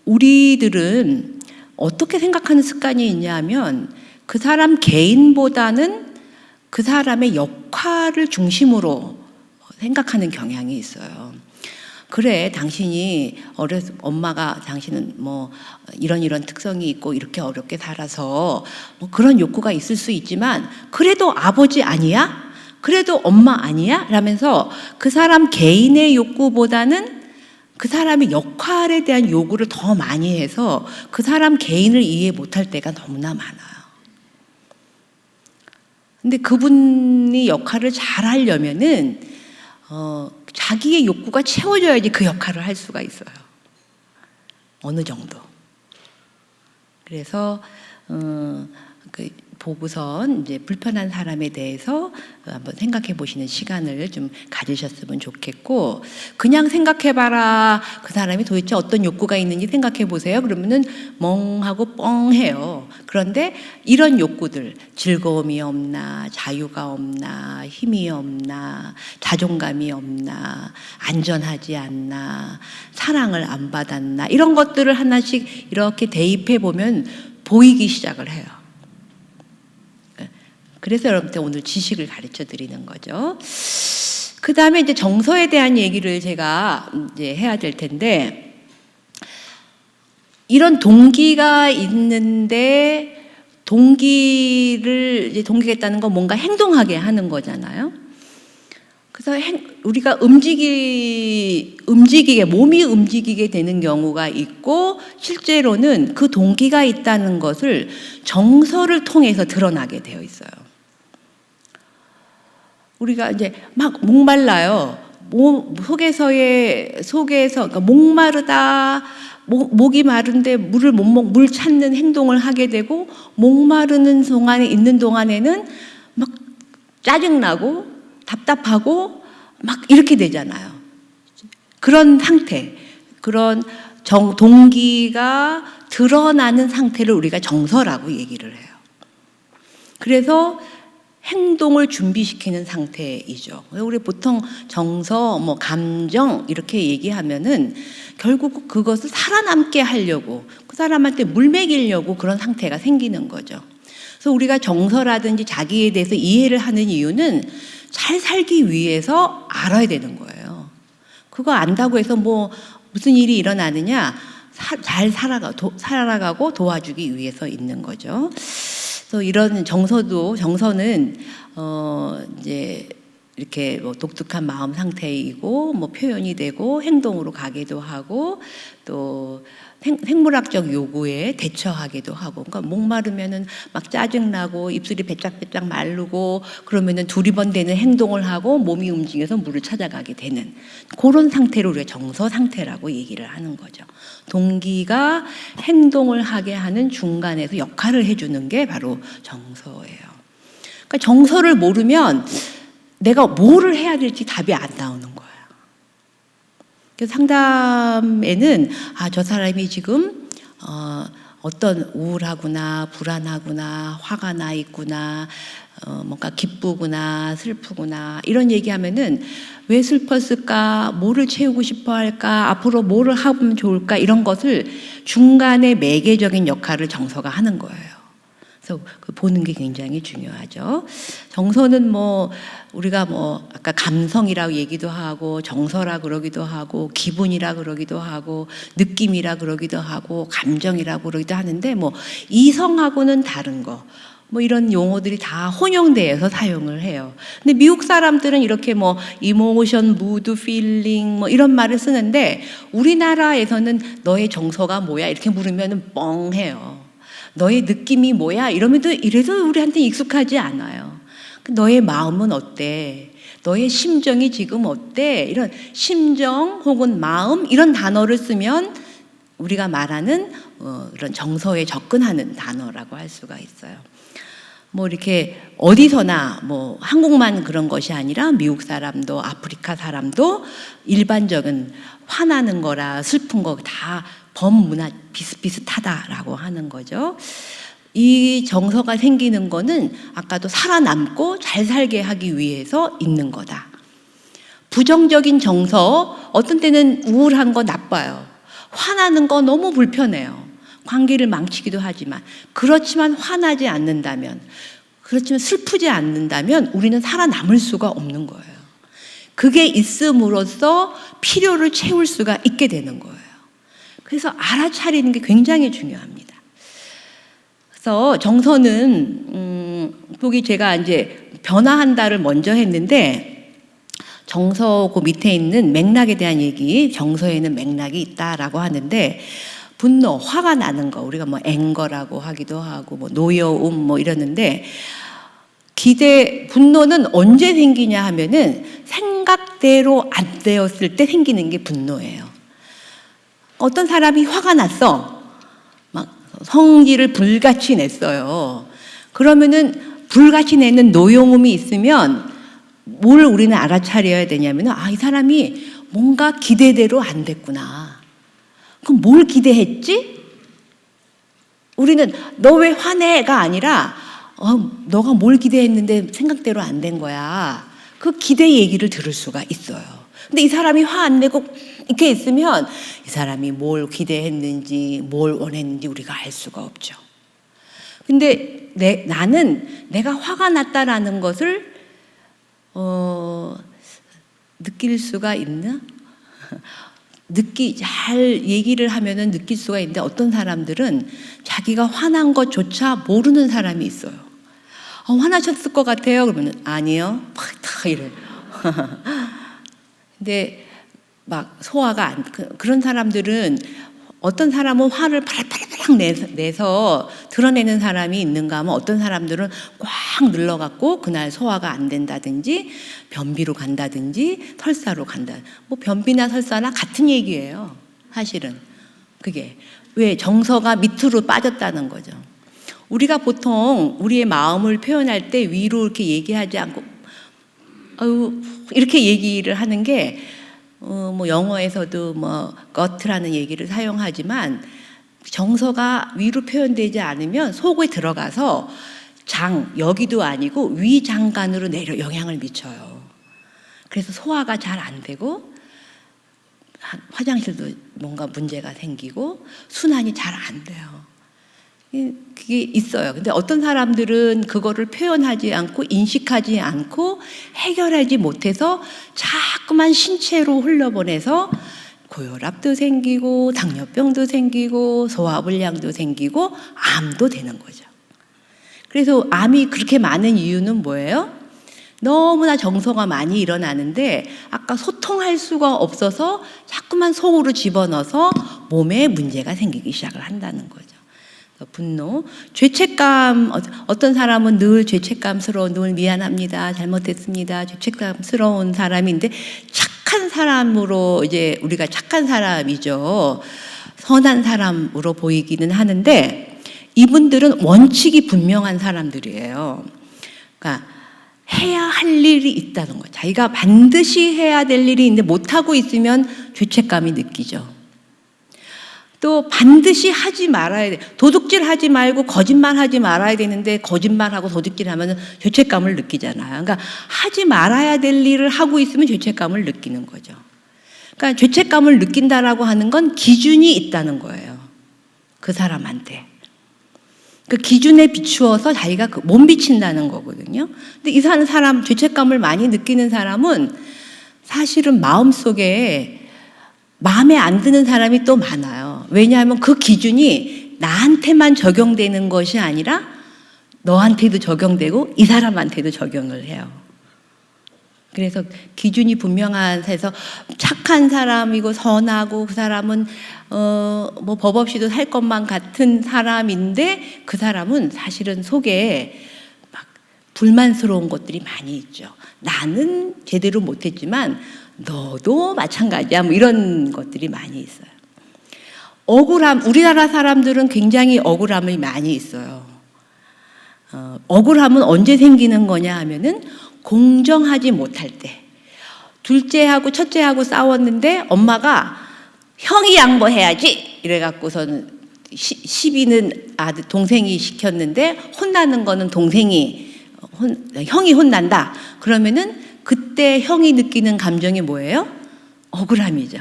우리들은 어떻게 생각하는 습관이 있냐면 그 사람 개인보다는 그 사람의 역할을 중심으로 생각하는 경향이 있어요. 그래, 당신이 엄마가 당신은 이런 특성이 있고 이렇게 어렵게 살아서 그런 욕구가 있을 수 있지만 그래도 아버지 아니야? 그래도 엄마 아니야? 라면서 그 사람 개인의 욕구보다는 그 사람의 역할에 대한 요구를 더 많이 해서 그 사람 개인을 이해 못할 때가 너무나 많아요. 근데 그분이 역할을 잘 하려면은 자기의 욕구가 채워져야지 그 역할을 할 수가 있어요. 어느 정도. 그래서 보고선 이제 불편한 사람에 대해서 한번 생각해 보시는 시간을 좀 가지셨으면 좋겠고, 그냥 생각해봐라. 그 사람이 도대체 어떤 욕구가 있는지 생각해 보세요. 그러면은 멍하고 뻥해요. 그런데 이런 욕구들, 즐거움이 없나, 자유가 없나, 힘이 없나, 자존감이 없나, 안전하지 않나, 사랑을 안 받았나, 이런 것들을 하나씩 이렇게 대입해 보면 보이기 시작을 해요. 그래서 여러분들 오늘 지식을 가르쳐 드리는 거죠. 그 다음에 이제 정서에 대한 얘기를 제가 이제 해야 될 텐데, 이런 동기가 있는데 동기가 있다는 건 뭔가 행동하게 하는 거잖아요. 그래서 우리가 몸이 움직이게 되는 경우가 있고, 실제로는 그 동기가 있다는 것을 정서를 통해서 드러나게 되어 있어요. 우리가 이제 막 목말라요. 속에서 그러니까 목마르다. 목이 마른데 물 찾는 행동을 하게 되고, 목마르는 동안에 있는 동안에는 막 짜증나고 답답하고 막 이렇게 되잖아요. 그런 상태, 그런 동기가 드러나는 상태를 우리가 정서라고 얘기를 해요. 그래서 행동을 준비시키는 상태이죠. 우리 보통 정서, 감정 이렇게 얘기하면은 결국 그것을 살아남게 하려고, 그 사람한테 물 먹이려고 그런 상태가 생기는 거죠. 그래서 우리가 정서라든지 자기에 대해서 이해를 하는 이유는 잘 살기 위해서 알아야 되는 거예요. 그거 안다고 해서 무슨 일이 일어나느냐? 잘 살아가고 도와주기 위해서 있는 거죠. 그래서 이런 정서는 이제 이렇게 독특한 마음 상태이고 표현이 되고 행동으로 가기도 하고 또 생물학적 요구에 대처하기도 하고, 그러니까 목마르면은 막 짜증나고 입술이 배짝배짝 마르고 그러면은 두리번대는 행동을 하고 몸이 움직여서 물을 찾아가게 되는 그런 상태를 우리가 정서 상태라고 얘기를 하는 거죠. 동기가 행동을 하게 하는 중간에서 역할을 해주는 게 바로 정서예요. 그러니까 정서를 모르면 내가 뭐를 해야 될지 답이 안 나오는 거예요. 그래서 상담에는 저 사람이 지금 어떤 우울하구나, 불안하구나, 화가 나 있구나, 뭔가 기쁘구나, 슬프구나 이런 얘기하면은 왜 슬펐을까, 뭐를 채우고 싶어 할까, 앞으로 뭐를 하면 좋을까 이런 것을 중간에 매개적인 역할을 정서가 하는 거예요. 그래서 보는 게 굉장히 중요하죠. 정서는 우리가 아까 감성이라고 얘기도 하고 정서라 그러기도 하고 기분이라 그러기도 하고 느낌이라 그러기도 하고 감정이라고 그러기도 하는데 이성하고는 다른 거 이런 용어들이 다 혼용되어서 사용을 해요. 근데 미국 사람들은 이렇게 이모션, 무드, 필링 이런 말을 쓰는데 우리나라에서는 너의 정서가 뭐야 이렇게 물으면 뻥해요. 너의 느낌이 뭐야? 이래서 우리한테 익숙하지 않아요. 너의 마음은 어때? 너의 심정이 지금 어때? 이런 심정 혹은 마음 이런 단어를 쓰면 우리가 말하는 이런 정서에 접근하는 단어라고 할 수가 있어요. 이렇게 어디서나 한국만 그런 것이 아니라 미국 사람도 아프리카 사람도 일반적인 화나는 거라 슬픈 거 다 범문화 비슷비슷하다라고 하는 거죠. 이 정서가 생기는 거는 아까도 살아남고 잘 살게 하기 위해서 있는 거다. 부정적인 정서, 어떤 때는 우울한 거 나빠요. 화나는 거 너무 불편해요. 관계를 망치기도 하지만, 그렇지만 화나지 않는다면, 그렇지만 슬프지 않는다면 우리는 살아남을 수가 없는 거예요. 그게 있음으로써 필요를 채울 수가 있게 되는 거예요. 그래서 알아차리는 게 굉장히 중요합니다. 그래서 정서는 여기 제가 이제 변화한다를 먼저 했는데 정서 그 밑에 있는 맥락에 대한 얘기, 정서에는 맥락이 있다라고 하는데 분노, 화가 나는 거 우리가 앵거라고 하기도 하고 노여움 이러는데 분노는 언제 생기냐 하면은 생각대로 안 되었을 때 생기는 게 분노예요. 어떤 사람이 화가 났어. 막 성질을 불같이 냈어요. 그러면은 불같이 내는 노여움이 있으면 뭘 우리는 알아차려야 되냐면은 이 사람이 뭔가 기대대로 안 됐구나. 그럼 뭘 기대했지? 우리는 너 왜 화내가 아니라 너가 뭘 기대했는데 생각대로 안 된 거야. 그 기대 얘기를 들을 수가 있어요. 근데 이 사람이 화 안 내고 이렇게 있으면 이 사람이 뭘 기대했는지 뭘 원했는지 우리가 알 수가 없죠. 근데 나는 내가 화가 났다라는 것을 느낄 수가 있나? 잘 얘기를 하면은 느낄 수가 있는데 어떤 사람들은 자기가 화난 것조차 모르는 사람이 있어요. 화나셨을 것 같아요. 그러면 아니요. 팍 이래. 근데 막 소화가 그런 사람들은 어떤 사람은 화를 파락파락 내서 드러내는 사람이 있는가 하면 어떤 사람들은 꽉 눌러갖고 그날 소화가 안 된다든지 변비로 간다든지 설사로 간다. 뭐 변비나 설사나 같은 얘기예요. 사실은 그게 왜 정서가 밑으로 빠졌다는 거죠. 우리가 보통 우리의 마음을 표현할 때 위로 이렇게 얘기하지 않고 이렇게 얘기를 하는 게 뭐 영어에서도 뭐 gut라는 얘기를 사용하지만 정서가 위로 표현되지 않으면 속에 들어가서 여기도 아니고 위장관으로 내려 영향을 미쳐요. 그래서 소화가 잘 안 되고 화장실도 뭔가 문제가 생기고 순환이 잘 안 돼요. 그게 있어요. 근데 어떤 사람들은 그거를 표현하지 않고 인식하지 않고 해결하지 못해서 자꾸만 신체로 흘려보내서 고혈압도 생기고 당뇨병도 생기고 소화불량도 생기고 암도 되는 거죠. 그래서 암이 그렇게 많은 이유는 뭐예요? 너무나 정서가 많이 일어나는데 아까 소통할 수가 없어서 자꾸만 속으로 집어넣어서 몸에 문제가 생기기 시작을 한다는 거죠. 분노, 죄책감, 어떤 사람은 늘 죄책감스러워, 늘 미안합니다, 잘못했습니다, 죄책감스러운 사람인데 착한 사람으로 이제 우리가 착한 사람이죠. 선한 사람으로 보이기는 하는데 이분들은 원칙이 분명한 사람들이에요. 그러니까 해야 할 일이 있다는 거예요. 자기가 반드시 해야 될 일이 있는데 못하고 있으면 죄책감이 느끼죠. 또 반드시 하지 말아야 돼. 도둑질 하지 말고 거짓말 하지 말아야 되는데 거짓말하고 도둑질 하면 죄책감을 느끼잖아요. 그러니까 하지 말아야 될 일을 하고 있으면 죄책감을 느끼는 거죠. 그러니까 죄책감을 느낀다라고 하는 건 기준이 있다는 거예요. 그 사람한테. 그 기준에 비추어서 자기가 못 비친다는 거거든요. 근데 이 사람, 죄책감을 많이 느끼는 사람은 사실은 마음속에 마음에 안 드는 사람이 또 많아요. 왜냐하면 그 기준이 나한테만 적용되는 것이 아니라 너한테도 적용되고 이 사람한테도 적용을 해요. 그래서 기준이 분명한 데서 착한 사람이고 선하고 그 사람은 뭐 법 없이도 살 것만 같은 사람인데 그 사람은 사실은 속에 막 불만스러운 것들이 많이 있죠. 나는 제대로 못했지만 너도 마찬가지야. 뭐 이런 것들이 많이 있어요. 억울함, 우리나라 사람들은 굉장히 억울함이 많이 있어요. 억울함은 언제 생기는 거냐 하면은 공정하지 못할 때. 둘째하고 첫째하고 싸웠는데 엄마가 형이 양보해야지 이래갖고선 시비는 동생이 시켰는데 혼나는 거는 형이 혼난다. 그러면은 그때 형이 느끼는 감정이 뭐예요? 억울함이죠.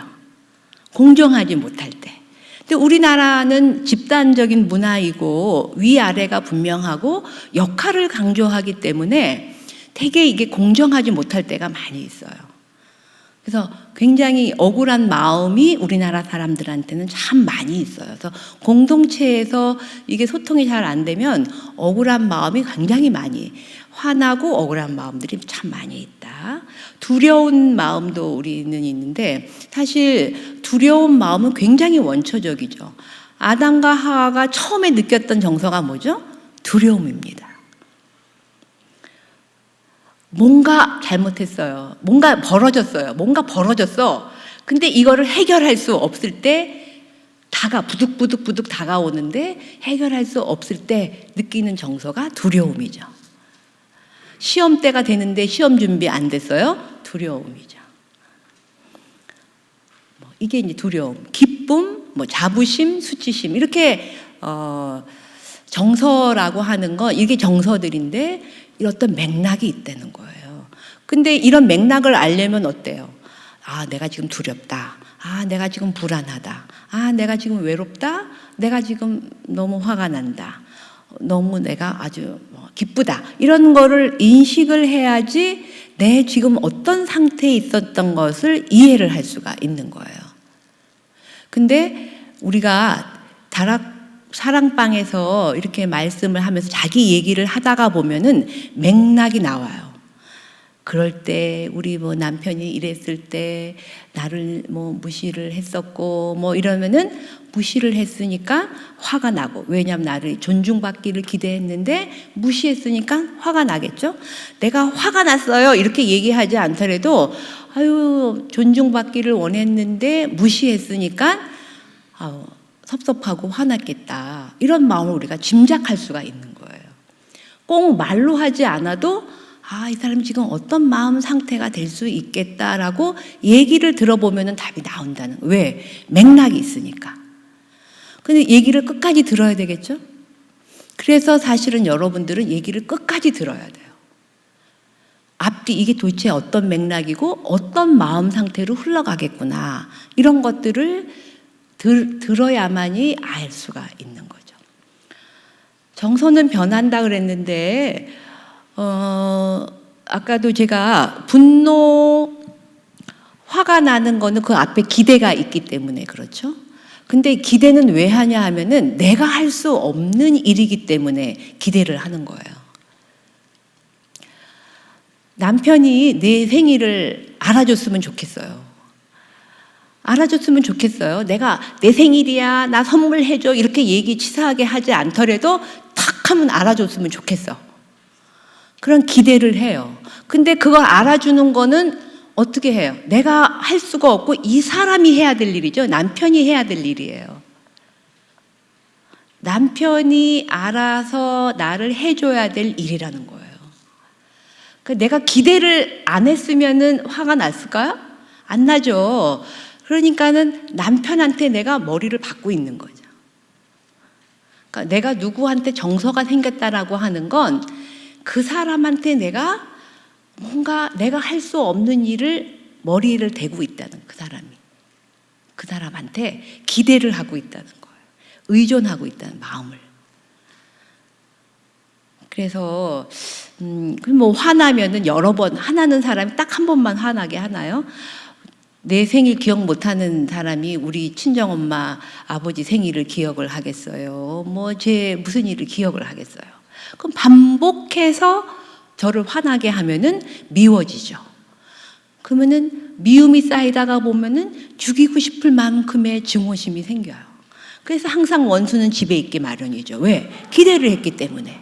공정하지 못할 때. 근데 우리나라는 집단적인 문화이고 위아래가 분명하고 역할을 강조하기 때문에 되게 이게 공정하지 못할 때가 많이 있어요. 그래서 굉장히 억울한 마음이 우리나라 사람들한테는 참 많이 있어요. 그래서 공동체에서 이게 소통이 잘 안 되면 억울한 마음이 굉장히 많이 화나고 억울한 마음들이 참 많이 있다. 두려운 마음도 우리는 있는데 사실 두려운 마음은 굉장히 원초적이죠. 아담과 하와가 처음에 느꼈던 정서가 뭐죠? 두려움입니다. 뭔가 잘못했어요. 뭔가 벌어졌어. 근데 이거를 해결할 수 없을 때 부득부득 다가오는데 해결할 수 없을 때 느끼는 정서가 두려움이죠. 시험 때가 되는데 시험 준비 안 됐어요? 두려움이죠. 이게 이제 두려움, 기쁨, 자부심, 수치심 이렇게 정서라고 하는 거 이게 정서들인데 어떤 맥락이 있다는 거예요. 근데 이런 맥락을 알려면 어때요? 내가 지금 두렵다. 내가 지금 불안하다. 내가 지금 외롭다. 내가 지금 너무 화가 난다. 너무 내가 아주 기쁘다. 이런 거를 인식을 해야지 내 지금 어떤 상태에 있었던 것을 이해를 할 수가 있는 거예요. 근데 우리가 사랑방에서 이렇게 말씀을 하면서 자기 얘기를 하다가 보면은 맥락이 나와요. 그럴 때 우리 뭐 남편이 이랬을 때 나를 뭐 무시를 했었고 뭐 이러면은 무시를 했으니까 화가 나고, 왜냐하면 나를 존중받기를 기대했는데 무시했으니까 화가 나겠죠. 내가 화가 났어요 이렇게 얘기하지 않더라도 아유 존중받기를 원했는데 무시했으니까 섭섭하고 화났겠다, 이런 마음을 우리가 짐작할 수가 있는 거예요. 꼭 말로 하지 않아도 이 사람 지금 어떤 마음 상태가 될 수 있겠다라고 얘기를 들어보면 답이 나온다는, 왜? 맥락이 있으니까. 근데 얘기를 끝까지 들어야 되겠죠? 그래서 사실은 여러분들은 얘기를 끝까지 들어야 돼요. 앞뒤 이게 도대체 어떤 맥락이고 어떤 마음 상태로 흘러가겠구나, 이런 것들을 들어야만이 알 수가 있는 거죠. 정서는 변한다 그랬는데 아까도 제가 분노, 화가 나는 거는 그 앞에 기대가 있기 때문에 그렇죠. 근데 기대는 왜 하냐 하면은 내가 할 수 없는 일이기 때문에 기대를 하는 거예요. 남편이 내 생일을 알아줬으면 좋겠어요. 알아줬으면 좋겠어요. 내가 내 생일이야, 나 선물해줘, 이렇게 얘기 치사하게 하지 않더라도 탁 하면 알아줬으면 좋겠어. 그런 기대를 해요. 근데 그걸 알아주는 거는 어떻게 해요? 내가 할 수가 없고 이 사람이 해야 될 일이죠. 남편이 해야 될 일이에요. 남편이 알아서 나를 해줘야 될 일이라는 거예요. 내가 기대를 안 했으면은 화가 났을까요? 안 나죠. 그러니까는 남편한테 내가 머리를 받고 있는 거죠. 그러니까 내가 누구한테 정서가 생겼다라고 하는 건 그 사람한테 내가 뭔가 내가 할 수 없는 일을 머리를 대고 있다는, 그 사람한테 기대를 하고 있다는 거예요. 의존하고 있다는 마음을. 그래서 뭐 화나면은 여러 번 화나는 사람이 딱 한 번만 화나게 하나요? 내 생일 기억 못하는 사람이 우리 친정엄마 아버지 생일을 기억을 하겠어요? 뭐 제 무슨 일을 기억을 하겠어요? 그럼 반복해서 저를 화나게 하면은 미워지죠. 그러면은 미움이 쌓이다가 보면은 죽이고 싶을 만큼의 증오심이 생겨요. 그래서 항상 원수는 집에 있기 마련이죠. 왜? 기대를 했기 때문에.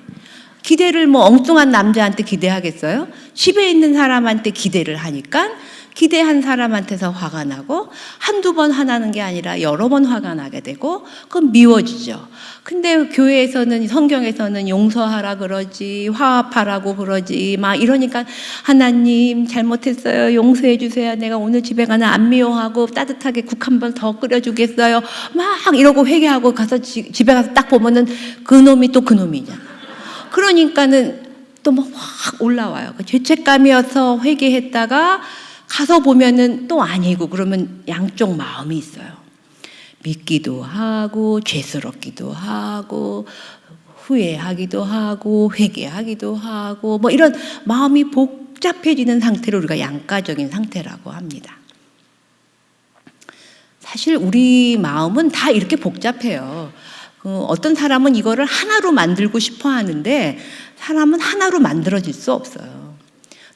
기대를 뭐 엉뚱한 남자한테 기대하겠어요? 집에 있는 사람한테 기대를 하니까 기대한 사람한테서 화가 나고 한두 번 화나는 게 아니라 여러 번 화가 나게 되고 그건 미워지죠. 근데 교회에서는, 성경에서는 용서하라 그러지, 화합하라고 그러지 막 이러니까 하나님 잘못했어요, 용서해 주세요, 내가 오늘 집에 가나 안 미워하고 따뜻하게 국 한 번 더 끓여주겠어요 막 이러고 회개하고 가서 집에 가서 딱 보면은 그놈이 또 그놈이잖아. 그러니까는 또 막 확 올라와요. 죄책감이어서 회개했다가 가서 보면은 또 아니고, 그러면 양쪽 마음이 있어요. 믿기도 하고 죄스럽기도 하고 후회하기도 하고 회개하기도 하고 뭐 이런 마음이 복잡해지는 상태를 우리가 양가적인 상태라고 합니다. 사실 우리 마음은 다 이렇게 복잡해요. 어떤 사람은 이거를 하나로 만들고 싶어 하는데 사람은 하나로 만들어질 수 없어요.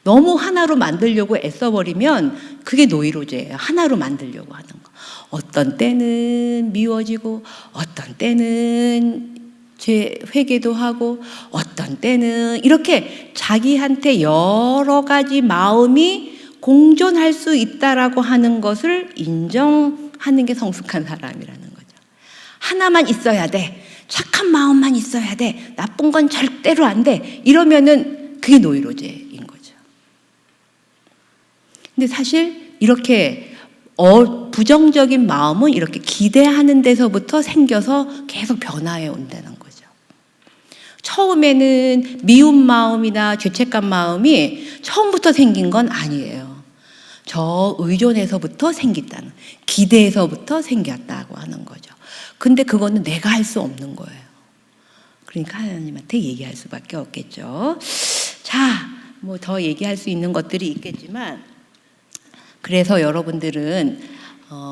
너무 하나로 만들려고 애써버리면 그게 노이로제예요. 하나로 만들려고 하는 거. 어떤 때는 미워지고 어떤 때는 회개도 하고 어떤 때는 이렇게 자기한테 여러 가지 마음이 공존할 수 있다라고 하는 것을 인정하는 게 성숙한 사람이라는 거죠. 하나만 있어야 돼. 착한 마음만 있어야 돼. 나쁜 건 절대로 안 돼. 이러면은 그게 노이로제인 거죠. 근데 사실 이렇게 부정적인 마음은 이렇게 기대하는 데서부터 생겨서 계속 변화해 온다는 거죠. 처음에는 미운 마음이나 죄책감 마음이 처음부터 생긴 건 아니에요. 저 의존에서부터 생겼다는, 기대에서부터 생겼다고 하는 거죠. 근데 그거는 내가 할 수 없는 거예요. 그러니까 하나님한테 얘기할 수밖에 없겠죠. 자, 뭐 더 얘기할 수 있는 것들이 있겠지만, 그래서 여러분들은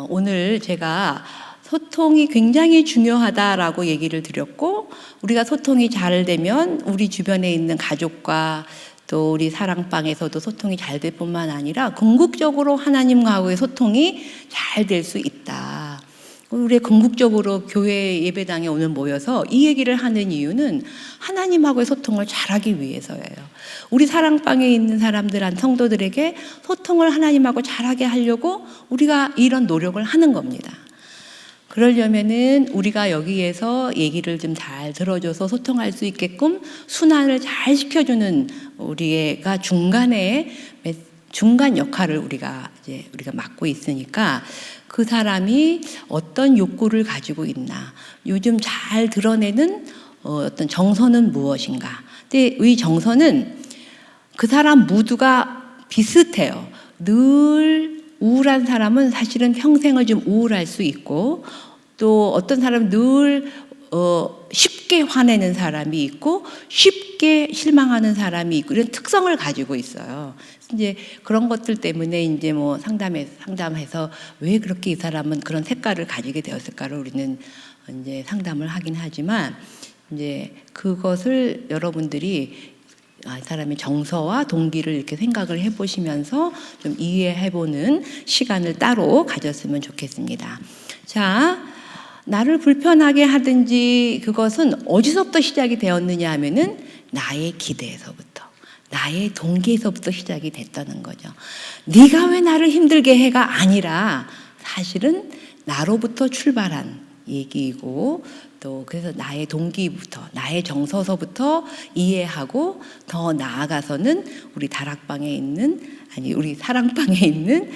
오늘 제가 소통이 굉장히 중요하다라고 얘기를 드렸고, 우리가 소통이 잘 되면 우리 주변에 있는 가족과 또 우리 사랑방에서도 소통이 잘 될 뿐만 아니라 궁극적으로 하나님과의 소통이 잘 될 수 있다. 우리 궁극적으로 교회 예배당에 오늘 모여서 이 얘기를 하는 이유는 하나님하고의 소통을 잘하기 위해서예요. 우리 사랑방에 있는 사람들한 성도들에게 소통을 하나님하고 잘하게 하려고 우리가 이런 노력을 하는 겁니다. 그러려면은 우리가 여기에서 얘기를 좀 잘 들어줘서 소통할 수 있게끔 순환을 잘 시켜주는 우리가 중간 역할을 우리가 맡고 있으니까 그 사람이 어떤 욕구를 가지고 있나, 요즘 잘 드러내는 어떤 정서는 무엇인가. 근데 이 정서는 그 사람 모두가 비슷해요. 늘 우울한 사람은 사실은 평생을 좀 우울할 수 있고, 또 어떤 사람은 늘 쉽게 화내는 사람이 있고 쉽게 실망하는 사람이 있고 이런 특성을 가지고 있어요. 이제 그런 것들 때문에 이제 뭐 상담해서 왜 그렇게 이 사람은 그런 색깔을 가지게 되었을까를 우리는 이제 상담을 하긴 하지만, 이제 그것을 여러분들이 이 사람의 정서와 동기를 이렇게 생각을 해보시면서 좀 이해해보는 시간을 따로 가졌으면 좋겠습니다. 자, 나를 불편하게 하든지 그것은 어디서부터 시작이 되었느냐 하면은 나의 기대에서부터, 나의 동기에서부터 시작이 됐다는 거죠. 네가 왜 나를 힘들게 해가 아니라 사실은 나로부터 출발한 얘기이고, 또 그래서 나의 동기부터, 나의 정서서부터 이해하고 더 나아가서는 우리 다락방에 있는, 우리 사랑방에 있는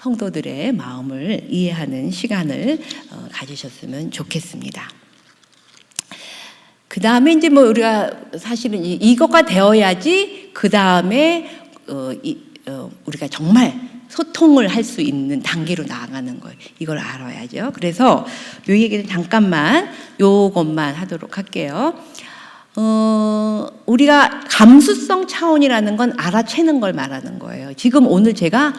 성도들의 마음을 이해하는 시간을 가지셨으면 좋겠습니다. 그 다음에 이제 뭐 우리가 사실은 이것가 되어야지 그 다음에 우리가 정말 소통을 할 수 있는 단계로 나아가는 거예요. 이걸 알아야죠. 그래서 요 얘기는 잠깐만 요것만 하도록 할게요. 우리가 감수성 차원이라는 건 알아채는 걸 말하는 거예요. 지금 오늘 제가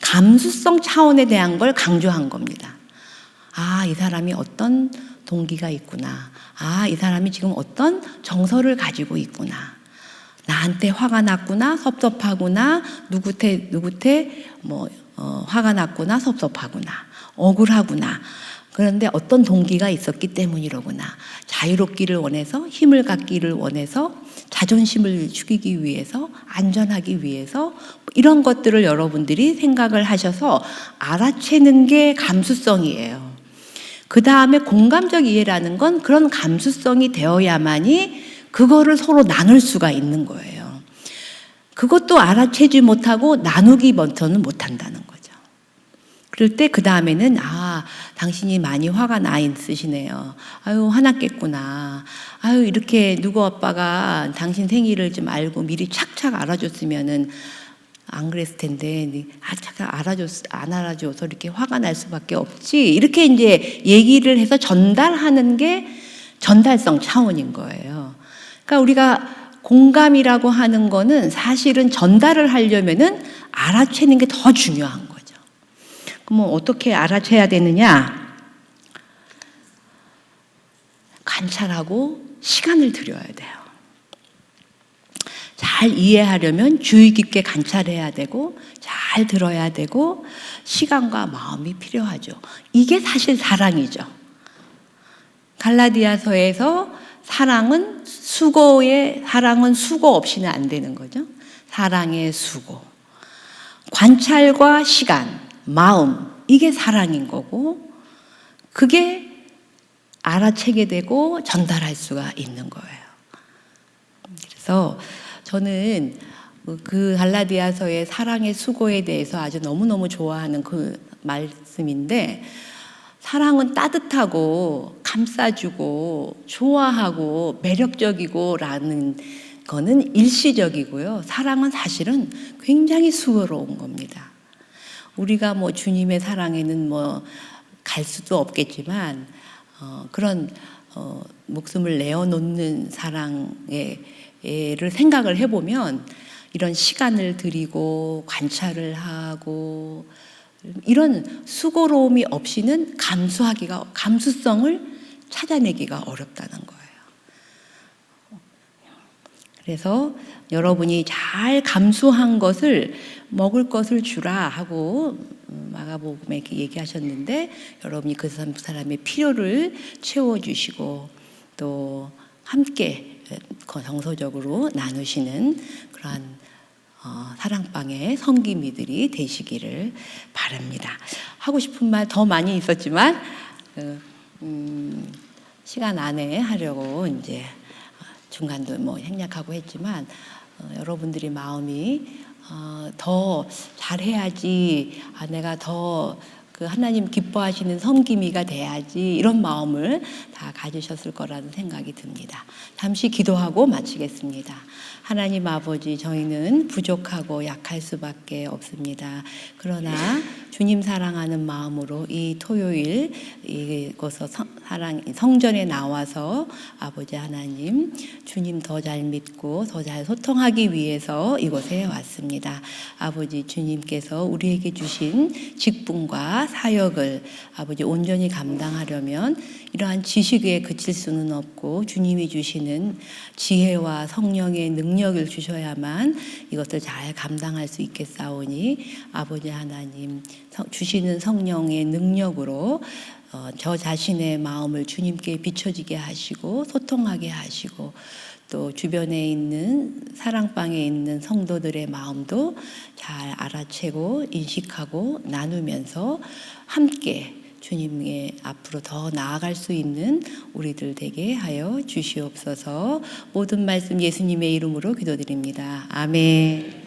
감수성 차원에 대한 걸 강조한 겁니다. 아, 이 사람이 어떤 동기가 있구나. 아, 이 사람이 지금 어떤 정서를 가지고 있구나. 나한테 화가 났구나, 섭섭하구나, 누구한테 화가 났구나, 섭섭하구나, 억울하구나. 그런데 어떤 동기가 있었기 때문이로구나. 자유롭기를 원해서, 힘을 갖기를 원해서, 자존심을 죽이기 위해서, 안전하기 위해서, 이런 것들을 여러분들이 생각을 하셔서 알아채는 게 감수성이에요. 그 다음에 공감적 이해라는 건 그런 감수성이 되어야만이 그거를 서로 나눌 수가 있는 거예요. 그것도 알아채지 못하고 나누기부터는 못한다는 거죠. 그럴 때 그 다음에는 당신이 많이 화가 나 있으시네요. 아유, 화났겠구나. 아유, 이렇게 누구 아빠가 당신 생일을 좀 알고 미리 착착 알아줬으면은 안 그랬을 텐데, 안 알아줘서 이렇게 화가 날 수밖에 없지. 이렇게 이제 얘기를 해서 전달하는 게 전달성 차원인 거예요. 그러니까 우리가 공감이라고 하는 거는 사실은 전달을 하려면은 알아채는 게 더 중요한 거죠. 그럼 어떻게 알아채야 되느냐? 관찰하고 시간을 들여야 돼요. 잘 이해하려면 주의 깊게 관찰해야 되고 잘 들어야 되고 시간과 마음이 필요하죠. 이게 사실 사랑이죠. 갈라디아서에서 사랑은 수고 없이는 안 되는 거죠. 사랑의 수고. 관찰과 시간, 마음, 이게 사랑인 거고, 그게 알아채게 되고 전달할 수가 있는 거예요. 그래서 저는 그 갈라디아서의 사랑의 수고에 대해서 아주 너무너무 좋아하는 그 말씀인데, 사랑은 따뜻하고 감싸주고 좋아하고 매력적이고 라는 거는 일시적이고요. 사랑은 사실은 굉장히 수고로운 겁니다. 우리가 뭐 주님의 사랑에는 뭐 갈 수도 없겠지만 그런 목숨을 내어놓는 사랑을 생각을 해보면 이런 시간을 들이고 관찰을 하고 이런 수고로움이 없이는 감수성을 찾아내기가 어렵다는 거예요. 그래서 여러분이 잘 감수한 것을 먹을 것을 주라 하고 마가복음에 이렇게 얘기하셨는데, 여러분이 그 사람의 필요를 채워주시고 또 함께 정서적으로 나누시는 그러한 사랑방의 섬김이들이 되시기를 바랍니다. 하고 싶은 말 더 많이 있었지만 시간 안에 하려고 이제 중간도 뭐 생략하고 했지만, 여러분들이 마음이 더 잘해야지, 내가 더 그 하나님 기뻐하시는 섬김이가 돼야지, 이런 마음을 다 가지셨을 거라는 생각이 듭니다. 잠시 기도하고 마치겠습니다. 하나님 아버지, 저희는 부족하고 약할 수밖에 없습니다. 그러나 주님 사랑하는 마음으로 이 토요일 이곳서 성전에 나와서 아버지 하나님, 주님 더 잘 믿고 더 잘 소통하기 위해서 이곳에 왔습니다. 아버지, 주님께서 우리에게 주신 직분과 사역을 아버지 온전히 감당하려면 이러한 지식에 그칠 수는 없고, 주님이 주시는 지혜와 성령의 능력을 주셔야만 이것을 잘 감당할 수 있겠사오니, 아버지 하나님 주시는 성령의 능력으로 저 자신의 마음을 주님께 비춰지게 하시고 소통하게 하시고, 또 주변에 있는 사랑방에 있는 성도들의 마음도 잘 알아채고 인식하고 나누면서 함께 주님의 앞으로 더 나아갈 수 있는 우리들 되게 하여 주시옵소서. 모든 말씀 예수님의 이름으로 기도드립니다. 아멘.